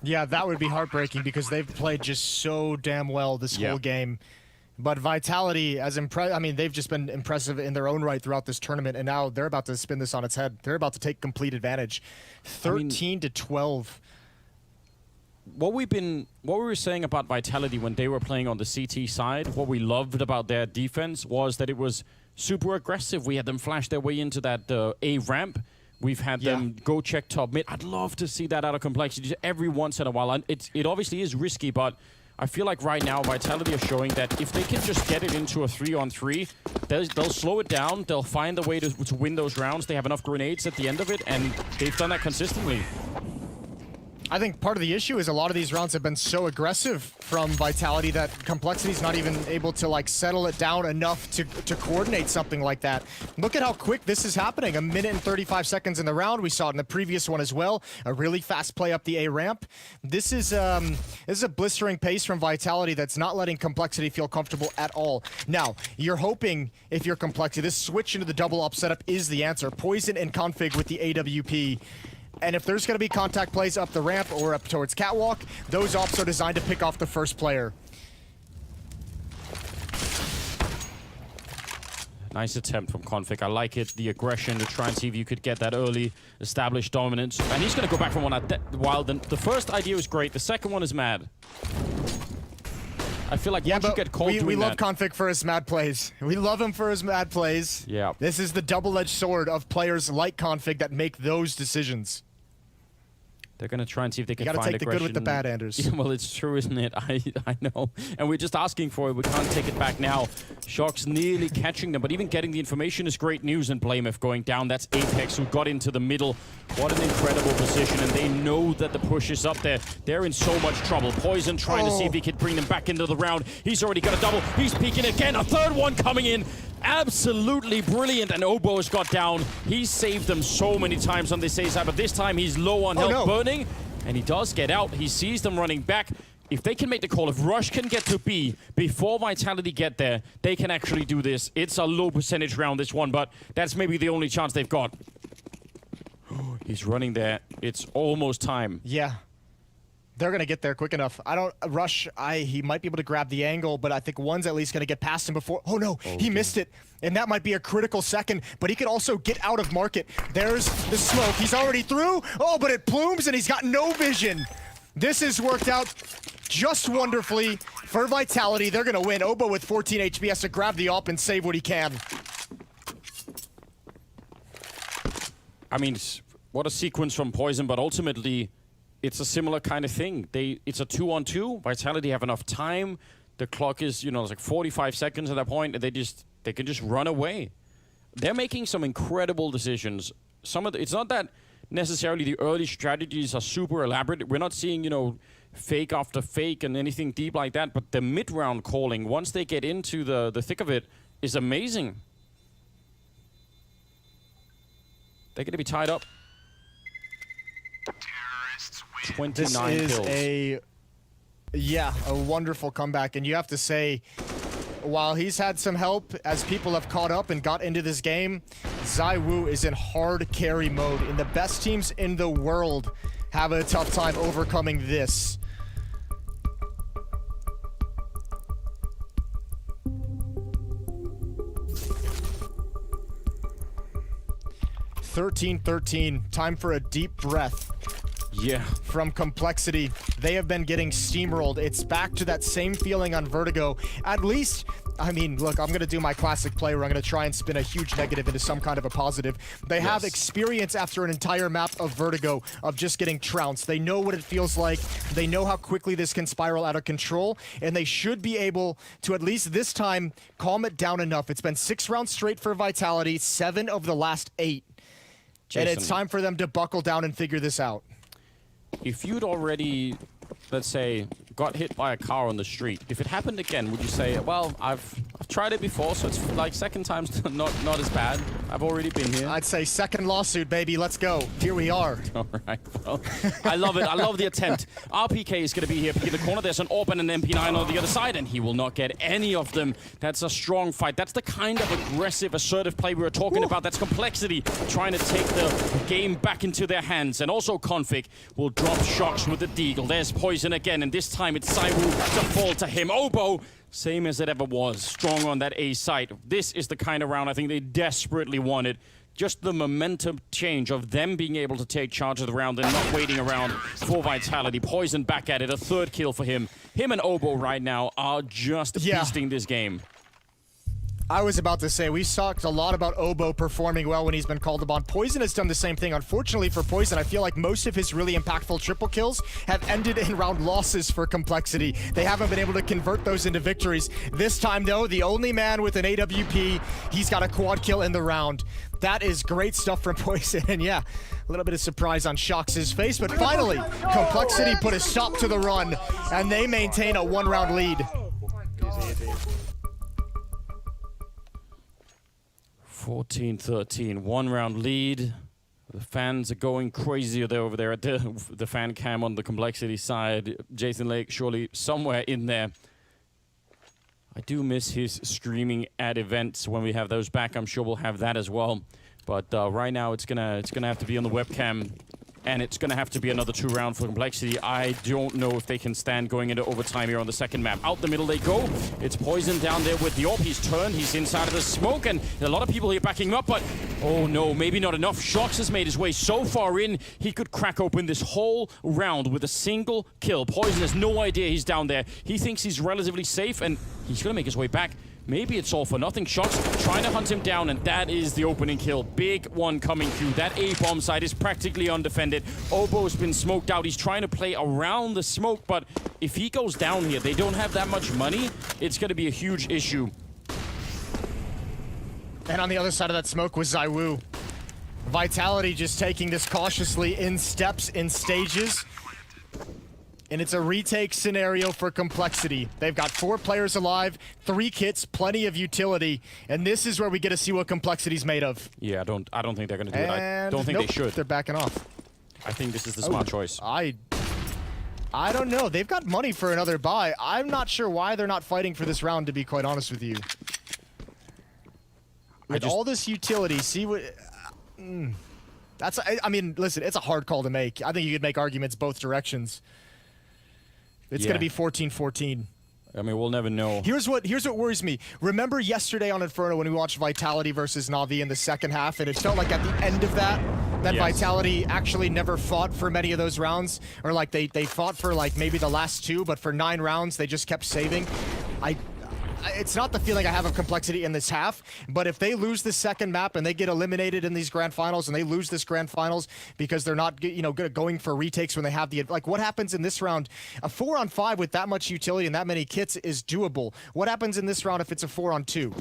Yeah, that would be heartbreaking because they've played just so damn well this whole game. But Vitality, they've just been impressive in their own right throughout this tournament, and now they're about to spin this on its head. They're about to take complete advantage. 13-12. What we were saying about Vitality when they were playing on the CT side, what we loved about their defense was that it was super aggressive. We had them flash their way into that A ramp. We've had them go check top mid. I'd love to see that out of Complexity every once in a while. And it obviously is risky, but I feel like right now Vitality are showing that if they can just get it into a 3-on-3, they'll slow it down, they'll find a way to win those rounds. They have enough grenades at the end of it, and they've done that consistently. I think part of the issue is a lot of these rounds have been so aggressive from Vitality that Complexity's not even able to like settle it down enough to coordinate something like that. Look at how quick this is happening. 1 minute and 35 seconds in the round. We saw it in the previous one as well. A really fast play up the A ramp. This is a blistering pace from Vitality that's not letting Complexity feel comfortable at all. Now, you're hoping if you're Complexity, this switch into the double up setup is the answer. Poison and Config with the AWP. And if there's going to be contact plays up the ramp or up towards Catwalk, those ops are designed to pick off the first player. Nice attempt from Config. I like it. The aggression to try and see if you could get that early established dominance. And he's going to go back from one while the first idea was great. The second one is mad. I feel like once you get called we love Config for his mad plays. We love him for his mad plays. Yeah. This is the double-edged sword of players like Config that make those decisions. They're going to try and see if they can find aggression. You gotta take the good with the bad, Anders. Yeah, well, it's true, isn't it? I know. And we're just asking for it. We can't take it back now. Shock's nearly catching them, but even getting the information is great news. And Blameth going down. That's Apex who got into the middle. What an incredible position. And they know that the push is up there. They're in so much trouble. Poison trying to see if he can bring them back into the round. He's already got a double. He's peeking again. A third one coming in. Absolutely brilliant. And Obo has got down. He's saved them so many times on this A side, but this time he's low on health, burning. And he does get out. He sees them running back. If they can make the call, if Rush can get to B before Vitality get there, they can actually do this. It's a low percentage round, this one, but that's maybe the only chance they've got. He's running there. It's almost time. Yeah. They're going to get there quick enough. Rush, he might be able to grab the angle, but I think one's at least going to get past him before. Oh no, he missed it. And that might be a critical second, but he could also get out of market. There's the smoke. He's already through. Oh, but it plumes and he's got no vision. This has worked out just wonderfully for Vitality. They're going to win. Obo with 14 HP has to grab the AWP and save what he can. I mean, what a sequence from Poison, but ultimately, it's a similar kind of thing. It's a 2-on-2. Vitality have enough time. The clock is, it's like 45 seconds at that point, and they can just run away. They're making some incredible decisions. It's not that necessarily the early strategies are super elaborate. We're not seeing, fake after fake and anything deep like that, but the mid-round calling, once they get into the thick of it, is amazing. They're going to be tied up. 29 this is kills. a wonderful comeback, and you have to say, while he's had some help as people have caught up and got into this game, ZywOo is in hard carry mode, and the best teams in the world have a tough time overcoming this. (13-13). Time for a deep breath. Yeah. From Complexity. They have been getting steamrolled. It's back to that same feeling on Vertigo. At least, I mean, look, I'm going to do my classic play where I'm going to try and spin a huge negative into some kind of a positive. They have experience after an entire map of Vertigo of just getting trounced. They know what it feels like. They know how quickly this can spiral out of control, and they should be able to, at least this time, calm it down enough. It's been 6 rounds straight for Vitality, 7 of the last 8. Jason, and it's time for them to buckle down and figure this out. If you'd already, let's say, got hit by a car on the street, if it happened again, would you say, well, I've tried it before, so it's like second time's not as bad. I've already been here. I'd say second lawsuit, baby. Let's go. Here we are. All right. Well, I love it. I love the attempt. RPK is going to be here in the corner. There's an AWP and an MP9 on the other side, and he will not get any of them. That's a strong fight. That's the kind of aggressive, assertive play we were talking about. That's Complexity trying to take the game back into their hands. And also Config will drop Shocks with the Deagle. There's Poison again, and this time it's ZywOo to fall to him. Obo, same as it ever was. Strong on that A site. This is the kind of round I think they desperately wanted. Just the momentum change of them being able to take charge of the round and not waiting around for Vitality. Poison back at it. A third kill for him. Him and Obo right now are just feasting this game. I was about to say, we've talked a lot about Obo performing well when he's been called upon. Poison has done the same thing. Unfortunately for Poison, I feel like most of his really impactful triple kills have ended in round losses for Complexity. They haven't been able to convert those into victories. This time, though, the only man with an AWP, he's got a quad kill in the round. That is great stuff from Poison, and yeah, a little bit of surprise on Shox' face, but finally, Complexity put a stop to the run, and they maintain a one-round lead. 14-13, one-round lead. The fans are going crazy over there at the fan cam on the Complexity side. Jason Lake surely somewhere in there. I do miss his streaming at events when we have those back. I'm sure we'll have that as well. But right now it's gonna have to be on the webcam. And it's going to have to be another 2-round for Complexity. I don't know if they can stand going into overtime here on the second map. Out the middle they go. It's Poison down there with the AWP. He's turned. He's inside of the smoke. And a lot of people here backing him up. But, oh no, maybe not enough. Shox has made his way so far in, he could crack open this whole round with a single kill. Poison has no idea he's down there. He thinks he's relatively safe, and he's going to make his way back. Maybe it's all for nothing. Shox trying to hunt him down, and that is the opening kill. Big one coming through. That A-bomb side is practically undefended. Obo's been smoked out. He's trying to play around the smoke, but if he goes down here, they don't have that much money. It's going to be a huge issue. And on the other side of that smoke was ZywOo. Vitality just taking this cautiously in steps, in stages. And it's a retake scenario for Complexity. They've got 4 players alive, 3 kits, plenty of utility, and this is where we get to see what Complexity's made of. Yeah, I don't think they're going to do it. I don't think they should. They're backing off. I think this is the smart choice. I don't know. They've got money for another buy. I'm not sure why they're not fighting for this round, to be quite honest with you. With all this utility, see what... I mean, listen, it's a hard call to make. I think you could make arguments both directions. It's going to be 14-14. I mean, we'll never know. Here's what worries me. Remember yesterday on Inferno when we watched Vitality versus Na'Vi in the second half, and it felt like at the end of that yes. Vitality actually never fought for many of those rounds, or like they fought for like maybe the last 2, but for 9 rounds they just kept saving. It's not the feeling I have of Complexity in this half, but if they lose the second map and they get eliminated in these grand finals and they lose this grand finals because they're not, going for retakes when they have the, like, what happens in this round? A 4-on-5 with that much utility and that many kits is doable. What happens in this round if it's a 4-on-2?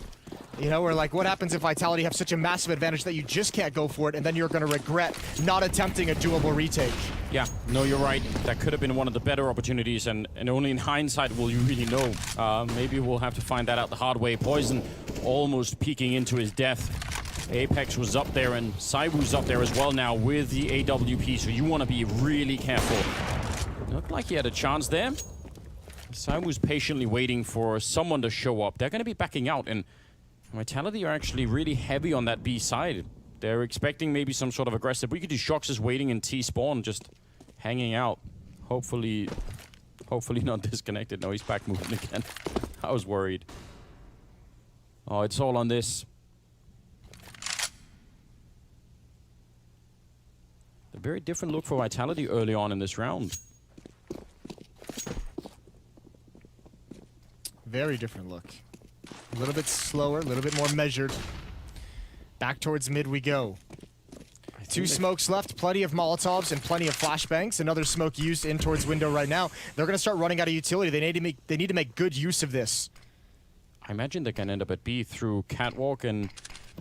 Or like, what happens if Vitality have such a massive advantage that you just can't go for it, and then you're going to regret not attempting a doable retake? Yeah, no, you're right. That could have been one of the better opportunities, and only in hindsight will you really know. Maybe we'll have to find that out the hard way. Poison almost peeking into his death. Apex was up there, and ZywOo's up there as well now with the AWP, so you want to be really careful. Looked like he had a chance there. ZywOo's patiently waiting for someone to show up. They're going to be backing out, and Vitality are actually really heavy on that B side. They're expecting maybe some sort of aggressive. We could do Shox is waiting in T-spawn, just hanging out. Hopefully not disconnected. No, he's back moving again. I was worried. Oh, it's all on this. A very different look for Vitality early on in this round. Very different look. A little bit slower, a little bit more measured. Back towards mid we go. 2 smokes left, plenty of Molotovs and plenty of flashbangs. Another smoke used in towards window right now. They're going to start running out of utility. They need to make good use of this. I imagine they can end up at B through Catwalk, and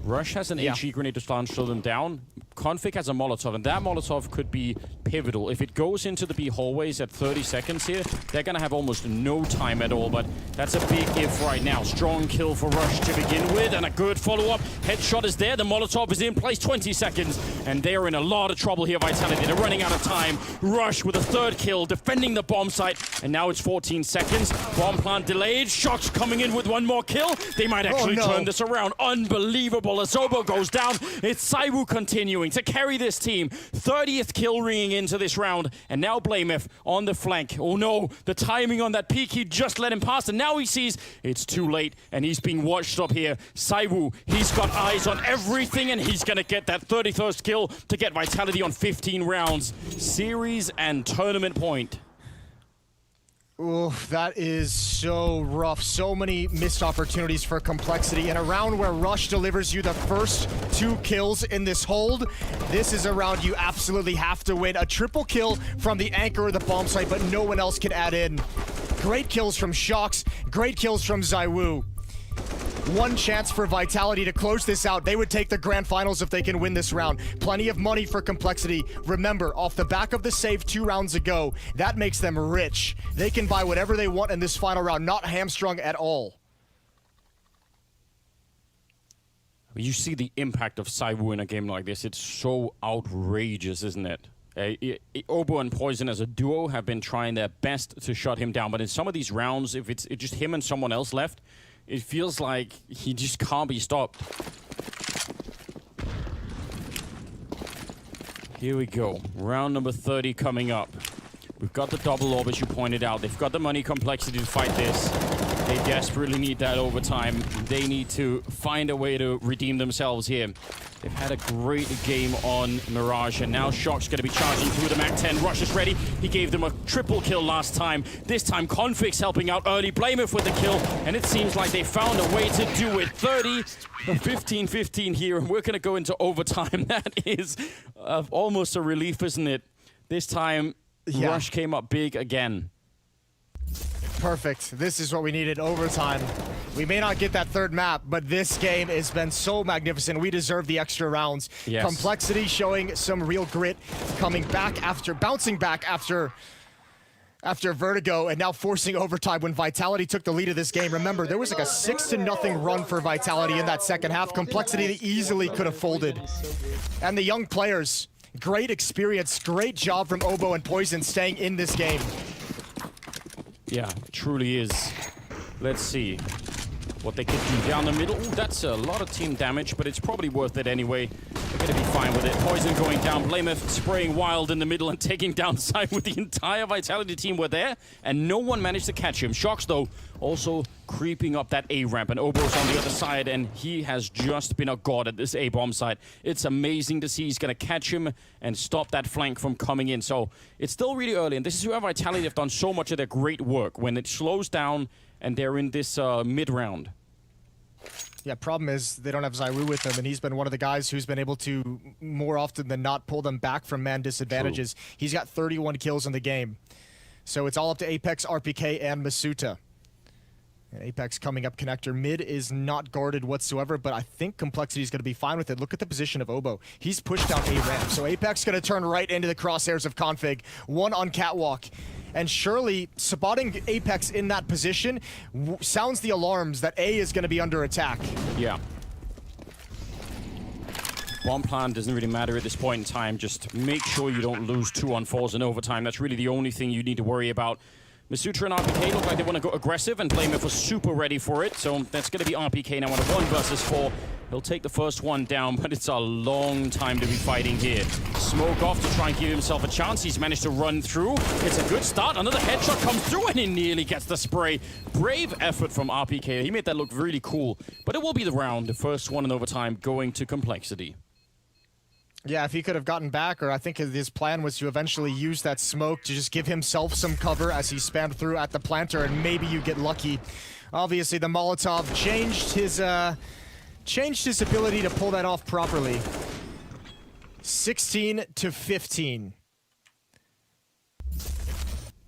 Rush has an HE grenade to start and slow them down. Config has a Molotov, and that Molotov could be pivotal. If it goes into the B hallways at 30 seconds here, they're going to have almost no time at all, but that's a big if right now. Strong kill for Rush to begin with, and a good follow-up. Headshot is there, the Molotov is in place, 20 seconds, and they are in a lot of trouble here, Vitality. They're running out of time. Rush with a 3rd kill, defending the bomb site, and now it's 14 seconds. Bomb plant delayed. Shox coming in with 1 more kill. They might actually turn this around. Unbelievable. As Obo goes down, it's ZywOo continuing to carry this team. 30th kill ringing into this round, and now Blamef on the flank. Oh no, the timing on that peek, he just let him pass, and now he sees it's too late, and he's being watched up here. ZywOo, he's got eyes on everything, and he's gonna get that 31st kill to get Vitality on 15 rounds. Series and tournament point. Oof, that is so rough. So many missed opportunities for Complexity. In a round where Rush delivers you the first 2 kills in this hold, this is a round you absolutely have to win. A triple kill from the anchor of the bomb site, but no one else can add in. Great kills from Shox, great kills from ZywOo. One chance for Vitality to close this out. They would take the grand finals if they can win this round. Plenty of money for Complexity. Remember, off the back of the save 2 rounds ago, that makes them rich. They can buy whatever they want in this final round, not hamstrung at all. You see the impact of ZywOo in a game like this. It's so outrageous, isn't it? Obo and Poison as a duo have been trying their best to shut him down, but in some of these rounds, if it's just him and someone else left, it feels like he just can't be stopped. Here we go. Round number 30 coming up. We've got the double orb, as you pointed out. They've got the money Complexity to fight this. They desperately need that overtime. They need to find a way to redeem themselves here. They've had a great game on Mirage, and now Shock's going to be charging through the MAC-10. Rush is ready. He gave them a triple kill last time. This time, Config's helping out early. Blameif with the kill, and it seems like they found a way to do it. 15-15 here, and we're going to go into overtime. That is almost a relief, isn't it? This time, Yeah. Rush came up big again. Perfect. This is what we needed, overtime. We may not get that third map, but this game has been so magnificent. We deserve the extra rounds. Yes. Complexity showing some real grit, coming back after, bouncing back after Vertigo, and now forcing overtime when Vitality took the lead of this game. Remember, there was like a 6-0 run for Vitality in that second half. Complexity easily could have folded. And the young players, great experience, great job from Obo and Poison staying in this game. Yeah, it truly is. Let's see what they can do down the middle. Ooh, that's a lot of team damage, but it's probably worth it anyway. They're going to be fine with it. Poison going down. Blameif spraying wild in the middle and taking down ZywOo. The entire Vitality team were there, and no one managed to catch him. Shox, though, also creeping up that A ramp, and Obo's on the other side, and he has just been a god at this A bomb site. It's amazing to see he's going to catch him and stop that flank from coming in. So it's still really early, and this is where Vitality have done so much of their great work, when it slows down and they're in this mid-round. Yeah, problem is they don't have ZywOo with them, and he's been one of the guys who's been able to, more often than not, pull them back from man disadvantages. True. He's got 31 kills in the game. So it's all up to Apex, RPK, and Masuta. And Apex coming up connector. Mid is not guarded whatsoever, but I think Complexity is going to be fine with it. Look at the position of Obo. He's pushed down A ramp. So Apex going to turn right into the crosshairs of Config. One on Catwalk. And surely spotting Apex in that position sounds the alarms that A is going to be under attack. Yeah. Bomb plan doesn't really matter at this point in time. Just make sure you don't lose 2-on-4s in overtime. That's really the only thing you need to worry about. Masutra and RPK look like they want to go aggressive, and Blameif was super ready for it. So that's going to be RPK now on a 1 versus 4. He'll take the first one down, but it's a long time to be fighting here. Smoke off to try and give himself a chance. He's managed to run through. It's a good start. Another headshot comes through, and he nearly gets the spray. Brave effort from RPK. He made that look really cool. But it will be the round, the first one in overtime, going to Complexity. Yeah, if he could have gotten back, or I think his plan was to eventually use that smoke to just give himself some cover as he spammed through at the planter, and maybe you get lucky. Obviously, the Molotov changed his ability to pull that off properly. 16-15.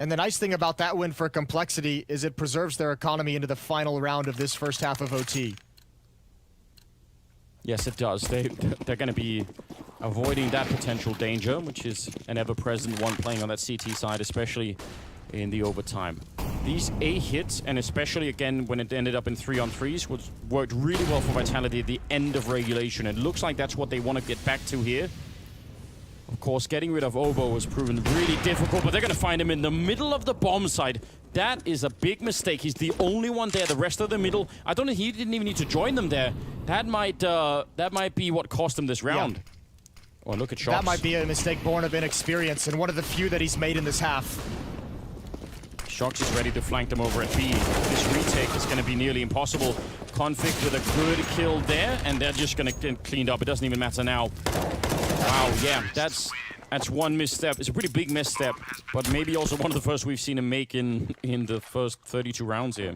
And the nice thing about that win for Complexity is it preserves their economy into the final round of this first half of OT. Yes, it does. They're going to be avoiding that potential danger, which is an ever-present one playing on that CT side, especially in the overtime. These A hits, and especially again when it ended up in 3-on-3s, worked really well for Vitality at the end of regulation. It looks like that's what they want to get back to here. Of course, getting rid of Obo has proven really difficult, but they're going to find him in the middle of the bomb site. That is a big mistake. He's the only one there. The rest of the middle, I don't know, he didn't even need to join them there. That might be what cost him this round. Yeah. Oh, look at Shox. That might be a mistake born of inexperience, and one of the few that he's made in this half. Shox is ready to flank them over at B. This retake is going to be nearly impossible. Config with a good kill there, and they're just going to get cleaned up. It doesn't even matter now. Wow, yeah, that's That's one misstep. It's a pretty big misstep, but maybe also one of the first we've seen him make in the first 32 rounds here.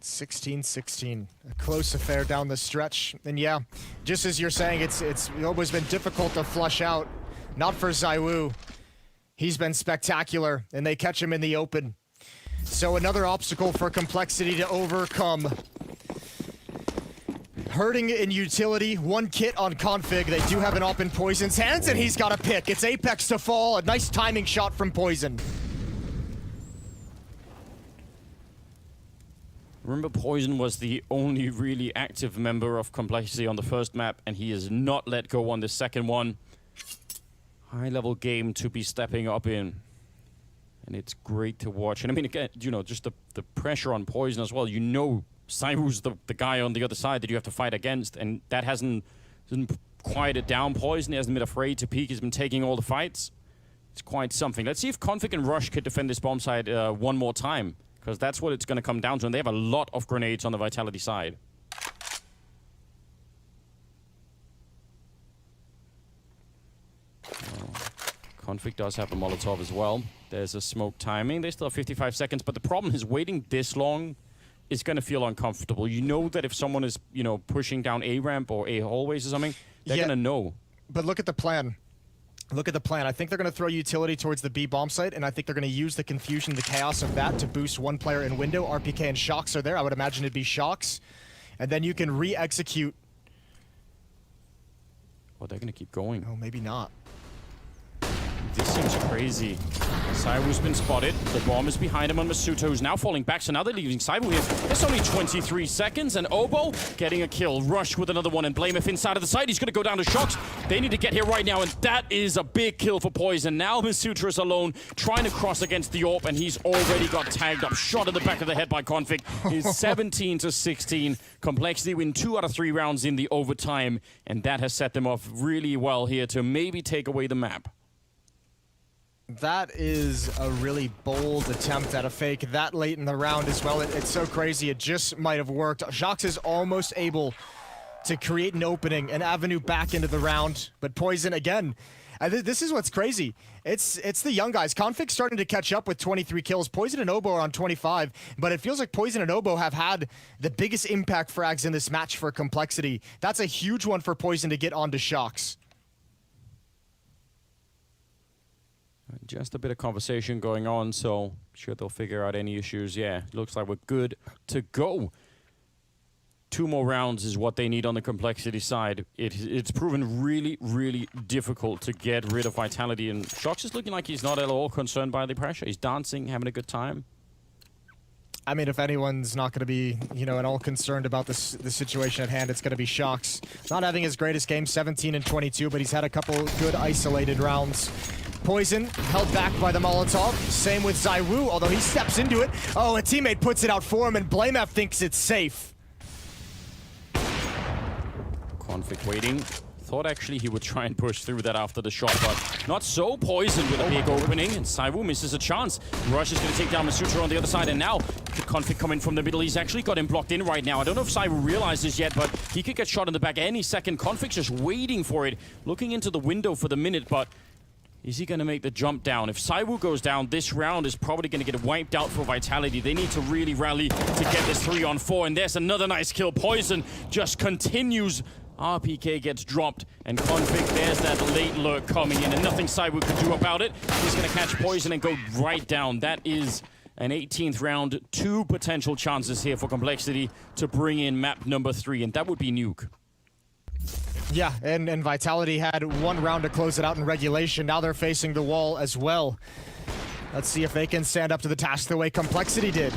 16-16, a close affair down the stretch. And yeah, just as you're saying, it's always been difficult to flush out. Not for ZywOo. He's been spectacular, and they catch him in the open. So another obstacle for Complexity to overcome. Hurting in utility, one kit on Config. They do have an op in Poison's hands, and he's got a pick. It's Apex to fall, a nice timing shot from Poison. Remember, Poison was the only really active member of Complexity on the first map, and he is not let go on the second one. High-level game to be stepping up in. And it's great to watch. And I mean, again, you know, just the pressure on Poison as well. You know, ZywOo's the guy on the other side that you have to fight against, and that hasn't quieted down Poison. He hasn't been afraid to peek. He's been taking all the fights. It's quite something. Let's see if Config and Rush could defend this bomb side one more time, because that's what it's going to come down to, and they have a lot of grenades on the Vitality side. Config does have a Molotov as well. There's a smoke timing. They still have 55 seconds, but the problem is waiting this long is going to feel uncomfortable. You know that if someone is, you know, pushing down A ramp or A hallways or something, they're going to know. But look at the plan. Look at the plan. I think they're going to throw utility towards the B bomb site, and I think they're going to use the confusion, the chaos of that to boost one player in window. RPK and Shocks are there. I would imagine it'd be Shocks. And then you can re-execute. Oh, they're going to keep going. Oh, maybe not. This seems crazy. ZywOo's been spotted. The bomb is behind him on Masuto, who's now falling back, so now they're leaving ZywOo here. It's only 23 seconds, and Obo getting a kill. Rush with another one, and Blameth inside of the site. He's going to go down to Shocks. They need to get here right now, and that is a big kill for Poison. Now Masuto is alone, trying to cross against the AWP, and he's already got tagged up. Shot in the back of the head by Config. He's 17-16. Complexity win 2 out of 3 rounds in the overtime, and that has set them off really well here to maybe take away the map. That is a really bold attempt at a fake that late in the round as well. It's so crazy. It just might have worked. Shocks is almost able to create an opening, an avenue back into the round. But Poison, again, this is what's crazy. It's the young guys. Config's starting to catch up with 23 kills. Poison and Obo are on 25, but it feels like Poison and Obo have had the biggest impact frags in this match for Complexity. That's a huge one for Poison to get onto Shocks. Just a bit of conversation going on, so I'm sure they'll figure out any issues. Yeah, looks like we're good to go. 2 more rounds is what they need on the Complexity side. It's proven really, really difficult to get rid of Vitality, and Shocks is looking like he's not at all concerned by the pressure. He's dancing, having a good time. I mean, if anyone's not going to be, you know, at all concerned about the situation at hand, it's going to be Shocks. Not having his greatest game, 17 and 22, but he's had a couple good isolated rounds. Poison held back by the Molotov. Same with ZywOo, although he steps into it. Oh, a teammate puts it out for him, and Blameth thinks it's safe. Config waiting. Thought actually he would try and push through that after the shot, but not so. Poison with a big opening, and ZywOo misses a chance. Rush is going to take down Masuto on the other side, and now could Config come in from the middle. He's actually got him blocked in right now. I don't know if ZywOo realizes yet, but he could get shot in the back any second. Config's just waiting for it, looking into the window for the minute, but is he going to make the jump down? If ZywOo goes down, this round is probably going to get wiped out for Vitality. They need to really rally to get this 3-on-4, and there's another nice kill. Poison just continues. RPK gets dropped, and Config, there's that late lurk coming in, and nothing ZywOo could do about it. He's going to catch Poison and go right down. That is an 18th round. 2 potential chances here for Complexity to bring in map number 3, and that would be Nuke. Yeah, and Vitality had 1 round to close it out in regulation. Now they're facing the wall as well. Let's see if they can stand up to the task the way Complexity did.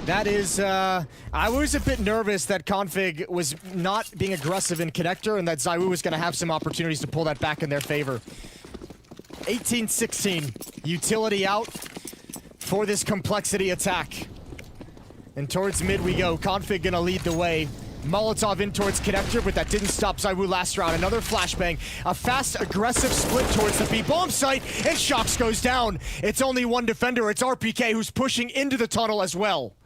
That is, I was a bit nervous that Config was not being aggressive in connector and that ZywOo was going to have some opportunities to pull that back in their favor. 18-16, utility out for this Complexity attack. And towards mid we go. Config going to lead the way. Molotov in towards connector, but that didn't stop ZywOo last round. Another flashbang. A fast, aggressive split towards the B bomb site, and Shocks goes down. It's only one defender. It's RPK who's pushing into the tunnel as well.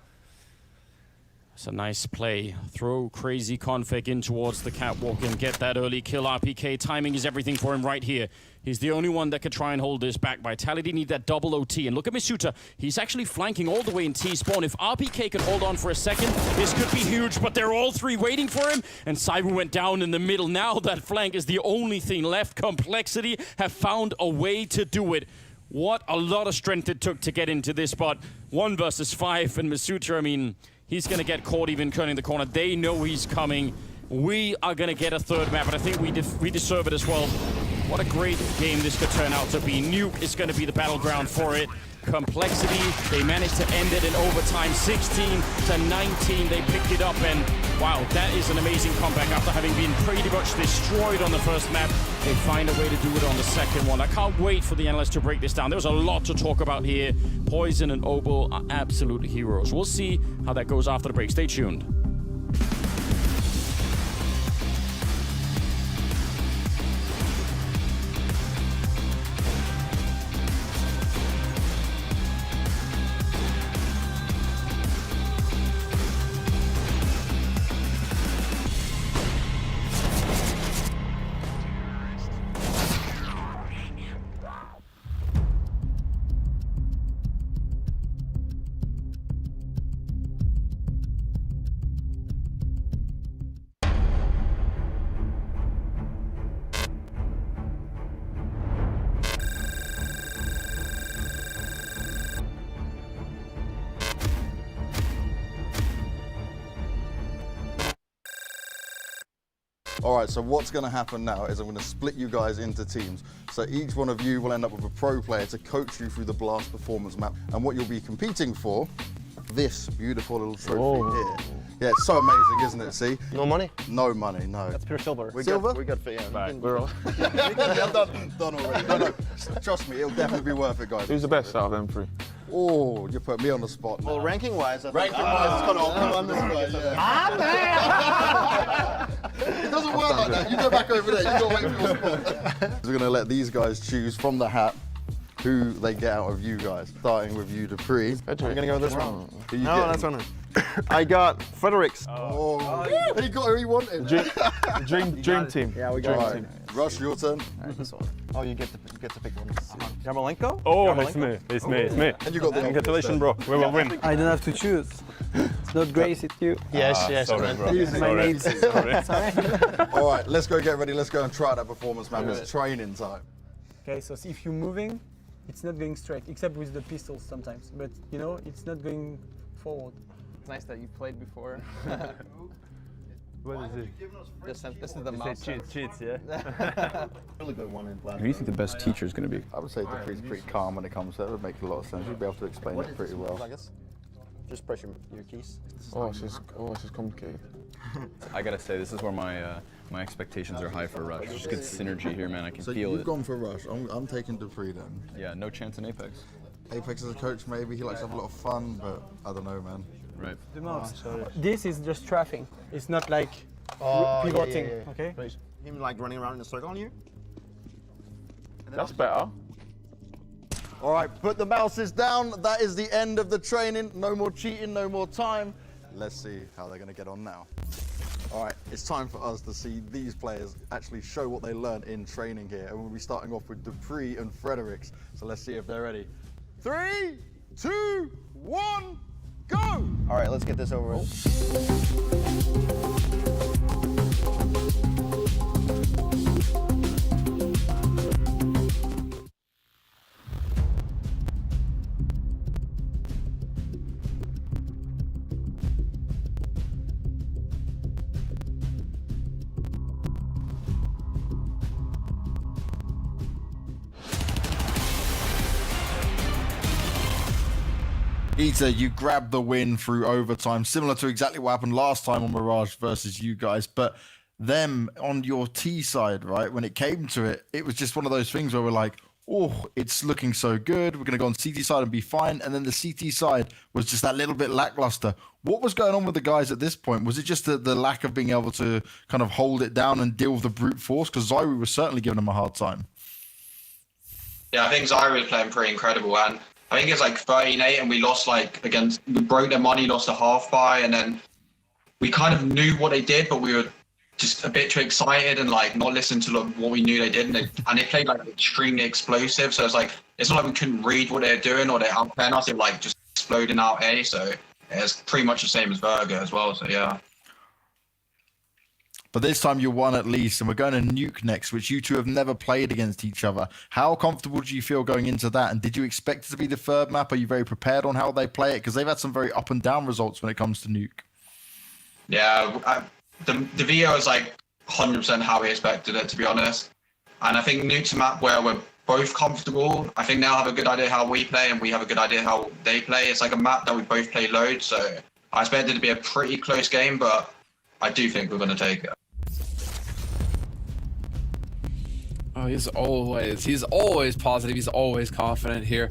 It's a nice play. Throw crazy config in towards the catwalk and get that early kill. RPK, timing is everything for him right here. He's the only one that could try and hold this back. Vitality need that double OT. And look at Misuta. He's actually flanking all the way in T-spawn. If RPK could hold on for a second, this could be huge, but they're all three waiting for him. And Cyber went down in the middle. Now that flank is the only thing left. Complexity have found a way to do it. What a lot of strength it took to get into this spot. 1 versus 5, and Misuta, I mean, he's going to get caught even turning the corner. They know he's coming. We are going to get a third map, and I think we deserve it as well. What a great game this could turn out to be. Nuke is going to be the battleground for it. Complexity, they managed to end it in overtime. 16-19, they picked it up, and wow, that is an amazing comeback. After having been pretty much destroyed on the first map, they find a way to do it on the second one. I can't wait for the analysts to break this down. There was a lot to talk about here. Poison and Opal are absolute heroes. We'll see how that goes after the break. Stay tuned. All right, so what's going to happen now is I'm going to split you guys into teams. So each one of you will end up with a pro player to coach you through the Blast performance map. And what you'll be competing for, this beautiful little trophy here. Yeah, it's so amazing, isn't it? See? No money? No money, no. That's pure silver. Silver? We got yeah. Right. We're all... Yeah, done already. No, trust me, it'll definitely be worth it, guys. Who's the best out of them three? Oh, you put me on the spot now. Well, ranking-wise, I think... Ranking-wise, it's got to come on this way, yeah. It doesn't work like that. You go back over there. You got to wait for your spot. We're going to let these guys choose from the hat who they get out of you guys. Starting with you, Dupree. You're going to go with this one? Who you No, getting? that's one. I got Fredericks. Oh, he got who he wanted. Dream team. Yeah, we got Right. Rush, your turn. this one. Oh, you get to pick one. Yarmolenko? Oh, it's me. It's me. And you got the Congratulations, bro. We will win. I don't have to choose. It's not Grace, it's you. Yes. Sorry, bro. Use my Sorry. names. All right, let's go get ready. Let's go and try that performance, man. It's training time. Okay, so if you're moving, it's not going straight, except with the pistols sometimes. But you know, it's not going forward. It's nice that you played before. What is it? This is the mouse. Cheats, yeah? Really good one in Who do you think the best teacher is going to be? I would say Dupree's pretty calm when it comes to that. It would make a lot of sense. You'd be able to explain it pretty well. I guess. Just press your keys. Oh, it's just complicated. I gotta say, this is where my expectations are high for Rush. Just good synergy here, man. I can So feel you've it. gone for Rush. I'm taking Dupree then. Yeah, no chance in Apex. Apex as a coach, maybe. He likes to have a lot of fun, but I don't know, man. Right. The mouse. This is just trapping. It's not like pivoting. Yeah. Okay. Right. Him like running around in a circle on you. That's better. All right, put the mouses down. That is the end of the training. No more cheating, no more time. Let's see how they're going to get on now. All right, it's time for us to see these players actually show what they learned in training here. And we'll be starting off with Dupree and Fredericks. So let's see if they're ready. 3, 2, 1, go! All right, let's get this over with. Ita, you grabbed the win through overtime, similar to exactly what happened last time on Mirage versus you guys. But them on your T side, right, when it came to it, it was just one of those things where we're like, oh, it's looking so good. We're going to go on CT side and be fine. And then the CT side was just that little bit lackluster. What was going on with the guys at this point? Was it just the lack of being able to kind of hold it down and deal with the brute force? Because Zyri was certainly giving them a hard time. Yeah, I think Zyri was playing pretty incredible, and I think it's like 13-8, and we lost we broke their money, lost a half buy, and then we kind of knew what they did, but we were just a bit too excited and like not listening to what we knew they did, and they played like extremely explosive. So it's like it's not like we couldn't read what they're doing or they're outplaying us. They were like just exploding out A. So it's pretty much the same as Virgo as well. So yeah. But this time you won at least, and we're going to Nuke next, which you two have never played against each other. How comfortable do you feel going into that? And did you expect it to be the third map? Are you very prepared on how they play it? Because they've had some very up and down results when it comes to Nuke. Yeah, the video is like 100% how we expected it, to be honest. And I think Nuke's a map where we're both comfortable. I think they'll have a good idea how we play, and we have a good idea how they play. It's like a map that we both play loads, so I expect it to be a pretty close game, but I do think we're going to take it. Oh, he's always positive. He's always confident here.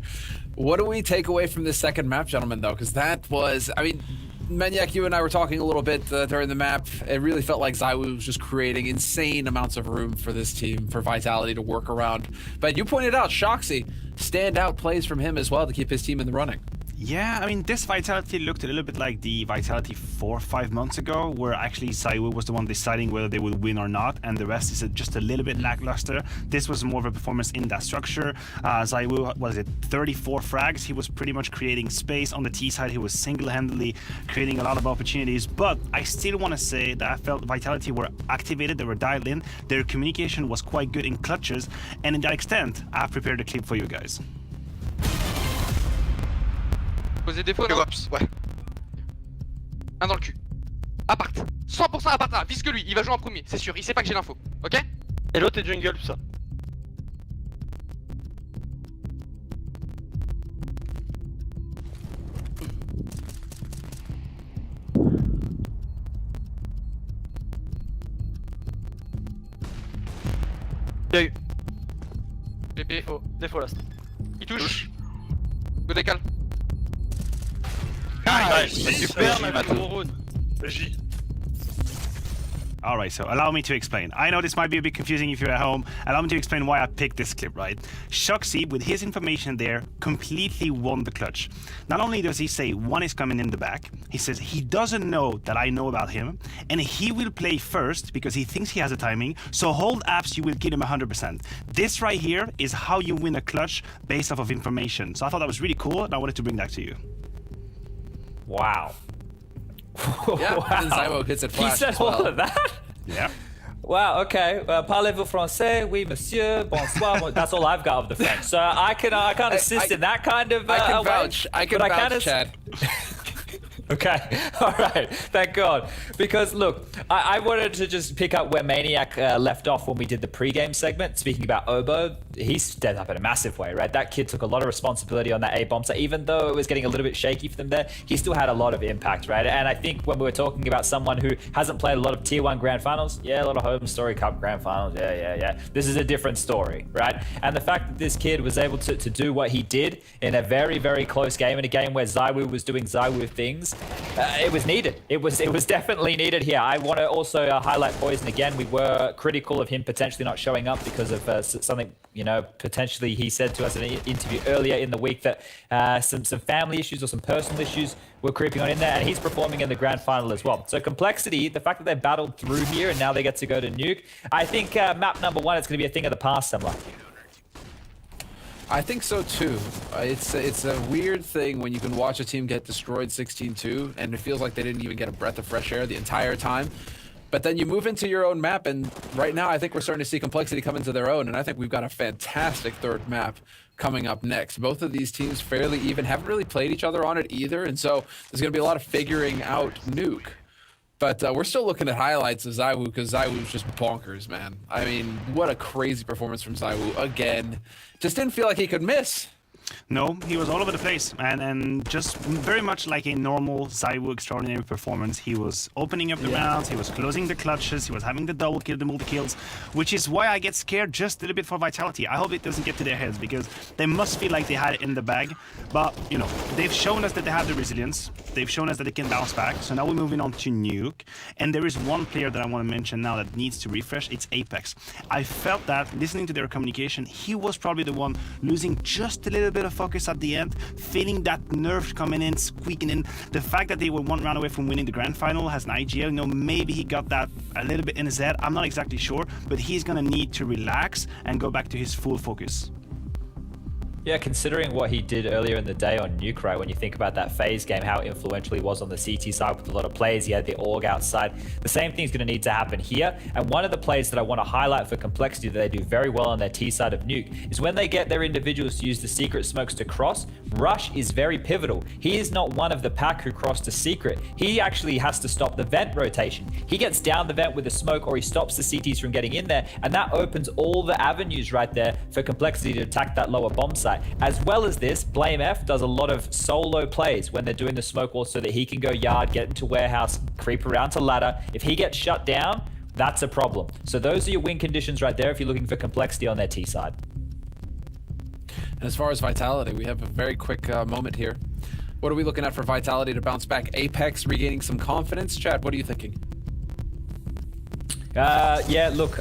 What do we take away from this second map, gentlemen, though? Because that was, I mean, Maniac, you and I were talking a little bit during the map. It really felt like ZywOo was just creating insane amounts of room for this team, for Vitality to work around. But you pointed out Shoxy, standout plays from him as well to keep his team in the running. Yeah, I mean, this Vitality looked a little bit like the Vitality 4 or 5 months ago, where actually ZywOo was the one deciding whether they would win or not, and the rest is just a little bit lackluster. This was more of a performance in that structure. ZywOo, was it 34 frags? He was pretty much creating space on the T side. He was single-handedly creating a lot of opportunities, but I still want to say that I felt Vitality were activated, they were dialed in, their communication was quite good in clutches, and in that extent, I've prepared a clip for you guys. Poser des faux, ouais. Un dans le cul. Apart. 100% apart. Ah, vise que lui, il va jouer en premier, c'est sûr. Il sait pas que j'ai l'info, ok? Et l'autre est jungle, tout ça. Il y a eu. Défaut. Défaut last. Il touche. Go décale. Super, ma gros J. All right, so allow me to explain. I know this might be a bit confusing if you're at home. Allow me to explain why I picked this clip, right? Shoxy, with his information there, completely won the clutch. Not only does he say one is coming in the back, he says he doesn't know that I know about him, and he will play first because he thinks he has the timing, so hold apps, you will get him 100%. This right here is how you win a clutch based off of information. So I thought that was really cool, and I wanted to bring that to you. Wow. Yeah, wow. and ZywOo hits it flash. He said as well. all of that? Yeah. Wow, okay. Parlez-vous français? Oui, monsieur. Bonsoir. That's all I've got of the French. So I can't assist in that kind of I can way, vouch. I can vouch, Chad. Okay, all right, thank God. Because look, I wanted to just pick up where Maniac left off when we did the pre-game segment. Speaking about Obo, he stepped up in a massive way, right? That kid took a lot of responsibility on that A-bomb. So even though it was getting a little bit shaky for them there, he still had a lot of impact, right? And I think when we were talking about someone who hasn't played a lot of Tier 1 Grand Finals, yeah, a lot of Home Story Cup Grand Finals, yeah. This is a different story, right? And the fact that this kid was able to do what he did in a very, very close game, in a game where ZywOo was doing ZywOo things, it was needed. It was definitely needed here. I want to also highlight Poison again. We were critical of him potentially not showing up because of something, potentially he said to us in an interview earlier in the week that some family issues or some personal issues were creeping on in there, and he's performing in the grand final as well. So Complexity, the fact that they battled through here and now they get to go to Nuke, I think map number 1 is going to be a thing of the past, Semler. I think so too. It's a weird thing when you can watch a team get destroyed 16-2 and it feels like they didn't even get a breath of fresh air the entire time. But then you move into your own map, and right now I think we're starting to see Complexity come into their own, and I think we've got a fantastic third map coming up next. Both of these teams fairly even, haven't really played each other on it either, and so there's going to be a lot of figuring out Nuke. But we're still looking at highlights of ZywOo because ZywOo's just bonkers, man. I mean, what a crazy performance from ZywOo again. Just didn't feel like he could miss. No, he was all over the place, and just very much like a normal ZywOo extraordinary performance. He was opening up the rounds, he was closing the clutches, he was having the double kill, the multi kills, which is why I get scared just a little bit for Vitality. I hope it doesn't get to their heads because they must feel like they had it in the bag. But, they've shown us that they have the resilience. They've shown us that they can bounce back. So now we're moving on to Nuke. And there is one player that I want to mention now that needs to refresh. It's Apex. I felt that listening to their communication, he was probably the one losing just a little bit bit of focus at the end, feeling that nerves coming in, squeaking in. The fact that they were 1 round away from winning the grand final as an IGL, maybe he got that a little bit in his head. I'm not exactly sure, but he's gonna need to relax and go back to his full focus. Yeah, considering what he did earlier in the day on Nuke, right, when you think about that phase game, how influential he was on the CT side with a lot of plays, he had the org outside. The same thing's going to need to happen here. And one of the plays that I want to highlight for Complexity that they do very well on their T side of Nuke is when they get their individuals to use the secret smokes to cross, Rush is very pivotal. He is not one of the pack who crossed a secret. He actually has to stop the vent rotation. He gets down the vent with a smoke, or he stops the CTs from getting in there, and that opens all the avenues right there for Complexity to attack that lower bomb site. As well as this, BlameF does a lot of solo plays when they're doing the smoke wall so that he can go yard, get into warehouse, creep around to ladder. If he gets shut down, that's a problem. So those are your win conditions right there if you're looking for Complexity on their T side. As far as Vitality, we have a very quick moment here. What are we looking at for Vitality to bounce back? Apex regaining some confidence? Chad, what are you thinking? Yeah, look,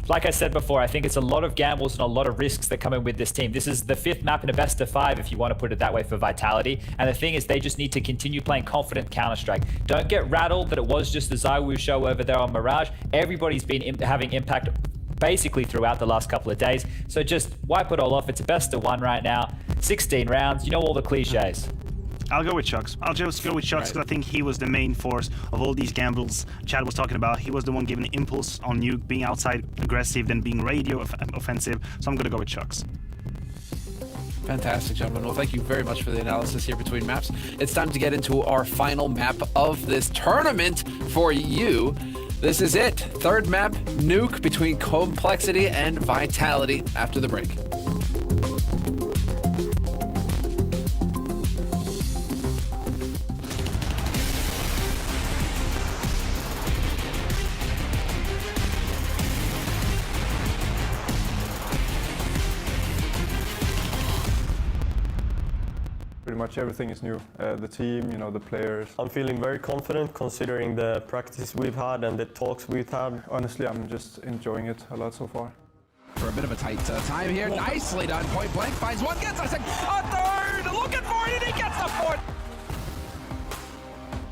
like I said before, I think it's a lot of gambles and a lot of risks that come in with this team. This is the 5th map in a best of 5, if you want to put it that way, for Vitality. And the thing is, they just need to continue playing confident Counter-Strike. Don't get rattled that it was just the ZywOo show over there on Mirage. Everybody's been having impact basically throughout the last couple of days. So just wipe it all off. It's a best of 1 right now. 16 rounds. You know all the cliches. I'll go with Chucks. I'll just go with Chucks because I think he was the main force of all these gambles Chad was talking about. He was the one giving the impulse on Nuke, being outside aggressive, then being radio offensive. So I'm going to go with Chucks. Fantastic, gentlemen. Well, thank you very much for the analysis here between maps. It's time to get into our final map of this tournament for you. This is it. 3rd map, Nuke, between Complexity and Vitality after the break. Pretty much everything is new. The team, the players. I'm feeling very confident considering the practice we've had and the talks we've had. Honestly, I'm just enjoying it a lot so far. For a bit of a tight time here. Nicely done. Point blank finds one, gets a second, a third, looking for it, and he gets the 4th.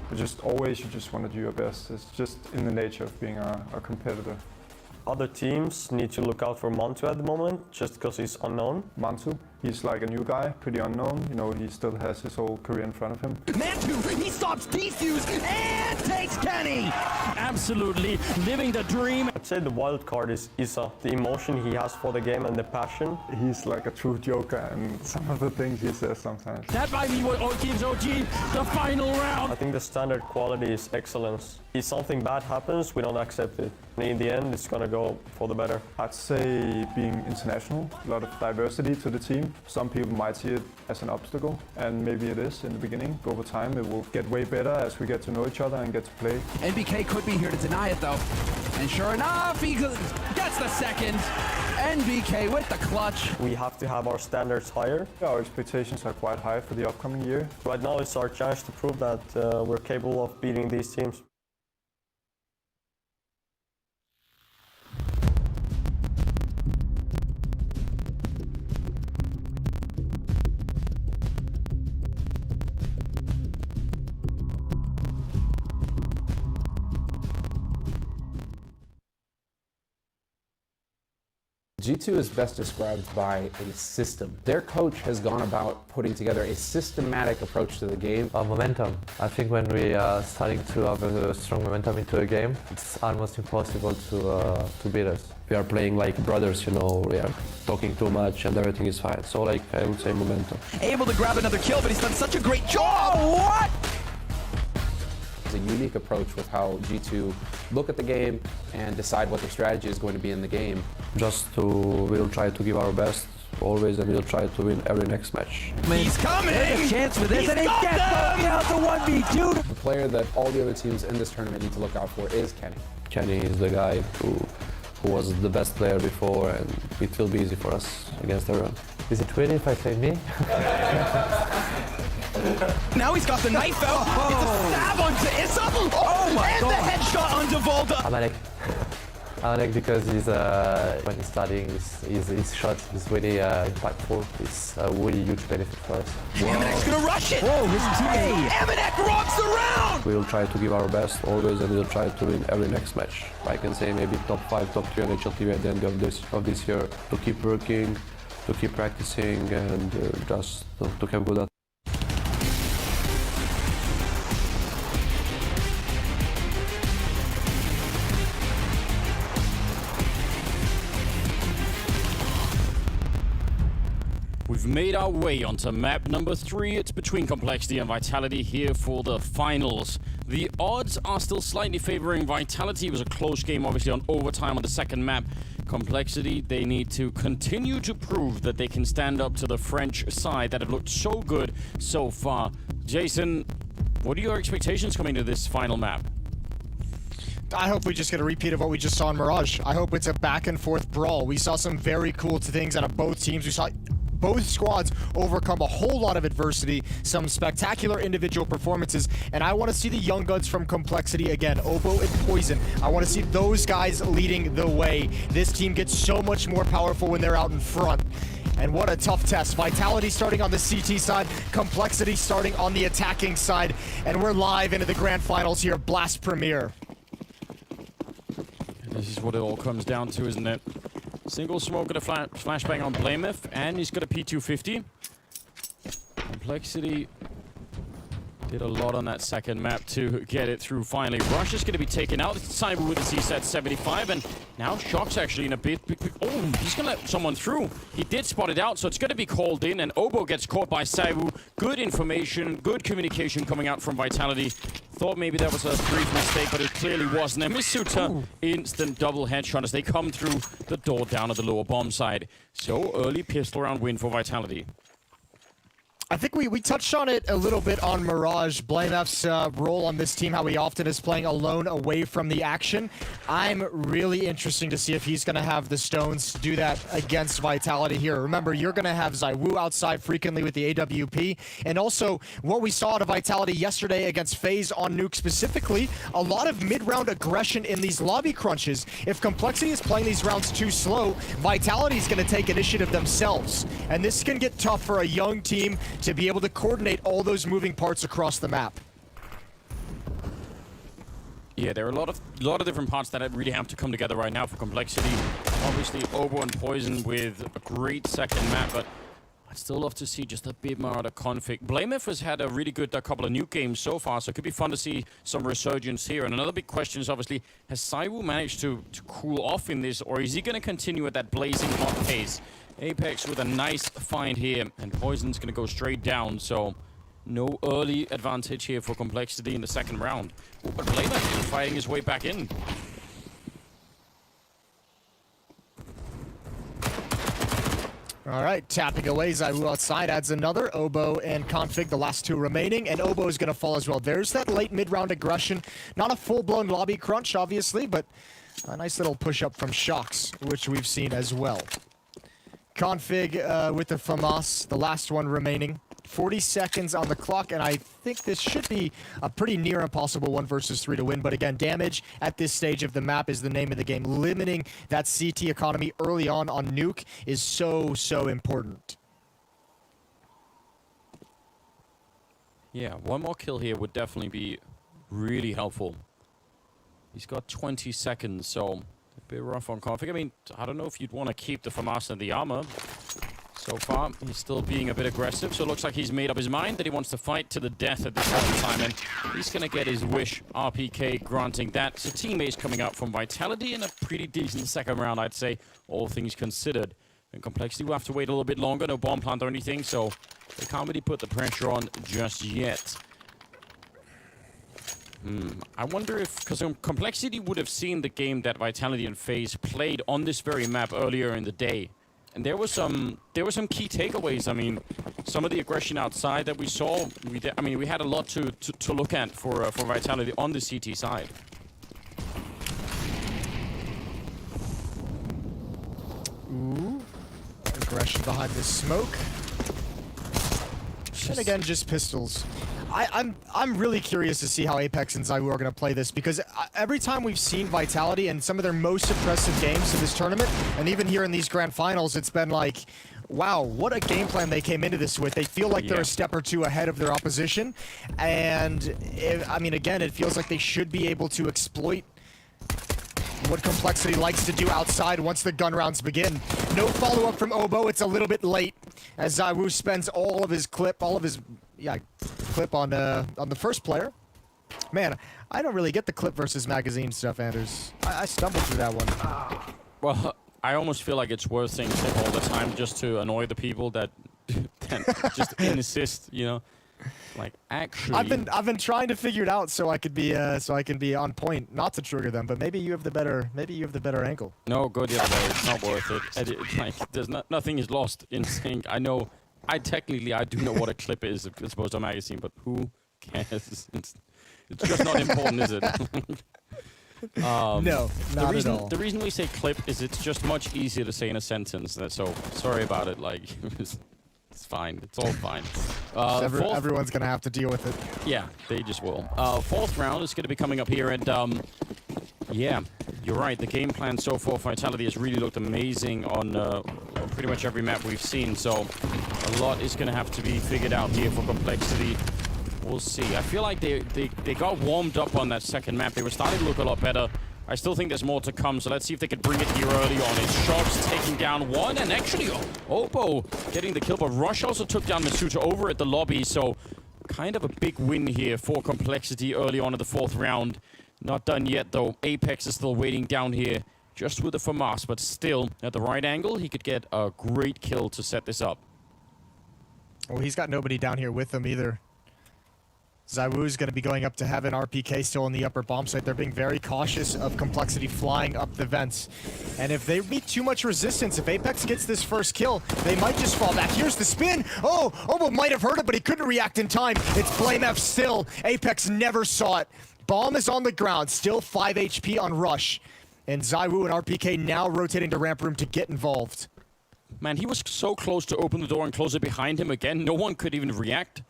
But just always, you just want to do your best. It's just in the nature of being a competitor. Other teams need to look out for Mantu at the moment, just because he's unknown. Mantu, he's like a new guy, pretty unknown. He still has his whole career in front of him. Mantu, he stops Defuse and takes Kenny! Absolutely living the dream. I'd say the wild card is Isa. The emotion he has for the game and the passion. He's like a true joker, and some of the things he says sometimes. That might be what gives OG the final round. I think the standard quality is excellence. If something bad happens, we don't accept it. In the end, it's gonna go for the better. I'd say being international, a lot of diversity to the team. Some people might see it as an obstacle, and maybe it is in the beginning. But over time, it will get way better as we get to know each other and get to play. NBK could be here to deny it, though. And sure enough, he gets the 2nd. NBK with the clutch. We have to have our standards higher. Our expectations are quite high for the upcoming year. Right now, it's our chance to prove that we're capable of beating these teams. G2 is best described by a system. Their coach has gone about putting together a systematic approach to the game. Momentum. I think when we are starting to have a strong momentum into a game, it's almost impossible to beat us. We are playing like brothers, we are talking too much and everything is fine. So I would say momentum. Able to grab another kill, but he's done such a great job! Oh, what? It's a unique approach with how G2 look at the game and decide what their strategy is going to be in the game. We'll try to give our best always, and we'll try to win every next match. He's coming! There's a chance for this, and he gets down to 1v2! The player that all the other teams in this tournament need to look out for is Kenny. Kenny is the guy who was the best player before, and it will be easy for us against everyone. Is it weird if I say me? Now he's got the knife out. It's a stab onto Issa. Oh my God. And the headshot onto Volta. I'm Alec. Alec, because he's when he's studying, his shot is really impactful. It's a really huge benefit for us. Emanek's gonna rush it! Whoa, his TA! Emanek rocks the round! We will try to give our best always, and we'll try to win every next match. I can say maybe top 5, top 3 on HLTV at the end of this year. To keep working, to keep practicing, and just to have good at. We've made our way onto map number 3. It's between Complexity and Vitality here for the finals. The odds are still slightly favoring Vitality. It was a close game, obviously, on overtime on the second map. Complexity, they need to continue to prove that they can stand up to the French side that have looked so good so far. Jason, what are your expectations coming to this final map? I hope we just get a repeat of what we just saw in Mirage. I hope it's a back and forth brawl. We saw some very cool things out of both teams. We saw both squads overcome a whole lot of adversity, some spectacular individual performances, and I want to see the young guns from Complexity again, Obo and Poison. I want to see those guys leading the way. This team gets so much more powerful when they're out in front. And what a tough test. Vitality starting on the CT side, Complexity starting on the attacking side, and we're live into the grand finals here, Blast Premier. This is what it all comes down to, isn't it? Single smoke, got a flashbang on Blameth, and he's got a P250. Complexity did a lot on that second map to get it through finally. Rush is going to be taken out. It's Cyber with a CSAT 75, and now Shock's actually in a bit. Oh, he's going to let someone through. He did spot it out, so it's going to be called in, and Obo gets caught by Saibu. Good information, good communication coming out from Vitality. Thought maybe that was a brief mistake, but it clearly wasn't. And Misuta, instant double headshot as they come through the door down at the lower bomb side. So early pistol round win for Vitality. I think we touched on it a little bit on Mirage, Blamef's role on this team, how he often is playing alone away from the action. I'm really interested to see if he's going to have the stones to do that against Vitality here. Remember, you're going to have ZywOo outside frequently with the AWP, and also what we saw out of Vitality yesterday against FaZe on Nuke specifically, a lot of mid-round aggression in these lobby crunches. If Complexity is playing these rounds too slow, Vitality is going to take initiative themselves, and this can get tough for a young team to be able to coordinate all those moving parts across the map. Yeah, there are a lot of different parts that really have to come together right now for Complexity. Obviously, Obo and Poison with a great second map, but I'd still love to see just a bit more out of Config. Blamef has had a really good couple of new games so far, so it could be fun to see some resurgence here. And another big question is obviously, has ZywOo managed to cool off in this, or is he going to continue at that blazing hot pace? Apex with a nice find here, and Poison's going to go straight down, so no early advantage here for Complexity in the second round. Ooh, but Blamef is fighting his way back in. All right, tapping away, ZywOo outside adds another. Obo and Config, the last two remaining, and Obo is going to fall as well. There's that late mid-round aggression. Not a full-blown lobby crunch, obviously, but a nice little push-up from Shox, which we've seen as well. Config with the FAMAS, the last one remaining. 40 seconds on the clock, and I think this should be a pretty near impossible 1 versus 3 to win. But again, damage at this stage of the map is the name of the game. Limiting that CT economy early on Nuke is so important. Yeah, one more kill here would definitely be really helpful. He's got 20 seconds, so a bit rough on Config. I mean, I don't know if you'd want to keep the FAMAS and the armor. So far, he's still being a bit aggressive, so it looks like he's made up his mind that he wants to fight to the death at this point in time, and he's going to get his wish. RPK granting that. So teammates coming out from Vitality in a pretty decent second round, I'd say, all things considered. And Complexity will have to wait a little bit longer, no bomb plant or anything, so they can't really put the pressure on just yet. I wonder if, because Complexity would have seen the game that Vitality and FaZe played on this very map earlier in the day. And there were some key takeaways. I mean, some of the aggression outside that we saw, we had a lot to look at for Vitality on the CT side. Ooh, aggression behind the smoke. And again, just pistols. I'm really curious to see how Apex and ZywOo are going to play this, because every time we've seen Vitality in some of their most impressive games in this tournament, and even here in these grand finals, it's been like, wow, what a game plan they came into this with. They feel like they're a step or two ahead of their opposition. And, I mean, again, it feels like they should be able to exploit what Complexity likes to do outside once the gun rounds begin. No follow-up from Obo. It's a little bit late as ZywOo spends all of his clip, on the first player. Man, I don't really get the clip versus magazine stuff, Anders. I stumbled through that one. Well, I almost feel like it's worth saying clip all the time just to annoy the people that just insist, you know. Like, actually, I've been trying to figure it out so I could be on point, not to trigger them. But maybe you have the better angle. No, go the other way. It's not worth it. Like, there's nothing is lost in sync. I know. I do know what a clip is as opposed to a magazine, but who cares? It's just not important, is it? No, not at all. The reason we say clip is it's just much easier to say in a sentence. So sorry about it. Like, it's fine. It's all fine. Everyone's gonna have to deal with it. Yeah, they just will. Fourth round is going to be coming up here, and yeah, you're right. The game plan so far for Vitality has really looked amazing on pretty much every map we've seen. So a lot is going to have to be figured out here for Complexity. We'll see. I feel like they got warmed up on that second map. They were starting to look a lot better. I still think there's more to come, so let's see if they can bring it here early on. It's Shox taking down one, and actually Obo getting the kill, but Rush also took down Masuta over at the lobby, so kind of a big win here for Complexity early on in the fourth round. Not done yet, though. Apex is still waiting down here, just with the FAMAS, but still at the right angle, he could get a great kill to set this up. Well, he's got nobody down here with him either. ZywOo's going to be going up to Heaven. RPK still in the upper bomb site. They're being very cautious of Complexity flying up the vents. And if they meet too much resistance, if Apex gets this first kill, they might just fall back. Here's the spin. Oh, Obo might have heard it, but he couldn't react in time. It's BlameF still. Apex never saw it. Bomb is on the ground. Still 5 HP on Rush. And ZywOo and RPK now rotating to ramp room to get involved. Man, he was so close to open the door and close it behind him again. No one could even react.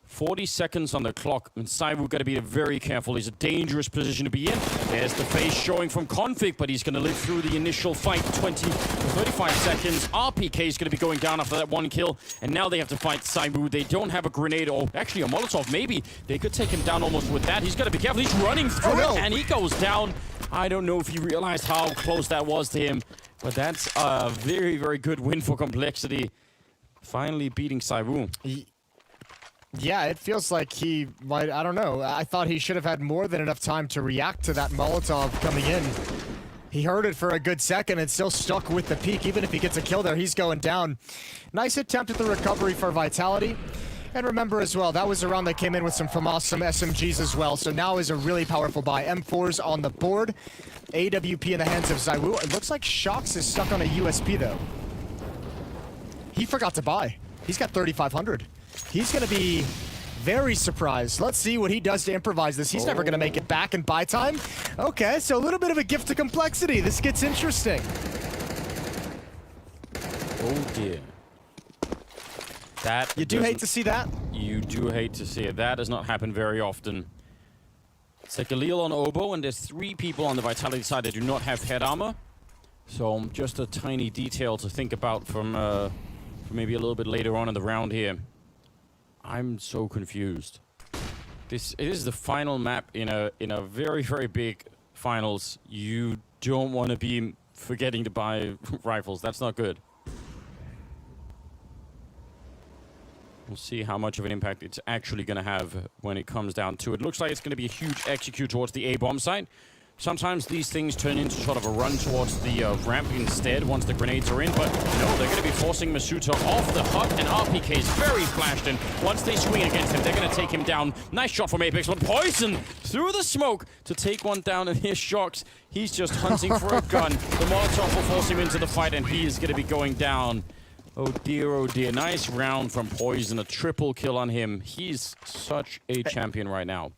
40 seconds on the clock, and ZywOo got to be very careful. He's a dangerous position to be in. There's the face showing from Config, but he's going to live through the initial fight. 35 seconds. RPK is going to be going down after that one kill, and now they have to fight ZywOo. They don't have a grenade, or actually a Molotov, maybe. They could take him down almost with that. He's got to be careful. He's running through it, and he goes down. I don't know if he realized how close that was to him, but that's a very, very good win for Complexity. Finally beating ZywOo. Yeah, it feels like he might, I don't know. I thought he should have had more than enough time to react to that Molotov coming in. He heard it for a good second and still stuck with the peak. Even if he gets a kill there, he's going down. Nice attempt at the recovery for Vitality. And remember as well, that was a round that came in with some FAMAS, some SMGs as well. So now is a really powerful buy. M4's on the board. AWP in the hands of ZywOo. It looks like Shox is stuck on a USP though. He forgot to buy. He's got 3,500. He's going to be very surprised. Let's see what he does to improvise this. He's never going to make it back in buy time. Okay, so a little bit of a gift to Complexity. This gets interesting. Oh dear. That you do hate to see that? You do hate to see it. That does not happen very often. It's like a Lille on Obo, and there's 3 people on the Vitality side that do not have head armor. So just a tiny detail to think about from maybe a little bit later on in the round here. I'm so confused. It is the final map in a very, very big finals. You don't want to be forgetting to buy rifles. That's not good. We'll see how much of an impact it's actually going to have when it comes down to it. Looks like it's going to be a huge execute towards the A-bomb site. Sometimes these things turn into sort of a run towards the ramp instead once the grenades are in, but no, they're going to be forcing Masuta off the hut, and RPK is very flashed, and once they swing against him, they're going to take him down. Nice shot from Apex, but Poison through the smoke to take one down, and here's Shox. He's just hunting for a gun. The Molotov will force him into the fight, and he is going to be going down. Oh dear, nice round from Poison, a triple kill on him. He's such a champion right now.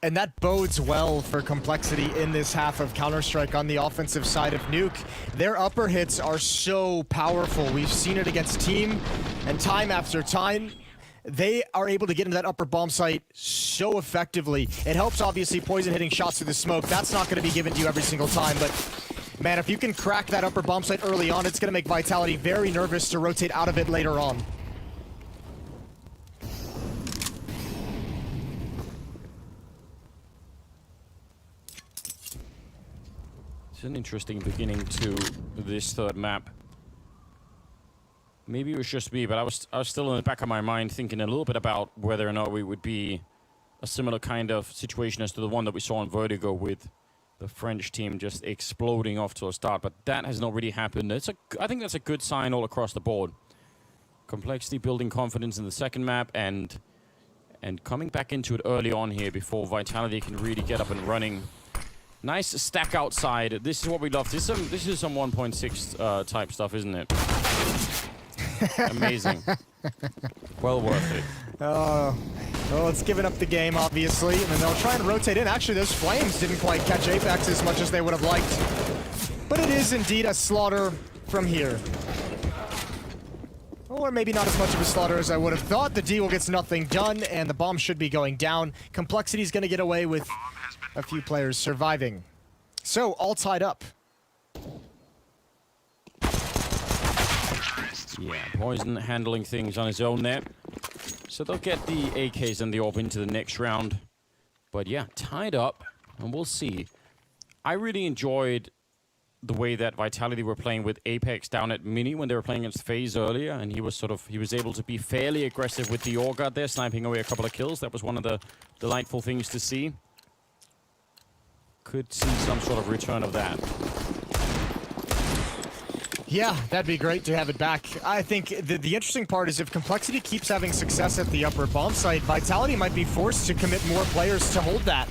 And that bodes well for Complexity in this half of Counter-Strike on the offensive side of Nuke. Their upper hits are so powerful. We've seen it against Team, and time after time, they are able to get into that upper bomb site so effectively. It helps, obviously, Poison hitting shots through the smoke. That's not going to be given to you every single time, but man, if you can crack that upper bomb site early on, it's going to make Vitality very nervous to rotate out of it later on. It's an interesting beginning to this third map. Maybe it was just me, but I was still in the back of my mind thinking a little bit about whether or not we would be a similar kind of situation as to the one that we saw in Vertigo with the French team just exploding off to a start. But that has not really happened. I think that's a good sign all across the board. Complexity building confidence in the second map and coming back into it early on here before Vitality can really get up and running. Nice stack outside. This is what we love. This is some 1.6 type stuff, isn't it? Amazing. Well worth it. Well, it's given up the game, obviously, and then they'll try and rotate in. Actually, those flames didn't quite catch Apex as much as they would have liked. But it is indeed a slaughter from here. Or maybe not as much of a slaughter as I would have thought. The Deagle gets nothing done, and the bomb should be going down. Complexity's going to get away with a few players surviving. So, all tied up. Yeah, Poison handling things on his own there. So they'll get the AKs and the AWP into the next round. But yeah, tied up, and we'll see. I really enjoyed the way that Vitality were playing with Apex down at Mini when they were playing against FaZe earlier, and he was able to be fairly aggressive with the Orgard there, sniping away a couple of kills. That was one of the delightful things to see. Could see some sort of return of that. Yeah, that'd be great to have it back. I think the interesting part is if Complexity keeps having success at the upper bomb site, Vitality might be forced to commit more players to hold that.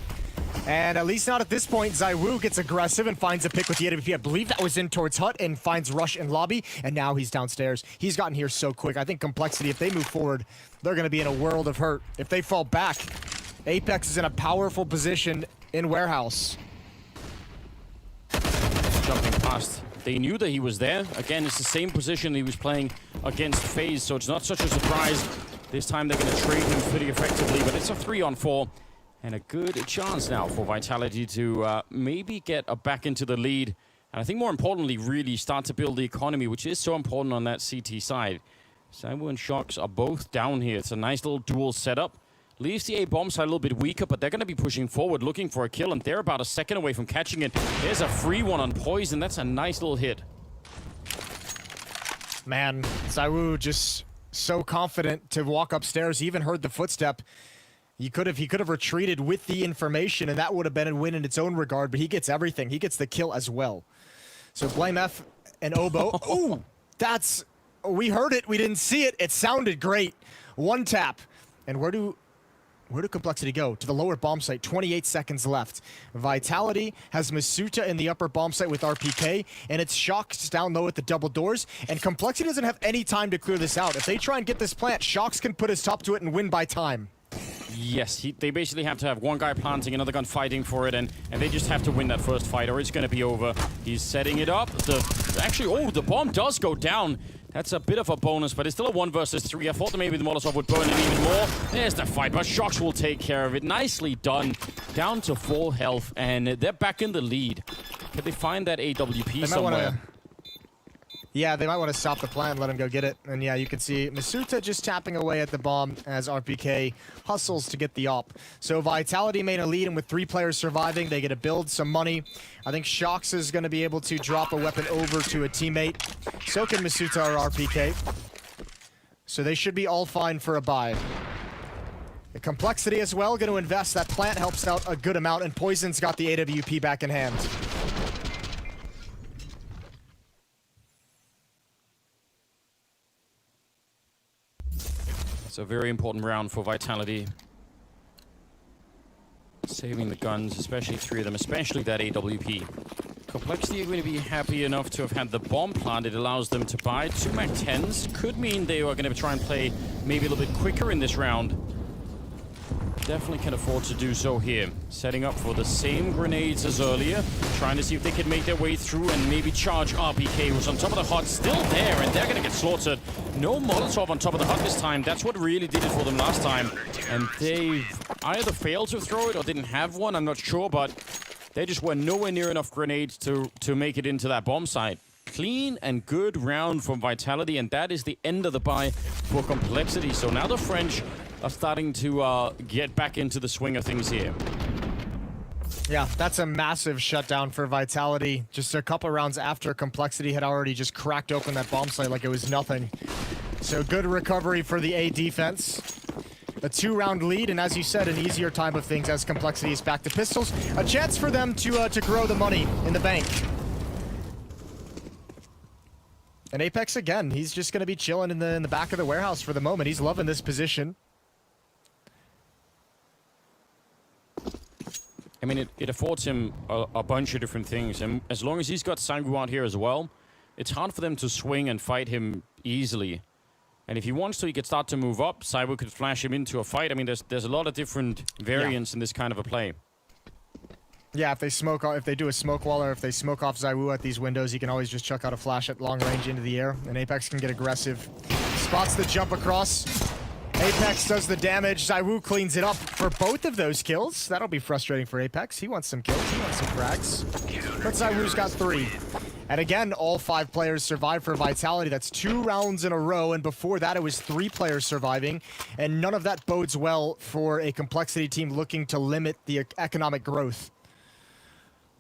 And at least not at this point, ZywOo gets aggressive and finds a pick with the AWP. I believe that was in towards Hut and finds Rush in lobby, and now he's downstairs. He's gotten here so quick. I think Complexity, if they move forward, they're going to be in a world of hurt. If they fall back, Apex is in a powerful position in Warehouse. Jumping past. They knew that he was there. Again, it's the same position he was playing against FaZe, so it's not such a surprise. This time they're going to trade him pretty effectively, but it's a 3-on-4. And a good chance now for Vitality to maybe get back into the lead. And I think more importantly, really start to build the economy, which is so important on that CT side. ZywOo and Shox are both down here. It's a nice little dual setup. Leaves the A-bomb side a little bit weaker, but they're going to be pushing forward, looking for a kill, and they're about a second away from catching it. There's a free one on Poison. That's a nice little hit. Man, ZywOo just so confident to walk upstairs. He even heard the footstep. He could have retreated with the information, and that would have been a win in its own regard, but he gets everything. He gets the kill as well. So BlameF and Obo. Ooh, that's... We heard it. We didn't see it. It sounded great. One tap. And where do Complexity go? To the lower bomb site. 28 seconds left. Vitality has Masuta in the upper bomb site with RPK, and it's Shox down low at the double doors, and Complexity doesn't have any time to clear this out. If they try and get this plant, Shox can put his top to it and win by time. Yes, they basically have to have one guy planting, another gun fighting for it, and they just have to win that first fight or it's going to be over. He's setting it up. The bomb does go down. That's a bit of a bonus, but it's still a 1 versus 3. I thought that maybe the Molotov would burn it even more. There's the fight, but Shox will take care of it. Nicely done. Down to full health, and they're back in the lead. Can they find that AWP somewhere? Yeah, they might want to stop the plant and let him go get it. And yeah, you can see Masuta just tapping away at the bomb as RPK hustles to get the op. So Vitality made a lead, and with 3 players surviving, they get to build some money. I think Shox is going to be able to drop a weapon over to a teammate. So can Masuta or RPK. So they should be all fine for a buy. The Complexity as well, going to invest. That plant helps out a good amount, and Poison's got the AWP back in hand. It's a very important round for Vitality. Saving the guns, especially 3 of them, especially that AWP. Complexity are going to be happy enough to have had the bomb plant. It allows them to buy 2 MAC-10s. Could mean they are going to try and play maybe a little bit quicker in this round. definitely can afford to do so here. Setting up for the same grenades as earlier. Trying to see if they can make their way through and maybe charge RPK, who's on top of the hut, still there, and they're gonna get slaughtered. No Molotov on top of the hut this time. That's what really did it for them last time. And they either failed to throw it or didn't have one, I'm not sure, but they just were nowhere near enough grenades to make it into that bomb site. Clean and good round from Vitality, and that is the end of the buy for Complexity. So now the French are starting to get back into the swing of things here. Yeah, that's a massive shutdown for Vitality. Just a couple rounds after Complexity had already just cracked open that bomb site like it was nothing. So good recovery for the A defense. A 2-round lead, and as you said, an easier time of things as Complexity is back to pistols. A chance for them to grow the money in the bank. And Apex, again, he's just going to be chilling in the back of the warehouse for the moment. He's loving this position. I mean, it affords him a bunch of different things. And as long as he's got Sangu out here as well, it's hard for them to swing and fight him easily. And if he wants to, he could start to move up. Cyber could flash him into a fight. I mean, there's a lot of different variants in this kind of a play. Yeah, if they do a smoke wall or if they smoke off ZywOo at these windows, he can always just chuck out a flash at long range into the air, and Apex can get aggressive. Spots the jump across. Apex does the damage. ZywOo cleans it up for both of those kills. That'll be frustrating for Apex. He wants some kills. He wants some frags. But ZywOo's got 3. And again, all 5 players survived for Vitality. That's 2 rounds in a row, and before that it was 3 players surviving. And none of that bodes well for a Complexity team looking to limit the economic growth.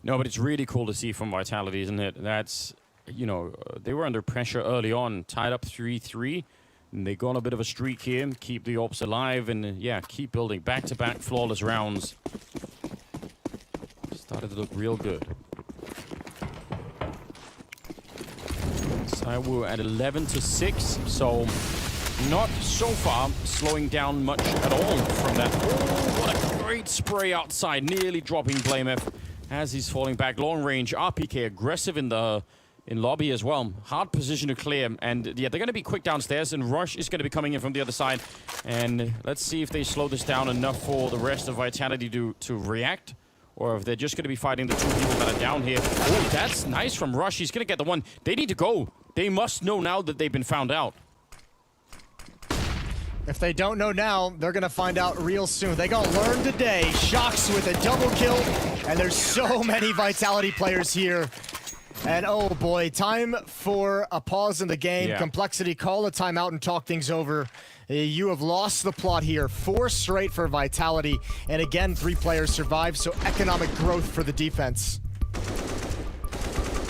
No, but it's really cool to see from Vitality, isn't it? That's, you know, they were under pressure early on, tied up 3-3. And they go on a bit of a streak here, keep the Ops alive, and yeah, keep building back-to-back flawless rounds. Started to look real good. ZywOo at 11-6, so not so far slowing down much at all from that. Oh, what a great spray outside, nearly dropping Blamef as he's falling back. Long range, RPK aggressive in lobby as well. Hard position to clear, and yeah, they're going to be quick downstairs, and Rush is going to be coming in from the other side. And let's see if they slow this down enough for the rest of Vitality to react, or if they're just going to be fighting the 2 people that are down here. Oh, that's nice from Rush. He's going to get the one. They need to go. They must know now that they've been found out. If they don't know now, they're going to find out real soon. They going to learn today. Shocks with a double kill, and there's so many Vitality players here. And oh boy, time for a pause in the game. Yeah. Complexity, call a timeout and talk things over. You have lost the plot here. 4 straight for Vitality. And again, 3 players survive, so economic growth for the defense.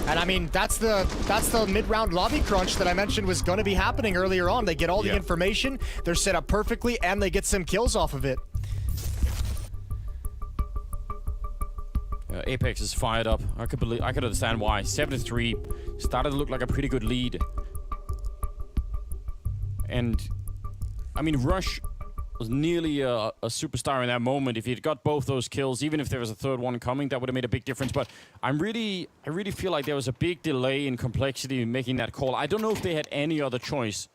And I mean, that's the mid-round lobby crunch that I mentioned was going to be happening earlier on. They get all the information, they're set up perfectly, and they get some kills off of it. Apex is fired up. I could understand why. 7-3 started to look like a pretty good lead. And I mean, Rush was nearly a superstar in that moment. If he'd got both those kills, even if there was a third one coming, that would have made a big difference. But I really feel like there was a big delay in Complexity in making that call. I don't know if they had any other choice.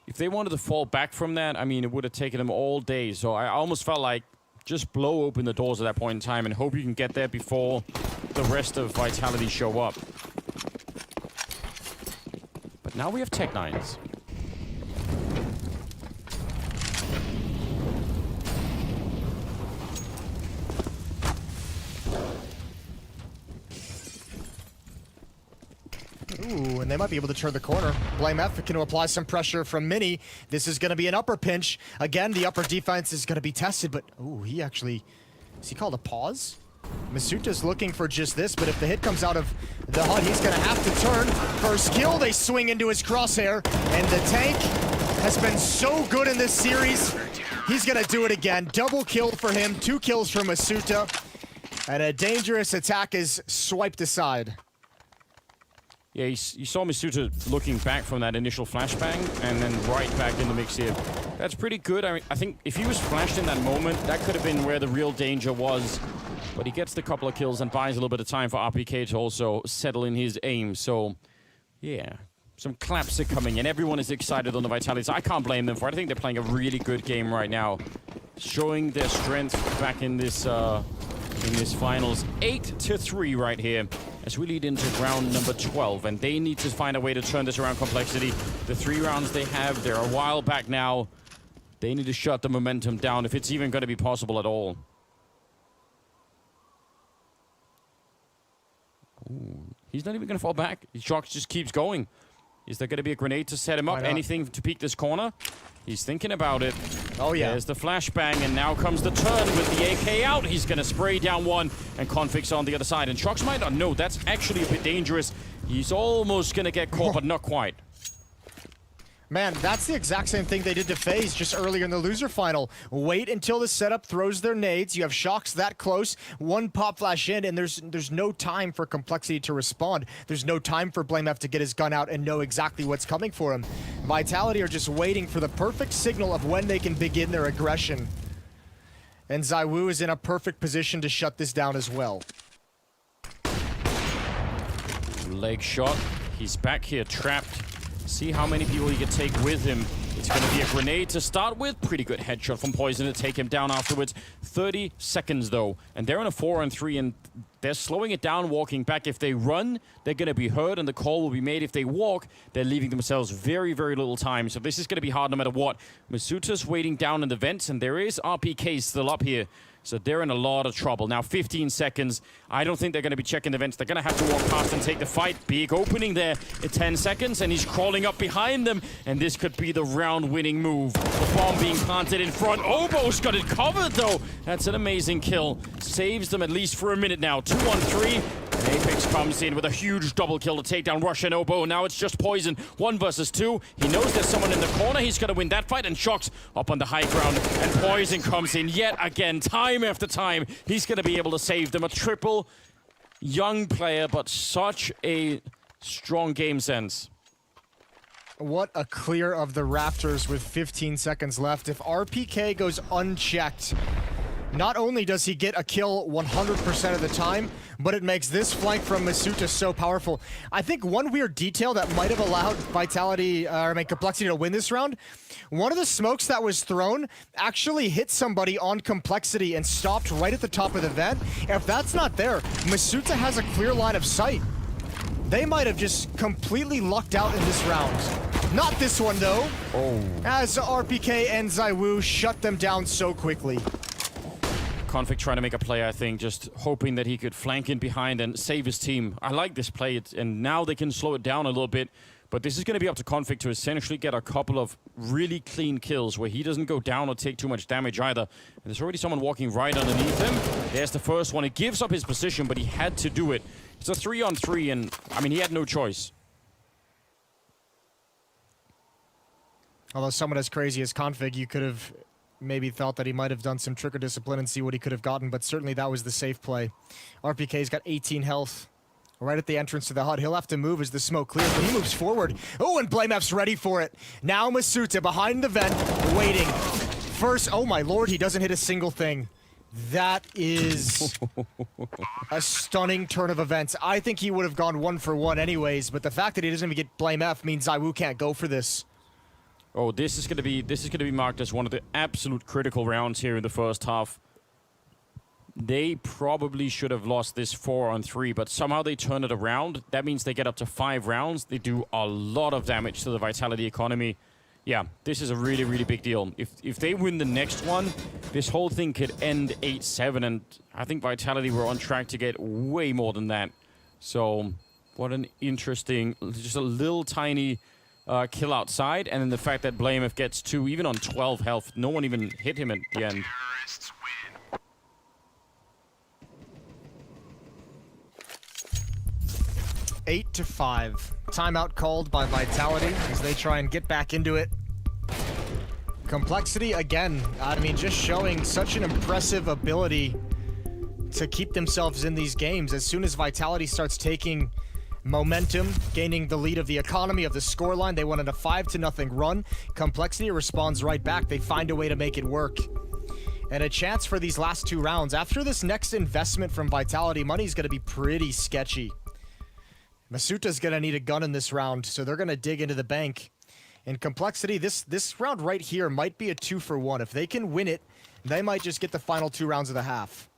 If they wanted to fall back from that, I mean, it would have taken them all day. So I almost felt like just blow open the doors at that point in time and hope you can get there before the rest of Vitality show up. But now we have Tech9s. Ooh, and they might be able to turn the corner. Blamef can apply some pressure from Mini. This is going to be an upper pinch. Again, the upper defense is going to be tested, but ooh, he actually... Is he called a pause? Masuta's looking for just this, but if the hit comes out of the hut, he's going to have to turn. First kill, they swing into his crosshair, and the tank has been so good in this series. He's going to do it again. Double kill for him, 2 kills for Masuta, and a dangerous attack is swiped aside. Yeah, you saw Masuta looking back from that initial flashbang and then right back in the mix here. That's pretty good. I mean, I think if he was flashed in that moment, that could have been where the real danger was. But he gets the couple of kills and buys a little bit of time for RPK to also settle in his aim. So, yeah, some claps are coming in. Everyone is excited on the Vitality. I can't blame them for it. I think they're playing a really good game right now. showing their strength back in this finals. 8-3 right here as we lead into round number 12, and they need to find a way to turn this around. Complexity. The 3 rounds they have, they're a while back now. They need to shut the momentum down if it's even going to be possible at all. Ooh, he's not even going to fall back. Shox just keeps going. Is there going to be a grenade to set him up? Anything to peek this corner? He's thinking about it. Oh, yeah. There's the flashbang, and now comes the turn with the AK out. He's going to spray down one, and Config's on the other side. And Shox might not know. That's actually a bit dangerous. He's almost going to get caught, but not quite. Man, that's the exact same thing they did to FaZe just earlier in the loser final. Wait until the setup throws their nades. You have Shox that close, one pop flash in, and there's no time for Complexity to respond. There's no time for BlameF to get his gun out and know exactly what's coming for him. Vitality are just waiting for the perfect signal of when they can begin their aggression. And ZywOo is in a perfect position to shut this down as well. Leg shot. He's back here, trapped. See how many people he can take with him. It's going to be a grenade to start with. Pretty good headshot from Poison to take him down afterwards. 30 seconds, though. And they're in a 4-on-3, and they're slowing it down, walking back. If they run, they're going to be hurt, and the call will be made. If they walk, they're leaving themselves very, very little time. So this is going to be hard no matter what. Masuta's waiting down in the vents, and there is RPK still up here. So they're in a lot of trouble. Now 15 seconds. I don't think they're going to be checking the vents. They're going to have to walk past and take the fight. Big opening there at 10 seconds, and he's crawling up behind them. And this could be the round-winning move. The bomb being planted in front. Obo's got it covered, though. That's an amazing kill. Saves them at least for a minute now. 2-on-3. And Apex comes in with a huge double kill to take down Rush and Obo. Now it's just Poison. 1 versus 2. He knows there's someone in the corner. He's going to win that fight. And Shox up on the high ground. And Poison comes in yet again. Time after time. He's going to be able to save them. A triple. Young player, but such a strong game sense. What a clear of the Raptors with 15 seconds left. If RPK goes unchecked, not only does he get a kill 100% of the time, but it makes this flank from Masuta so powerful. I think one weird detail that might have allowed Complexity to win this round, one of the smokes that was thrown actually hit somebody on Complexity and stopped right at the top of the vent. If that's not there, Masuta has a clear line of sight. They might have just completely lucked out in this round. Not this one, though. Oh. As RPK and ZywOo shut them down so quickly. Config trying to make a play, I think, just hoping that he could flank in behind and save his team. I like this play, and now they can slow it down a little bit. But this is going to be up to Config to essentially get a couple of really clean kills where he doesn't go down or take too much damage either. And there's already someone walking right underneath him. There's the first one. He gives up his position, but he had to do it. It's a 3-on-3, and, I mean, he had no choice. Although someone as crazy as Config, you could have maybe thought that he might have done some trigger discipline and see what he could have gotten, but certainly that was the safe play. RPK's got 18 health. Right at the entrance to the hut. He'll have to move as the smoke clears, but he moves forward. Oh, and BlameF's ready for it. Now Masuta behind the vent, waiting. First, oh my lord, he doesn't hit a single thing. That is a stunning turn of events. I think he would have gone 1 for 1 anyways, but the fact that he doesn't even get BlameF means ZywOo can't go for this. Oh, this is gonna be marked as one of the absolute critical rounds here in the first half. They probably should have lost this 4-on-3, but somehow they turn it around. That means they get up to 5 rounds. They do a lot of damage to the Vitality economy. Yeah, this is a really, really big deal. If they win the next one, this whole thing could end 8-7, and I think Vitality were on track to get way more than that. So, what an interesting, just a little tiny kill outside, and then the fact that BlameF gets 2, even on 12 health. No one even hit him at the end. 8-5. Timeout called by Vitality as they try and get back into it. Complexity, again, I mean, just showing such an impressive ability to keep themselves in these games. As soon as Vitality starts taking momentum, gaining the lead of the economy, of the scoreline, they went on a 5-0 run. Complexity responds right back. They find a way to make it work. And a chance for these last 2 rounds. After this next investment from Vitality, money's going to be pretty sketchy. Masuta's going to need a gun in this round, so they're going to dig into the bank. In Complexity, this round right here might be a 2 for 1. If they can win it, they might just get the final 2 rounds of the half.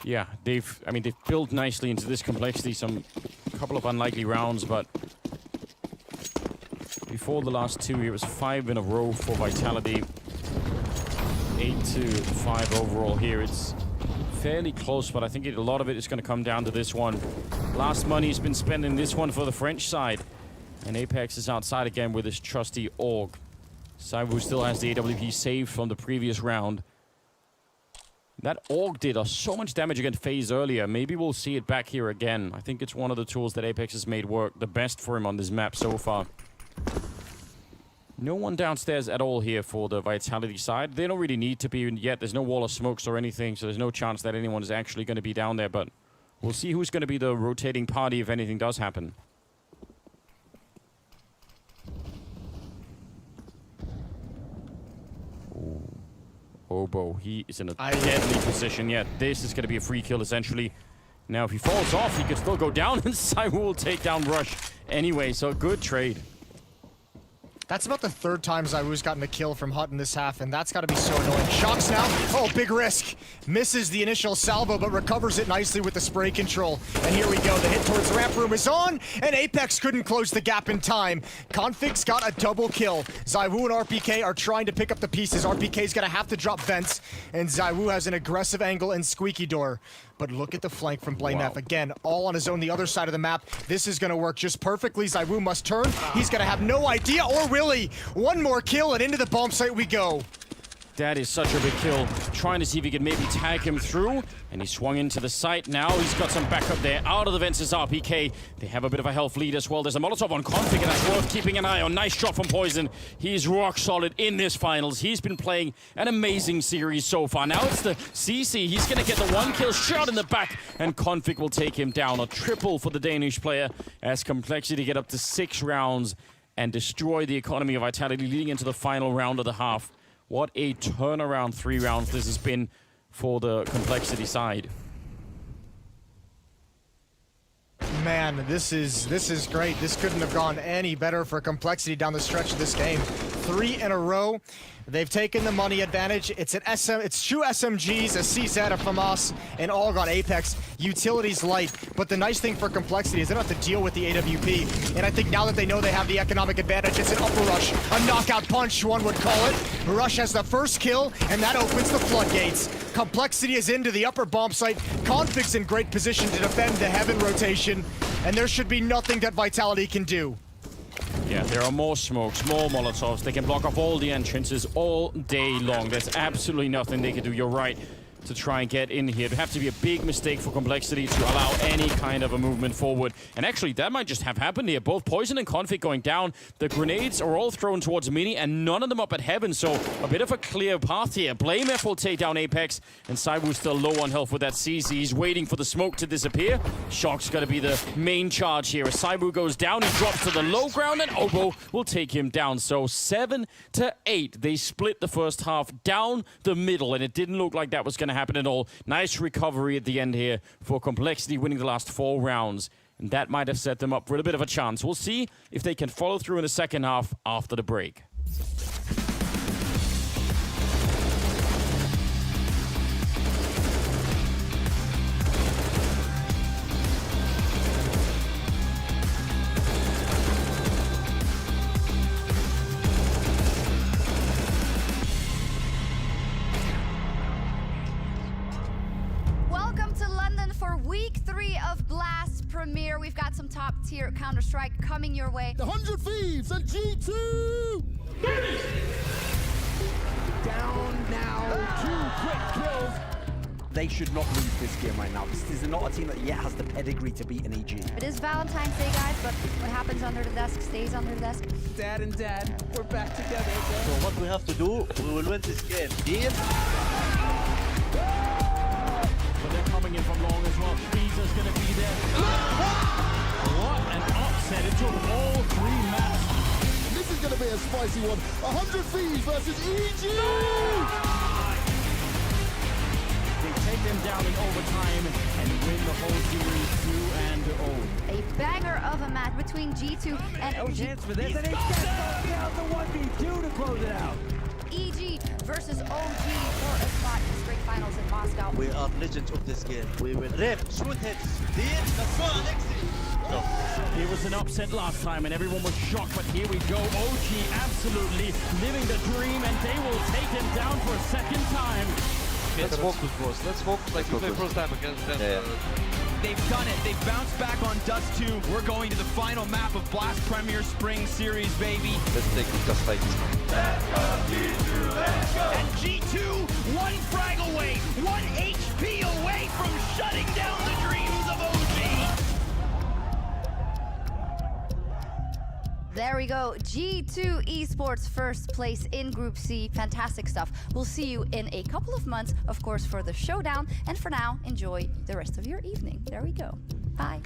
Yeah, they've built nicely into this complexity. A couple of unlikely rounds, but before the last 2, it was 5 in a row for Vitality. 8-5 overall here. It's fairly close, but I think a lot of it is going to come down to this one. Last money's been spent in this one for the French side. And Apex is outside again with his trusty AUG. ZywOo still has the AWP saved from the previous round. That AUG did so much damage against FaZe earlier. Maybe we'll see it back here again. I think it's one of the tools that Apex has made work the best for him on this map so far. No one downstairs at all here for the Vitality side. They don't really need to be yet. There's no wall of smokes or anything, so there's no chance that anyone is actually going to be down there. But we'll see who's going to be the rotating party if anything does happen. Obo, he is in a deadly position. Yeah, this is going to be a free kill, essentially. Now, if he falls off, he could still go down, and ZywOo will take down Rush anyway, so good trade. That's about the 3rd time ZywOo's gotten a kill from Hut in this half, and that's got to be so annoying. Shocks now. Oh, big risk. Misses the initial salvo, but recovers it nicely with the spray control. And here we go. The hit towards the ramp room is on, and Apex couldn't close the gap in time. Config's got a double kill. ZywOo and RPK are trying to pick up the pieces. RPK's going to have to drop vents, and ZywOo has an aggressive angle and squeaky door. But look at the flank from BlameF. Again, all on his own, the other side of the map. This is going to work just perfectly. ZywOo must turn. He's going to have no idea, or will he? One more kill, and into the bomb site we go. That is such a big kill. Trying to see if he could maybe tag him through. And he swung into the site. Now he's got some backup there. Out of the vents is RPK. They have a bit of a health lead as well. There's a Molotov on Config, and that's worth keeping an eye on. Nice shot from Poison. He's rock solid in this finals. He's been playing an amazing series so far. Now it's the CC. He's going to get the 1 kill shot in the back, and Config will take him down. A triple for the Danish player as Complexity get up to 6 rounds and destroy the economy of Vitality, leading into the final round of the half. What a turnaround 3 rounds this has been for the Complexity side. Man, this is great. This couldn't have gone any better for Complexity down the stretch of this game. 3 in a row. They've taken the money advantage. It's it's 2 SMGs, a CZ, a FAMAS, and all got Apex. Utilities light. But the nice thing for Complexity is they don't have to deal with the AWP. And I think now that they know they have the economic advantage, it's an upper rush. A knockout punch, one would call it. Rush has the first kill, and that opens the floodgates. Complexity is into the upper bomb site. Config's in great position to defend the Heaven rotation. And there should be nothing that Vitality can do. Yeah, there are more smokes, more Molotovs. They can block off all the entrances all day long. There's absolutely nothing they can do. You're right to try and get in here. It'd have to be a big mistake for Complexity to allow any kind of a movement forward. And actually, that might just have happened here. Both Poison and Config going down. The grenades are all thrown towards Mini, and none of them up at Heaven. So a bit of a clear path here. BlameF will take down Apex, and ZywOo's still low on health with that CC. He's waiting for the smoke to disappear. Shock's going to be the main charge here. As ZywOo goes down, he drops to the low ground, and Obo will take him down. So 7-8. They split the first half down the middle, and it didn't look like that was going to happen at all. Nice recovery at the end here for Complexity, winning the last 4 rounds. And that might have set them up for a bit of a chance. We'll see if they can follow through in the second half after the break. Week 3 of Blast Premier. We've got some top tier Counter-Strike coming your way. The 100 Thieves and G2! Down now, 2 quick kills. They should not lose this game right now. This is not a team that yet has the pedigree to beat an AG. It is Valentine's Day, guys, but what happens under the desk stays under the desk. Dad and Dad, we're back together again. So what we have to do, we will win this game. Deal? But they're coming in from long as well. Freezer's gonna be there. What an upset. It took all 3 maps. This is gonna be a spicy one. 100 Thieves versus EG! They take them down in overtime and win the whole series 2-0. A banger of a match between between G2 and OG. Chance for this, and he gets down the 1v2 to close it out. EG versus OG for a spot in the spring finals in Moscow. We are legends of this game. We will rip, shoot hits. Let's go, Alexi. It was an upset last time and everyone was shocked, but here we go. OG absolutely living the dream, and they will take him down for a second time. Let's focus, boss. Let's focus like we played first time against them. They've done it. They've bounced back on Dust 2. We're going to the final map of Blast Premier Spring Series, baby. Let's take it just like this. And G2, one frag away, 1 HP away from shutting down the dreams of OG. There we go. G2 Esports first place in Group C. Fantastic stuff. We'll see you in a couple of months, of course, for the showdown. And for now, enjoy the rest of your evening. There we go. Bye.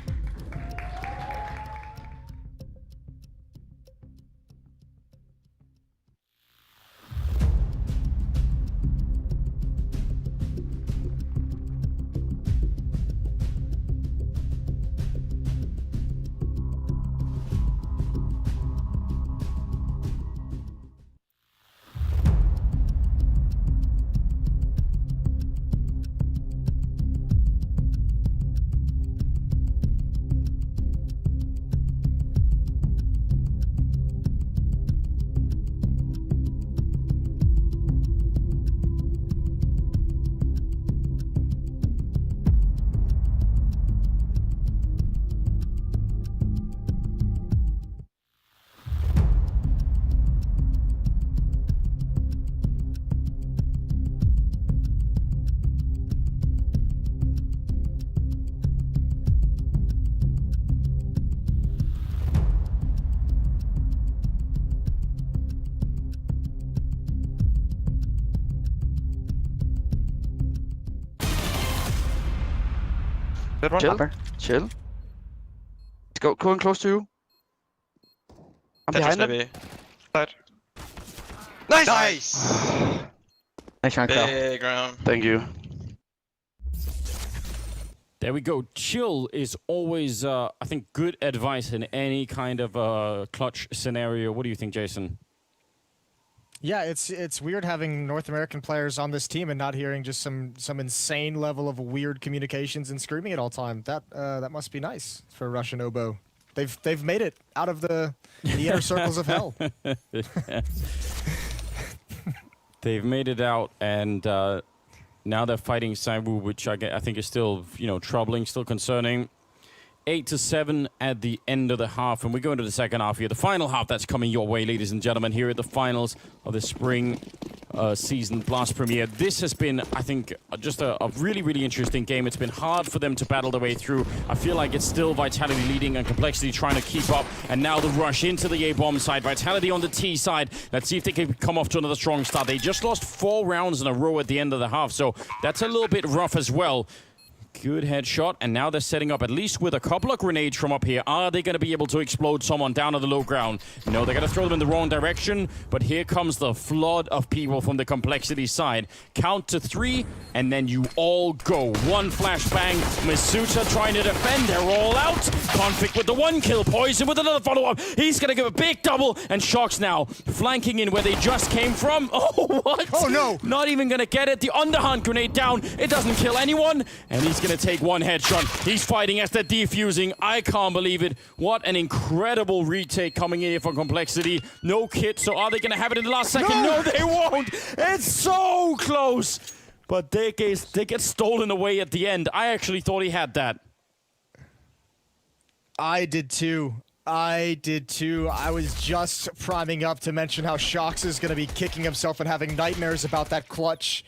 Good one, Upper. Chill. Let's go, going close to you. I'm behind them. Side. Nice! Nice! Nice round, Carl. Big round. Thank you. There we go. Chill is always, I think, good advice in any kind of clutch scenario. What do you think, Jason? Yeah, it's weird having North American players on this team and not hearing just some insane level of weird communications and screaming at all time. That must be nice for Russian Oboe. They've made it out of the inner circles of hell. They've made it out, and now they're fighting Saiwu, which I think is still troubling, still concerning. 8-7 at the end of the half, and we go into the second half here. The final half that's coming your way, ladies and gentlemen, here at the finals of the spring season Blast Premier. This has been, I think, just a really, really interesting game. It's been hard for them to battle their way through. I feel like it's still Vitality leading and Complexity trying to keep up, and now the rush into the A-bomb side. Vitality on the T side. Let's see if they can come off to another strong start. They just lost 4 rounds in a row at the end of the half, so that's a little bit rough as well. Good headshot, and now they're setting up at least with a couple of grenades from up here. Are they going to be able to explode someone down on the low ground? No, they're going to throw them in the wrong direction, but here comes the flood of people from the Complexity side. Count to 3, and then you all go. One flashbang, Masuta trying to defend, they're all out. Conflict with the 1 kill, Poison with another follow-up. He's going to give a big double, and Shox now flanking in where they just came from. Oh, what? Oh, no. Not even going to get it. The underhand grenade down. It doesn't kill anyone, and he's going to take 1 headshot. He's fighting as they're defusing. I can't believe it. What an incredible retake coming in here from Complexity. No kit, so are they going to have it in the last second? No, they won't. It's so close. But they get stolen away at the end. I actually thought he had that. I did too. I was just priming up to mention how Shox is going to be kicking himself and having nightmares about that clutch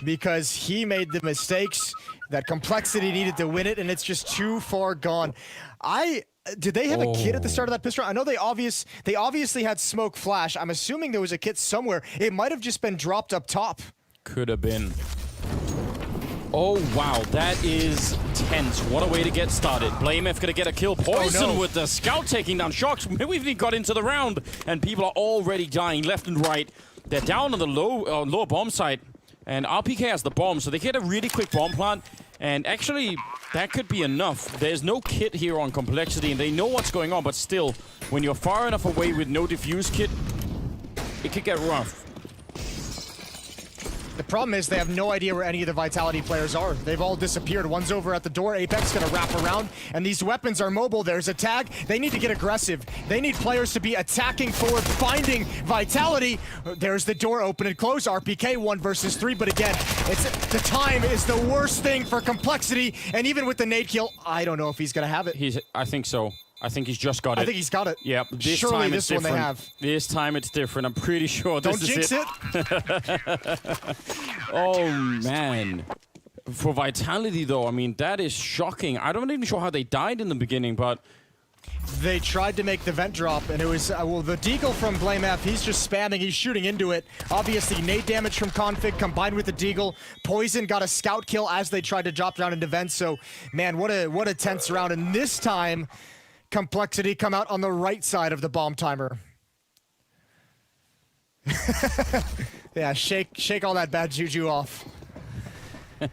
because he made the mistakes that Complexity needed to win it, and it's just too far gone. Did they have a kit at the start of that pistol? I know they obviously had smoke flash. I'm assuming there was a kit somewhere. It might have just been dropped up top. Could have been. Oh, wow, that is tense. What a way to get started. Blamef gonna get a kill. Poison with the scout taking down Shox. We've even got into the round, and people are already dying left and right. They're down on the low bomb site, and RPK has the bomb, so they get a really quick bomb plant. And actually, that could be enough. There's no kit here on Complexity, and they know what's going on, but still, when you're far enough away with no defuse kit, it could get rough. The problem is they have no idea where any of the Vitality players are. They've all disappeared. One's over at the door. Apex gonna wrap around, and these weapons are mobile. There's a tag. They need to get aggressive. They need players to be attacking forward, finding Vitality. There's the door open and close. RPK 1 versus 3, but again, the time is the worst thing for Complexity, and even with the nade kill, I don't know if he's gonna have it. I think so. I think he's just got it. I think he's got it. Yep. This Surely time this it's one they different. have. This time it's different. I'm pretty sure this Don't is jinx it. Oh, man. For Vitality, though, I mean, that is shocking. I don't even sure how they died in the beginning, but... They tried to make the vent drop, and it was, well, the Deagle from BlameF, he's just spamming, he's shooting into it. Obviously, nade damage from Config combined with the Deagle. Poison got a scout kill as they tried to drop down into vent, so, man, what a tense round. And this time, Complexity come out on the right side of the bomb timer. Yeah, shake all that bad juju off. 3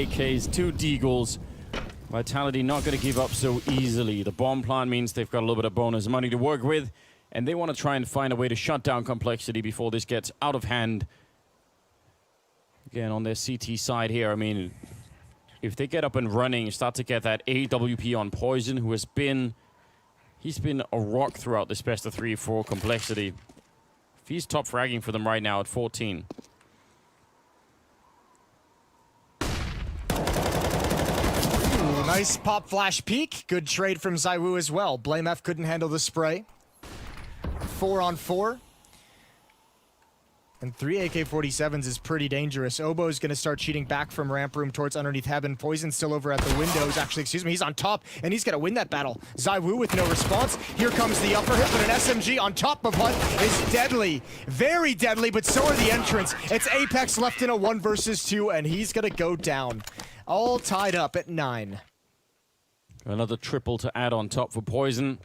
AKs, 2 Deagles. Vitality not going to give up so easily. The bomb plan means they've got a little bit of bonus money to work with, and they want to try and find a way to shut down Complexity before this gets out of hand. Again, on their CT side here, I mean, if they get up and running, start to get that AWP on Poison, who has been... He's been a rock throughout this best of 3 for Complexity. He's top fragging for them right now at 14. Ooh, nice pop flash peek. Good trade from ZywOo as well. BlameF couldn't handle the spray. 4 on 4. And 3 AK-47s is pretty dangerous. Obo's going to start cheating back from ramp room towards underneath heaven. Poison's still over at the windows. Actually, excuse me, he's on top, and he's going to win that battle. ZywOo with no response. Here comes the upper hit, but an SMG on top of Hunt is deadly. Very deadly, but so are the entrants. It's Apex left in a 1 versus 2, and he's going to go down. All tied up at 9. Another triple to add on top for Poison.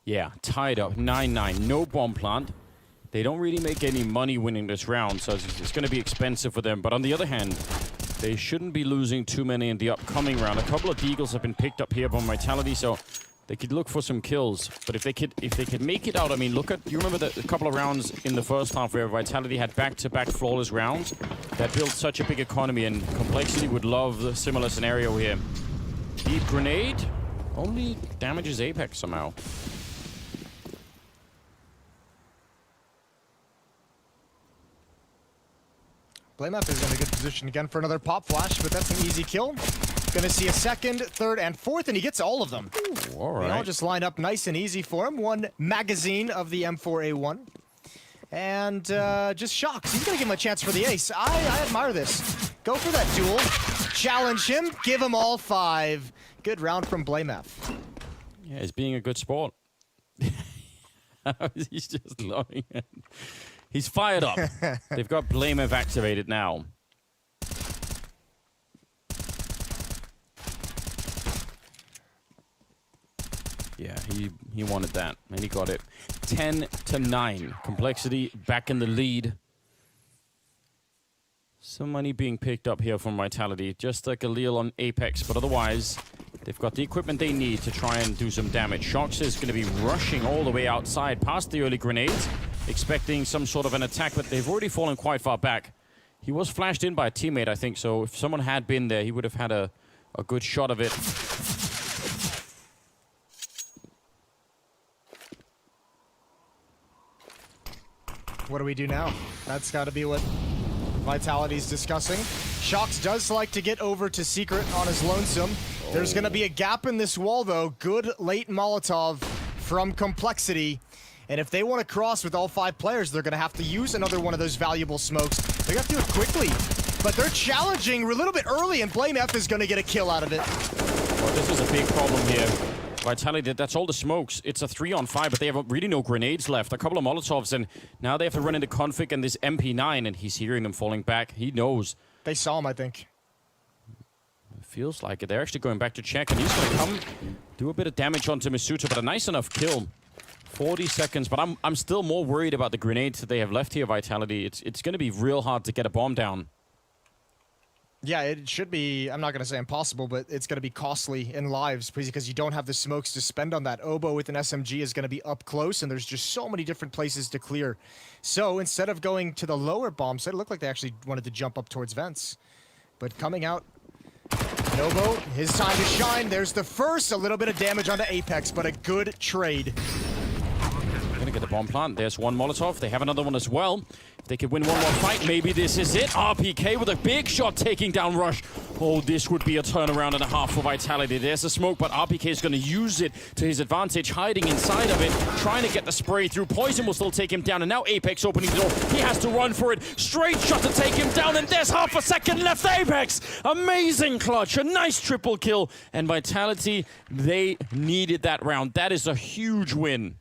Yeah, tied up, 9-9. No bomb plant. They don't really make any money winning this round, so it's going to be expensive for them. But on the other hand, they shouldn't be losing too many in the upcoming round. A couple of Deagles have been picked up here by Vitality, so they could look for some kills. But if they could make it out, I mean, look at, you remember a couple of rounds in the first half where Vitality had back-to-back flawless rounds? That built such a big economy, and Complexity would love a similar scenario here. Deep grenade only damages Apex somehow. BlameF is in a good position again for another pop flash, but that's an easy kill. Gonna see a second, third, and fourth, and he gets all of them. Ooh, all right. They all just line up nice and easy for him. 1 magazine of the M4A1. And just Shox. He's gonna give him a chance for the ace. I admire this. Go for that duel. Challenge him. Give him all 5. Good round from BlameF. Yeah, he's being a good sport. He's just loving it. He's fired up. They've got BlameF activated now. Yeah, he wanted that, and he got it. 10-9. Complexity back in the lead. Some money being picked up here from Vitality, just like a Lille on Apex, but otherwise, they've got the equipment they need to try and do some damage. Shox is going to be rushing all the way outside past the early grenades, expecting some sort of an attack, but they've already fallen quite far back. He was flashed in by a teammate, I think, so if someone had been there, he would have had a good shot of it. What do we do now? That's got to be what Vitality's discussing. Shox does like to get over to Secret on his lonesome. There's going to be a gap in this wall, though. Good late Molotov from Complexity. And if they want to cross with all 5 players, they're going to have to use another one of those valuable smokes. They got to do it quickly. But they're challenging a little bit early, and BlameF is going to get a kill out of it. Well, this is a big problem here. Vitality, that's all the smokes. It's a 3-on-5, but they have really no grenades left. A couple of Molotovs, and now they have to run into Config and this MP9, and he's hearing them falling back. He knows. They saw him, I think. It feels like it. They're actually going back to check, and he's going to come do a bit of damage onto Misuta, but a nice enough kill. 40 seconds, but I'm still more worried about the grenades that they have left here, Vitality. It's going to be real hard to get a bomb down. Yeah, it should be, I'm not going to say impossible, but it's going to be costly in lives because you don't have the smokes to spend on that. Obo with an SMG is going to be up close, and there's just so many different places to clear. So instead of going to the lower bomb site, it looked like they actually wanted to jump up towards vents. But coming out, Nobo, his time to shine. There's the first, a little bit of damage onto Apex, but a good trade. Gonna get the bomb plant. There's one Molotov. They have another one as well. If they could win one more fight, maybe this is it. RPK with a big shot taking down Rush. Oh, this would be a turnaround and a half for Vitality. There's a smoke, but RPK is going to use it to his advantage, hiding inside of it, trying to get the spray through. Poison will still take him down, and now Apex opening the door. He has to run for it. Straight shot to take him down, and there's half a second left. Apex, amazing clutch, a nice triple kill. And Vitality, they needed that round. That is a huge win.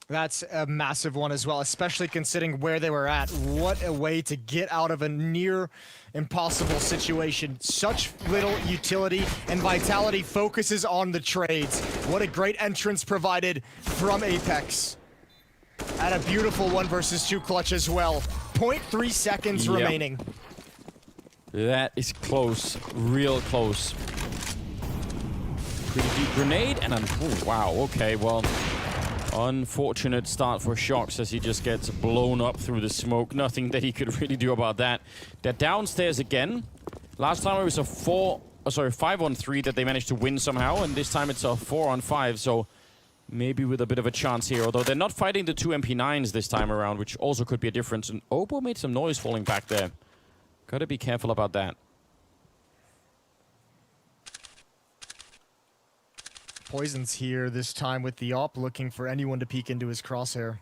That's a massive one as well, especially considering where they were at. What a way to get out of a near impossible situation. Such little utility, and Vitality focuses on the trades. What a great entrance provided from Apex. And a beautiful 1 versus 2 clutch as well. 0.3 seconds remaining. That is close, real close. Pretty deep grenade, and oh, wow, okay, well, unfortunate start for Shox as he just gets blown up through the smoke. Nothing that he could really do about that. They're downstairs again. Last time it was a 5-on-3 that they managed to win somehow, and this time it's a 4-on-5, so maybe with a bit of a chance here. Although they're not fighting the 2 MP9s this time around, which also could be a difference. And Obo made some noise falling back there. Gotta be careful about that. Poison's here this time with the op, looking for anyone to peek into his crosshair.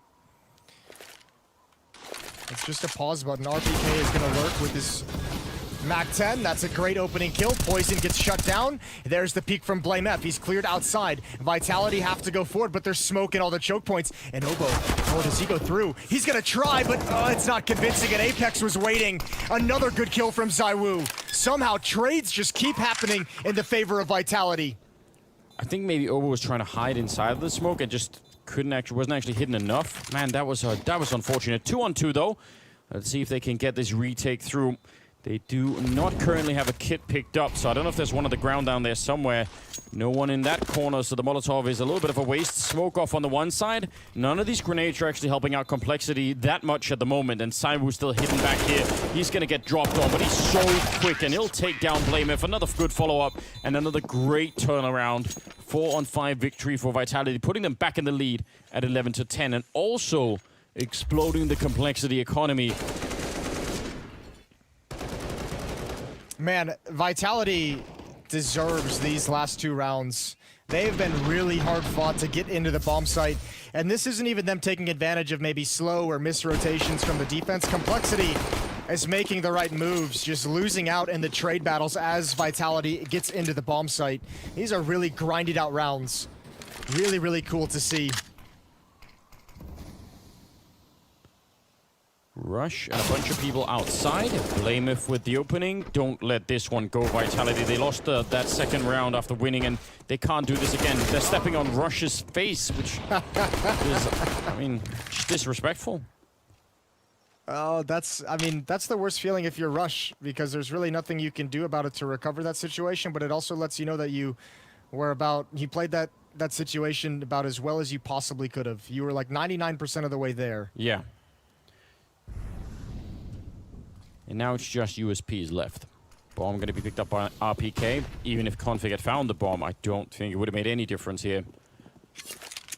It's just a pause button. RPK is going to lurk with his MAC-10. That's a great opening kill. Poison gets shut down. There's the peek from BlameF. He's cleared outside. Vitality have to go forward, but there's smoke in all the choke points. And Obo, oh, does he go through? He's going to try, but it's not convincing, and Apex was waiting. Another good kill from ZywOo. Somehow, trades just keep happening in the favor of Vitality. I think maybe Obo was trying to hide inside of the smoke and just wasn't actually hidden enough. Man, that was unfortunate. 2-on-2 though. Let's see if they can get this retake through. They do not currently have a kit picked up, so I don't know if there's one on the ground down there somewhere. No one in that corner, so the Molotov is a little bit of a waste. Smoke off on the one side. None of these grenades are actually helping out Complexity that much at the moment, and ZywOo's still hidden back here. He's going to get dropped on, but he's so quick, and he'll take down BlameF. Another good follow-up, and another great turnaround. 4-on-5 victory for Vitality, putting them back in the lead at 11-10, and also exploding the Complexity economy. Man, Vitality deserves these last 2 rounds. They've been really hard fought to get into the bomb site, and this isn't even them taking advantage of maybe slow or misrotations from the defense. Complexity is making the right moves, just losing out in the trade battles as Vitality gets into the bomb site. These are really grinded out rounds. Really, really cool to see. Rush and a bunch of people outside. BlameF with the opening. Don't let this one go, Vitality. They lost that second round after winning, and they can't do this again. They're stepping on Rush's face, which is, I mean, just disrespectful. Oh, that's the worst feeling if you're Rush, because there's really nothing you can do about it to recover that situation, but it also lets you know that you played that situation about as well as you possibly could have. You were like 99% of the way there. Yeah. And now it's just USPs left. Bomb going to be picked up by RPK. Even if Config had found the bomb, I don't think it would have made any difference here.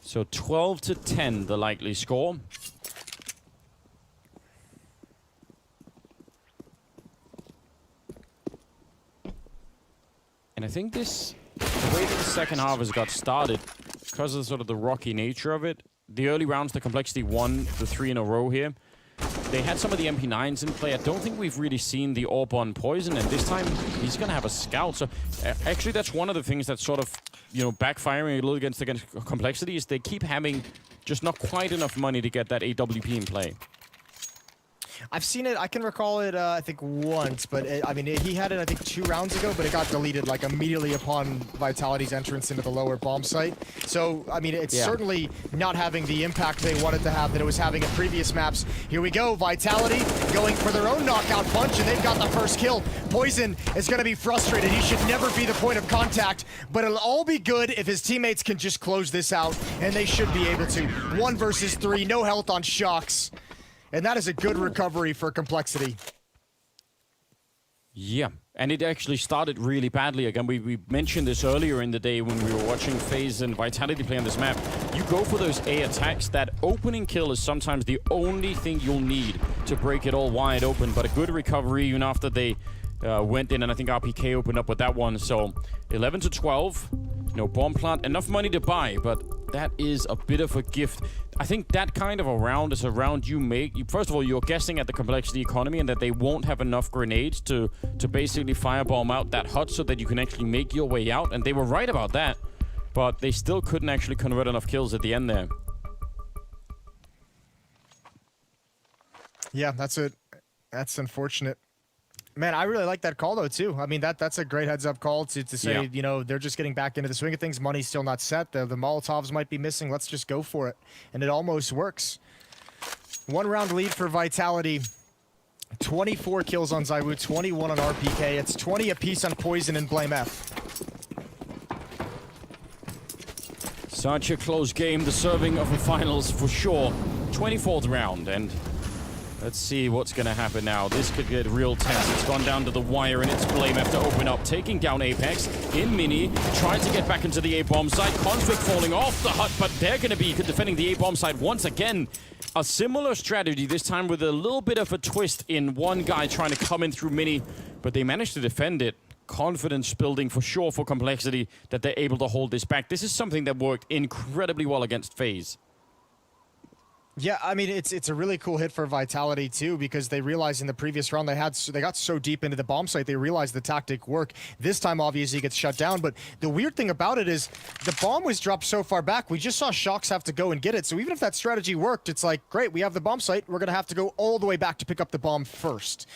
So 12-10, the likely score. And I think the way that the second half has got started, because of sort of the rocky nature of it, the early rounds, the Complexity won the 3 in a row here. They had some of the MP9s in play. I don't think we've really seen the AWP on Poison, and this time he's going to have a scout. So actually that's one of the things that's sort of, backfiring a little against Complexity is they keep having just not quite enough money to get that AWP in play. I've seen it. I can recall it, I think, once, but he had it, I think, 2 rounds ago, but it got deleted, like, immediately upon Vitality's entrance into the lower bomb site. So, I mean, it's certainly not having the impact they wanted to have that it was having in previous maps. Here we go, Vitality going for their own knockout punch, and they've got the first kill. Poison is going to be frustrated. He should never be the point of contact, but it'll all be good if his teammates can just close this out, and they should be able to. 1 versus 3, no health on Shox. And that is a good recovery for Complexity. Yeah, and it actually started really badly. Again, we mentioned this earlier in the day when we were watching FaZe and Vitality play on this map. You go for those A attacks, that opening kill is sometimes the only thing you'll need to break it all wide open, but a good recovery even after they went in, and I think RPK opened up with that one. So 11 to 12, no bomb plant, enough money to buy, but that is a bit of a gift. I think that kind of a round is a round you make. First of all, you're guessing at the Complexity economy and that they won't have enough grenades to basically firebomb out that hut so that you can actually make your way out. And they were right about that, but they still couldn't actually convert enough kills at the end there. Yeah, that's unfortunate. Man, I really like that call, though, too. I mean, that's a great heads-up call to say, you know, they're just getting back into the swing of things. Money's still not set. The Molotovs might be missing. Let's just go for it. And it almost works. 1-round lead for Vitality. 24 kills on ZywOo, 21 on RPK. It's 20 apiece on Poison and BlameF. Such a close game, deserving of a finals for sure. 24th round, and let's see what's going to happen now. This could get real tense. It's gone down to the wire, and it's BlameF to open up, taking down Apex in Mini, trying to get back into the A-bomb site. Conflict falling off the hut, but they're going to be defending the A-bomb site once again. A similar strategy, this time with a little bit of a twist in one guy trying to come in through Mini, but they managed to defend it. Confidence building for sure for Complexity that they're able to hold this back. This is something that worked incredibly well against FaZe. Yeah, I mean, it's a really cool hit for Vitality, too, because they realized in the previous round they got so deep into the bomb site, they realized the tactic worked. This time, obviously, it gets shut down, but the weird thing about it is the bomb was dropped so far back, we just saw Shox have to go and get it, so even if that strategy worked, it's like, great, we have the bomb site, we're going to have to go all the way back to pick up the bomb first.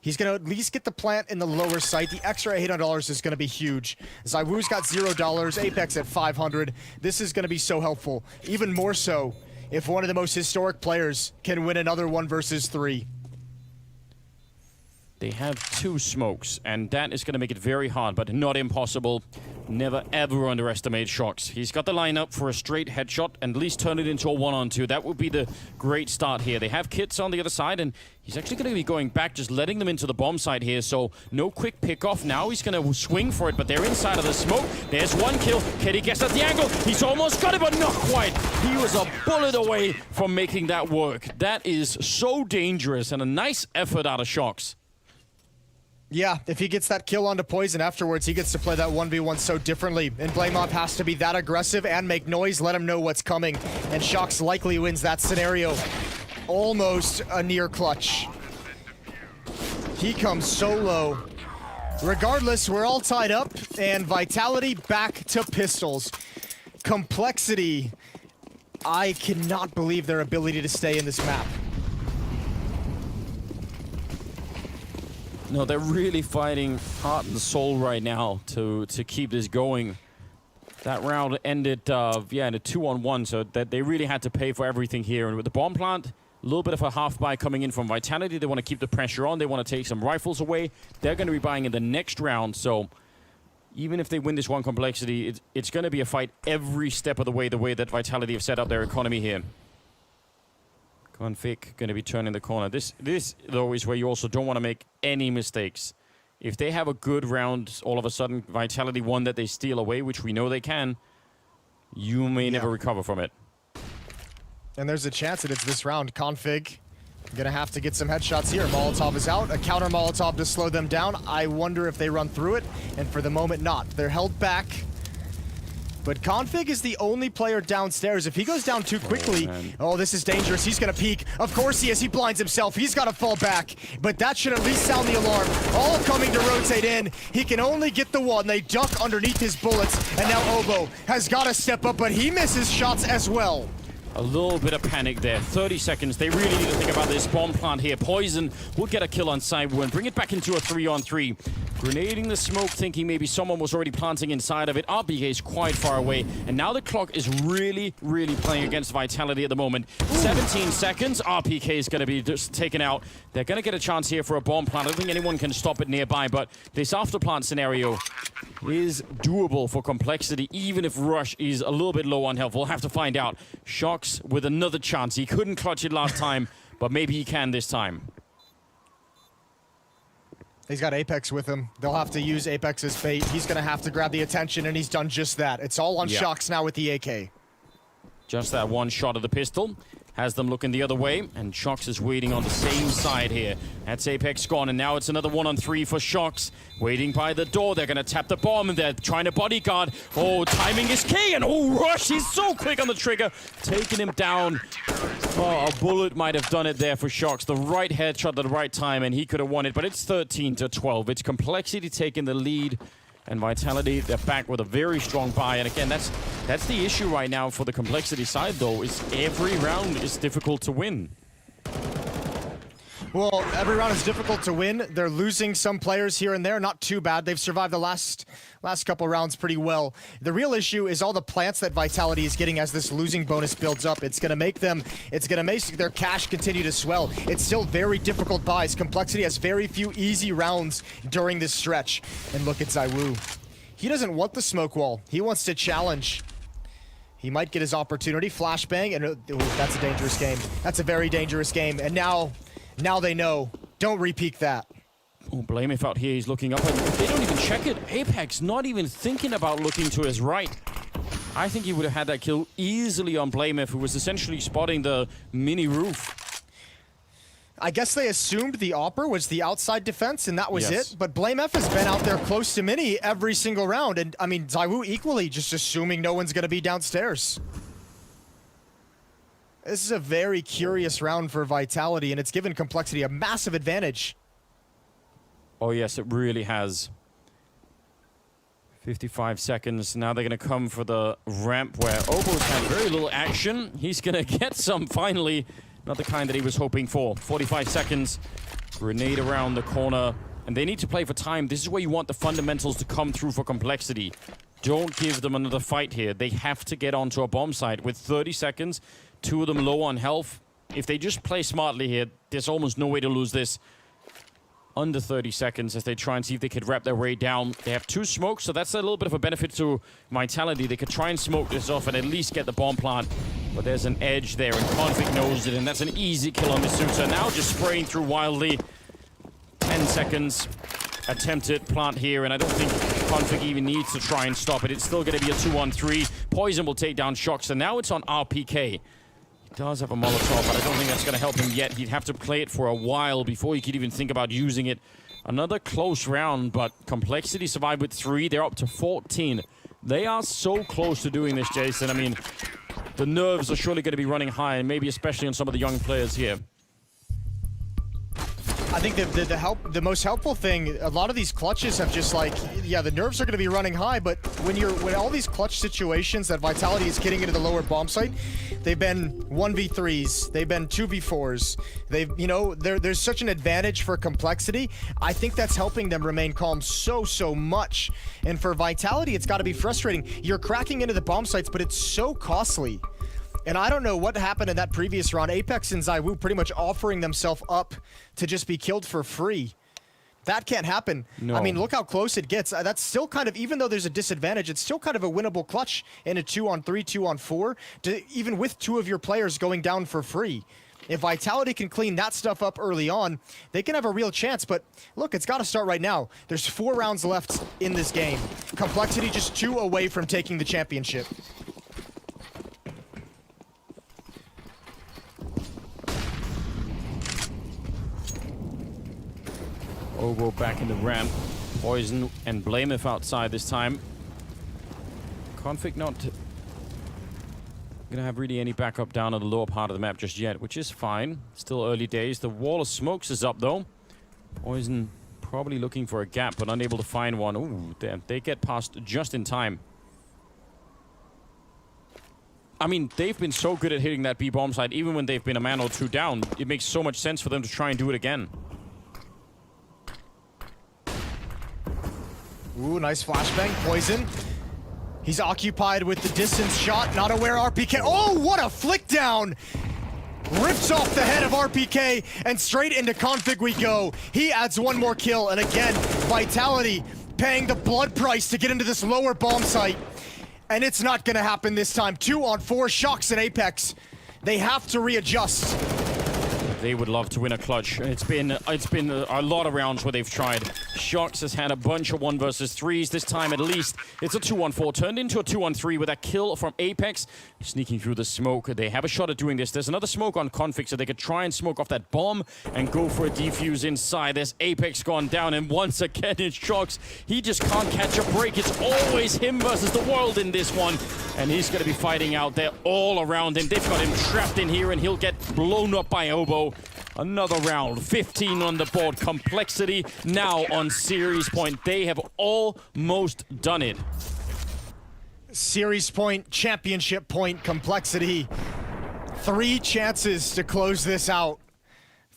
He's going to at least get the plant in the lower site. The extra $800 is going to be huge. ZywOo's got $0, Apex at 500. This is going to be so helpful, even more so if one of the most historic players can win another 1 versus 3. They have 2 smokes, and that is going to make it very hard, but not impossible. Never, ever underestimate Shox. He's got the lineup for a straight headshot and at least turn it into a 1-on-2. That would be the great start here. They have kits on the other side, and he's actually going to be going back, just letting them into the bomb site here, so no quick pick-off. Now he's going to swing for it, but they're inside of the smoke. There's 1 kill. Kitty gets at the angle. He's almost got it, but not quite. He was a bullet away from making that work. That is so dangerous, and a nice effort out of Shox. Yeah, if he gets that kill onto Poison afterwards, he gets to play that 1v1 so differently. And BlameF has to be that aggressive and make noise, let him know what's coming. And Shox likely wins that scenario. Almost a near clutch. He comes so low. Regardless, we're all tied up, and Vitality back to pistols. Complexity, I cannot believe their ability to stay in this map. No, they're really fighting heart and soul right now to keep this going. That round ended, in a 2-on-1, so that they really had to pay for everything here. And with the bomb plant, a little bit of a half buy coming in from Vitality. They want to keep the pressure on. They want to take some rifles away. They're going to be buying in the next round, so even if they win this one Complexity, it's going to be a fight every step of the way that Vitality have set up their economy here. Config going to be turning the corner. This, though, is where you also don't want to make any mistakes. If they have a good round, all of a sudden, Vitality one that they steal away, which we know they can, you may never recover from it. And there's a chance that it's this round. Config gonna have to get some headshots here. Molotov is out. A counter Molotov to slow them down. I wonder if they run through it, and for the moment, not. They're held back. But Config is the only player downstairs. If he goes down too quickly, oh, this is dangerous. He's gonna peek. Of course he is. He blinds himself. He's gotta fall back. But that should at least sound the alarm. All coming to rotate in. He can only get the one. They duck underneath his bullets. And now Obo has gotta step up, but he misses shots as well. A little bit of panic there. 30 seconds. They really need to think about this bomb plant here. Poison will get a kill on ZywOo and bring it back into a 3-on-3. Grenading the smoke, thinking maybe someone was already planting inside of it. RPK is quite far away. And now the clock is really, really playing against Vitality at the moment. 17 seconds. RPK is going to be just taken out. They're going to get a chance here for a bomb plant. I don't think anyone can stop it nearby, but this after plant scenario is doable for Complexity, even if Rush is a little bit low on health. We'll have to find out. Shox with another chance. He couldn't clutch it last time, but maybe he can this time. He's got Apex with him. They'll have to use Apex as bait. He's going to have to grab the attention, and he's done just that. It's all on Shox now with the AK. Just that one shot of the pistol has them looking the other way, and Shox is waiting on the same side here. That's Apex gone, and now it's another 1-on-3 for Shox. Waiting by the door, they're gonna tap the bomb, and they're trying to bodyguard. Oh, timing is key, and oh, Rush, he's so quick on the trigger, taking him down. Oh, a bullet might have done it there for Shox. The right headshot at the right time, and he could have won it, but it's 13-12. It's Complexity taking the lead. And Vitality, they're back with a very strong buy. And again, that's the issue right now for the Complexity side, though, is every round is difficult to win. Well, every round is difficult to win. They're losing some players here and there, not too bad. They've survived the last couple rounds pretty well. The real issue is all the plants that Vitality is getting as this losing bonus builds up. It's gonna make their cash continue to swell. It's still very difficult buys. Complexity has very few easy rounds during this stretch. And look at ZywOo. He doesn't want the smoke wall. He wants to challenge. He might get his opportunity. Flashbang, and ooh, that's a dangerous game. That's a very dangerous game. And now they know. Don't repeat that. Oh, Blameth out here. He's looking up. And they don't even check it. Apex not even thinking about looking to his right. I think he would have had that kill easily on Blameth, who was essentially spotting the mini roof. I guess they assumed the Opera was the outside defense, and that was it. But Blameth has been out there close to mini every single round. And, I mean, ZywOo equally just assuming no one's going to be downstairs. This is a very curious round for Vitality, and it's given Complexity a massive advantage. Oh, yes, it really has. 55 seconds. Now they're going to come for the ramp where Obo's had very little action. He's going to get some finally. Not the kind that he was hoping for. 45 seconds. Grenade around the corner. And they need to play for time. This is where you want the fundamentals to come through for Complexity. Don't give them another fight here. They have to get onto a bomb site with 30 seconds. Two of them low on health. If they just play smartly here, there's almost no way to lose this. Under 30 seconds as they try and see if they could wrap their way down. They have two smokes, so that's a little bit of a benefit to Vitality. They could try and smoke this off and at least get the bomb plant. But there's an edge there, and Config knows it, and that's an easy kill on Misuta. Now just spraying through wildly. 10 seconds. Attempted plant here, and I don't think Config even needs to try and stop it. It's still going to be a 2-on-3. Poison will take down Shox, and now it's on RPK. He does have a Molotov, but I don't think that's going to help him yet. He'd have to play it for a while before he could even think about using it. Another close round, but Complexity survived with 3. They're up to 14. They are so close to doing this, Jason. I mean, the nerves are surely going to be running high, and maybe especially on some of the young players here. I think the most helpful thing, a lot of these clutches have just like, yeah, the nerves are going to be running high, but when all these clutch situations that Vitality is getting into the lower bomb site, they've been 1v3s, they've been 2v4s, there's such an advantage for Complexity. I think that's helping them remain calm so much. And for Vitality, it's got to be frustrating. You're cracking into the bomb sites, but it's so costly. And I don't know what happened in that previous round. Apex and ZywOo pretty much offering themselves up to just be killed for free. That can't happen. No. I mean, look how close it gets. That's still kind of, even though there's a disadvantage, it's still kind of a winnable clutch in a 2-on-3, 2-on-4, even with 2 of your players going down for free. If Vitality can clean that stuff up early on, they can have a real chance. But look, it's got to start right now. There's 4 rounds left in this game. Complexity just 2 away from taking the championship. Obo back in the ramp. Poison and Blameth outside this time. Config not gonna have really any backup down on the lower part of the map just yet, which is fine. Still early days. The wall of smokes is up though. Poison probably looking for a gap, but unable to find one. Ooh, damn. They get past just in time. I mean, they've been so good at hitting that B bomb site, even when they've been a man or two down. It makes so much sense for them to try and do it again. Ooh, nice flashbang. Poison. He's occupied with the distance shot. Not aware RPK. Oh, what a flick down! Rips off the head of RPK, and straight into Config we go. He adds one more kill, and again, Vitality paying the blood price to get into this lower bomb site. And it's not gonna happen this time. 2 on 4, Shox and Apex. They have to readjust. They would love to win a clutch. It's been a lot of rounds where they've tried. Shox has had a bunch of 1 versus 3s. This time, at least, it's a 2-on-4 turned into a 2-on-3 with a kill from Apex. Sneaking through the smoke. They have a shot at doing this. There's another smoke on Config, so they could try and smoke off that bomb and go for a defuse inside. There's Apex gone down, and once again, it's Shox. He just can't catch a break. It's always him versus the world in this one. And he's going to be fighting out there all around him. They've got him trapped in here, and he'll get blown up by Obo. Another round, 15 on the board. Complexity now on series point. They have almost done it. Series point, championship point, Complexity. 3 chances to close this out.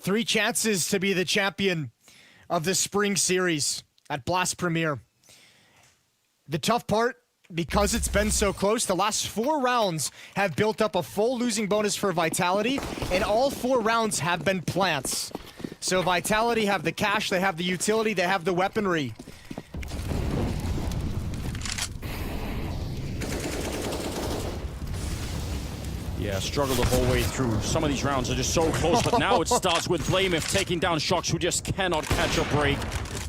3 chances to be the champion of the spring series at Blast Premier. The tough part, because it's been so close, the last 4 rounds have built up a full losing bonus for Vitality, and all 4 rounds have been plants. So Vitality have the cash, they have the utility, they have the weaponry. Yeah, struggle the whole way through. Some of these rounds are just so close, but now it starts with Flameth taking down Shox, who just cannot catch a break.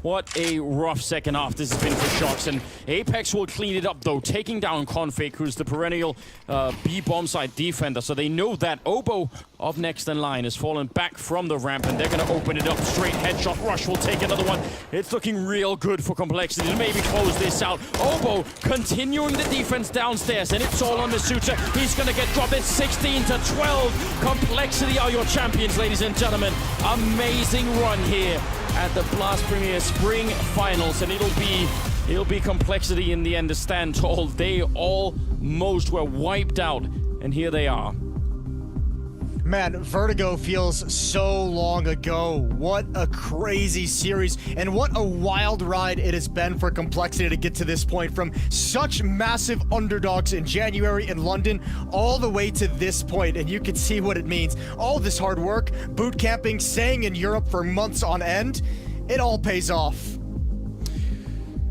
What a rough second half this has been for Shox, and Apex will clean it up though, taking down Config, who's the perennial B bomb site defender. So they know that Obo of next in line has fallen back from the ramp, and they're going to open it up straight. Headshot Rush will take another one. It's looking real good for Complexity to maybe close this out. Obo continuing the defense downstairs, and it's all on the Suture. He's going to get dropped. It's 16-12. Complexity are your champions, ladies and gentlemen. Amazing run here at the Blast Premier Spring Finals, and it'll be Complexity in the end to stand tall. They almost were wiped out, and here they are. Man, Vertigo feels so long ago. What a crazy series, and what a wild ride it has been for Complexity to get to this point, from such massive underdogs in January in London all the way to this point, and you can see what it means. All this hard work, boot camping, staying in Europe for months on end, it all pays off.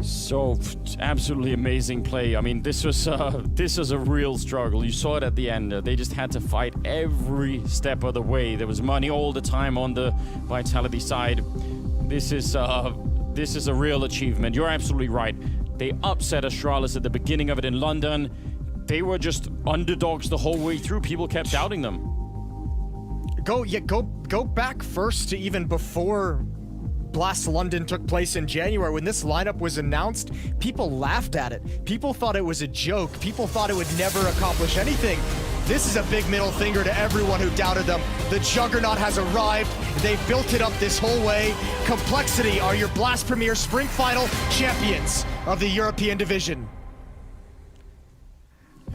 So absolutely amazing play. I mean, this was a real struggle. You saw it at the end. They just had to fight every step of the way. There was money all the time on the Vitality side. This is a real achievement. You're absolutely right. They upset Astralis at the beginning of it in London. They were just underdogs the whole way through. People kept doubting them. Go back first to even before Blast London took place in January. When this lineup was announced, people laughed at it. People thought it was a joke. People thought it would never accomplish anything. This is a big middle finger to everyone who doubted them. The Juggernaut has arrived. They've built it up this whole way. Complexity are your Blast Premier Spring Final champions of the European Division.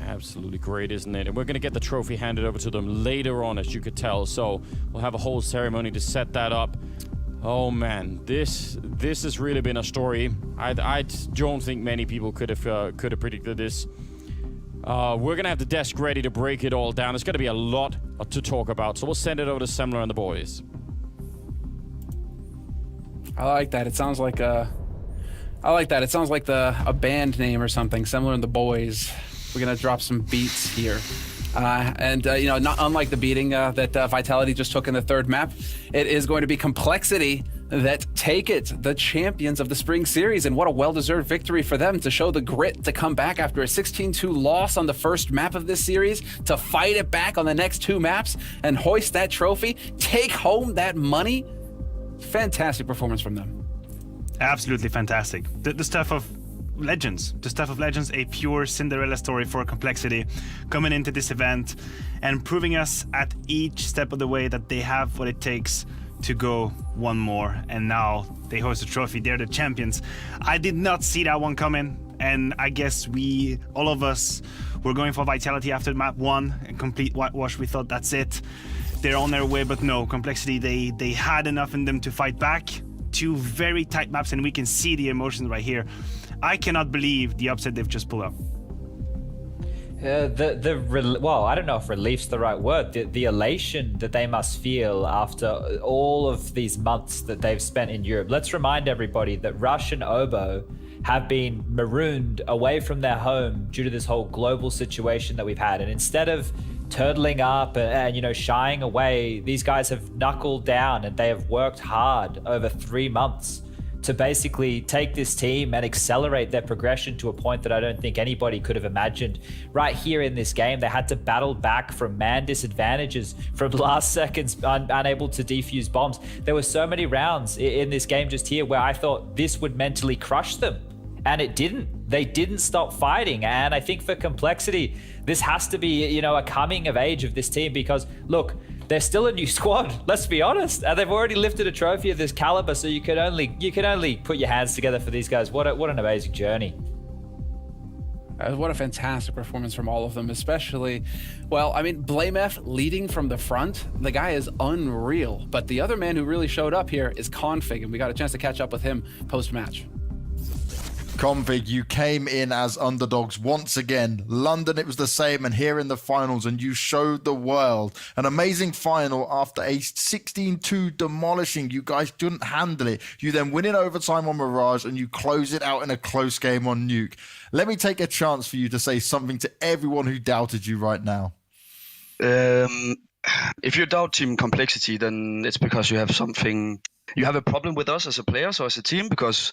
Absolutely great, isn't it? And we're going to get the trophy handed over to them later on, as you could tell. So we'll have a whole ceremony to set that up. Oh man, this has really been a story. I don't think many people could have predicted this. We're gonna have the desk ready to break it all down. There's gonna be a lot to talk about, so we'll send it over to Semler and the boys. I like that. It sounds like a band name or something. Semler and the boys. We're gonna drop some beats here. Not unlike the beating that Vitality just took in the 3rd map, it is going to be Complexity that take it, the champions of the Spring Series, and what a well-deserved victory for them to show the grit to come back after a 16-2 loss on the 1st map of this series, to fight it back on the next 2 maps and hoist that trophy, take home that money. Fantastic performance from them. Absolutely fantastic. The stuff of Legends. The Stuff of Legends, a pure Cinderella story for Complexity, coming into this event and proving us at each step of the way that they have what it takes to go one more, and now they host a trophy. They're the champions. I did not see that one coming. and I guess all of us were going for Vitality after map 1 and complete whitewash. We thought that's it, they're on their way, but no, Complexity, they had enough in them to fight back. 2 very tight maps, and we can see the emotions right here. I cannot believe the upset they've just pulled up. Well, I don't know if relief's the right word. The elation that they must feel after all of these months that they've spent in Europe. Let's remind everybody that Rush and Obo have been marooned away from their home due to this whole global situation that we've had. And instead of turtling up and you know, shying away, these guys have knuckled down and they have worked hard over 3 months to basically take this team and accelerate their progression to a point that I don't think anybody could have imagined. Right here in this game, they had to battle back from man disadvantages, from last seconds, unable to defuse bombs. There were so many rounds in this game just here where I thought this would mentally crush them, and it didn't. They didn't stop fighting, and I think for Complexity, this has to be, you know, a coming of age of this team, because look, they're still a new squad, let's be honest, and they've already lifted a trophy of this caliber, so you can only put your hands together for these guys. What an amazing journey. What a fantastic performance from all of them, especially, well, I mean, BlameF leading from the front, the guy is unreal, but the other man who really showed up here is Config, and we got a chance to catch up with him post-match. Config, you came in as underdogs once again. London, it was the same, and here in the finals, and you showed the world an amazing final after a 16-2 demolishing. You guys couldn't handle it. You then win in overtime on Mirage, and you close it out in a close game on Nuke. Let me take a chance for you to say something to everyone who doubted you right now. If you doubt Team Complexity, then it's because you have a problem with us as a player, so as a team, because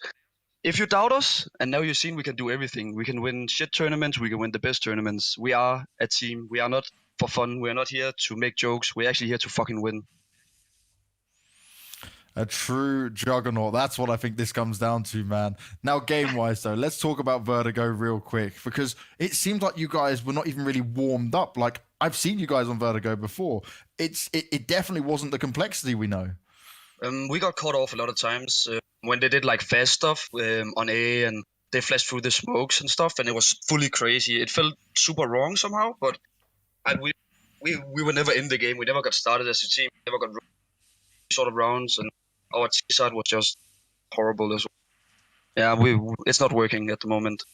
if you doubt us, and now you've seen we can do everything. We can win shit tournaments, we can win the best tournaments. We are a team. We are not for fun. We are not here to make jokes. We're actually here to fucking win. A true juggernaut. That's what I think this comes down to, man. Now, game-wise, though, let's talk about Vertigo real quick, because it seems like you guys were not even really warmed up. Like, I've seen you guys on Vertigo before. It definitely wasn't the Complexity we know. We got caught off a lot of times when they did like fast stuff on A, and they flashed through the smokes and stuff, and it was fully crazy. It felt super wrong somehow, but we were never in the game. We never got started as a team. We never got sort of rounds, and our T side was just horrible as well. Yeah, it's not working at the moment.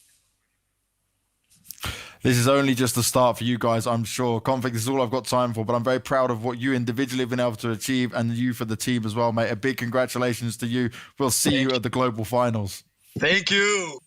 This is only just the start for you guys, I'm sure. Config, this is all I've got time for, but I'm very proud of what you individually have been able to achieve, and you for the team as well, mate. A big congratulations to you. We'll see you at the global finals. Thank you.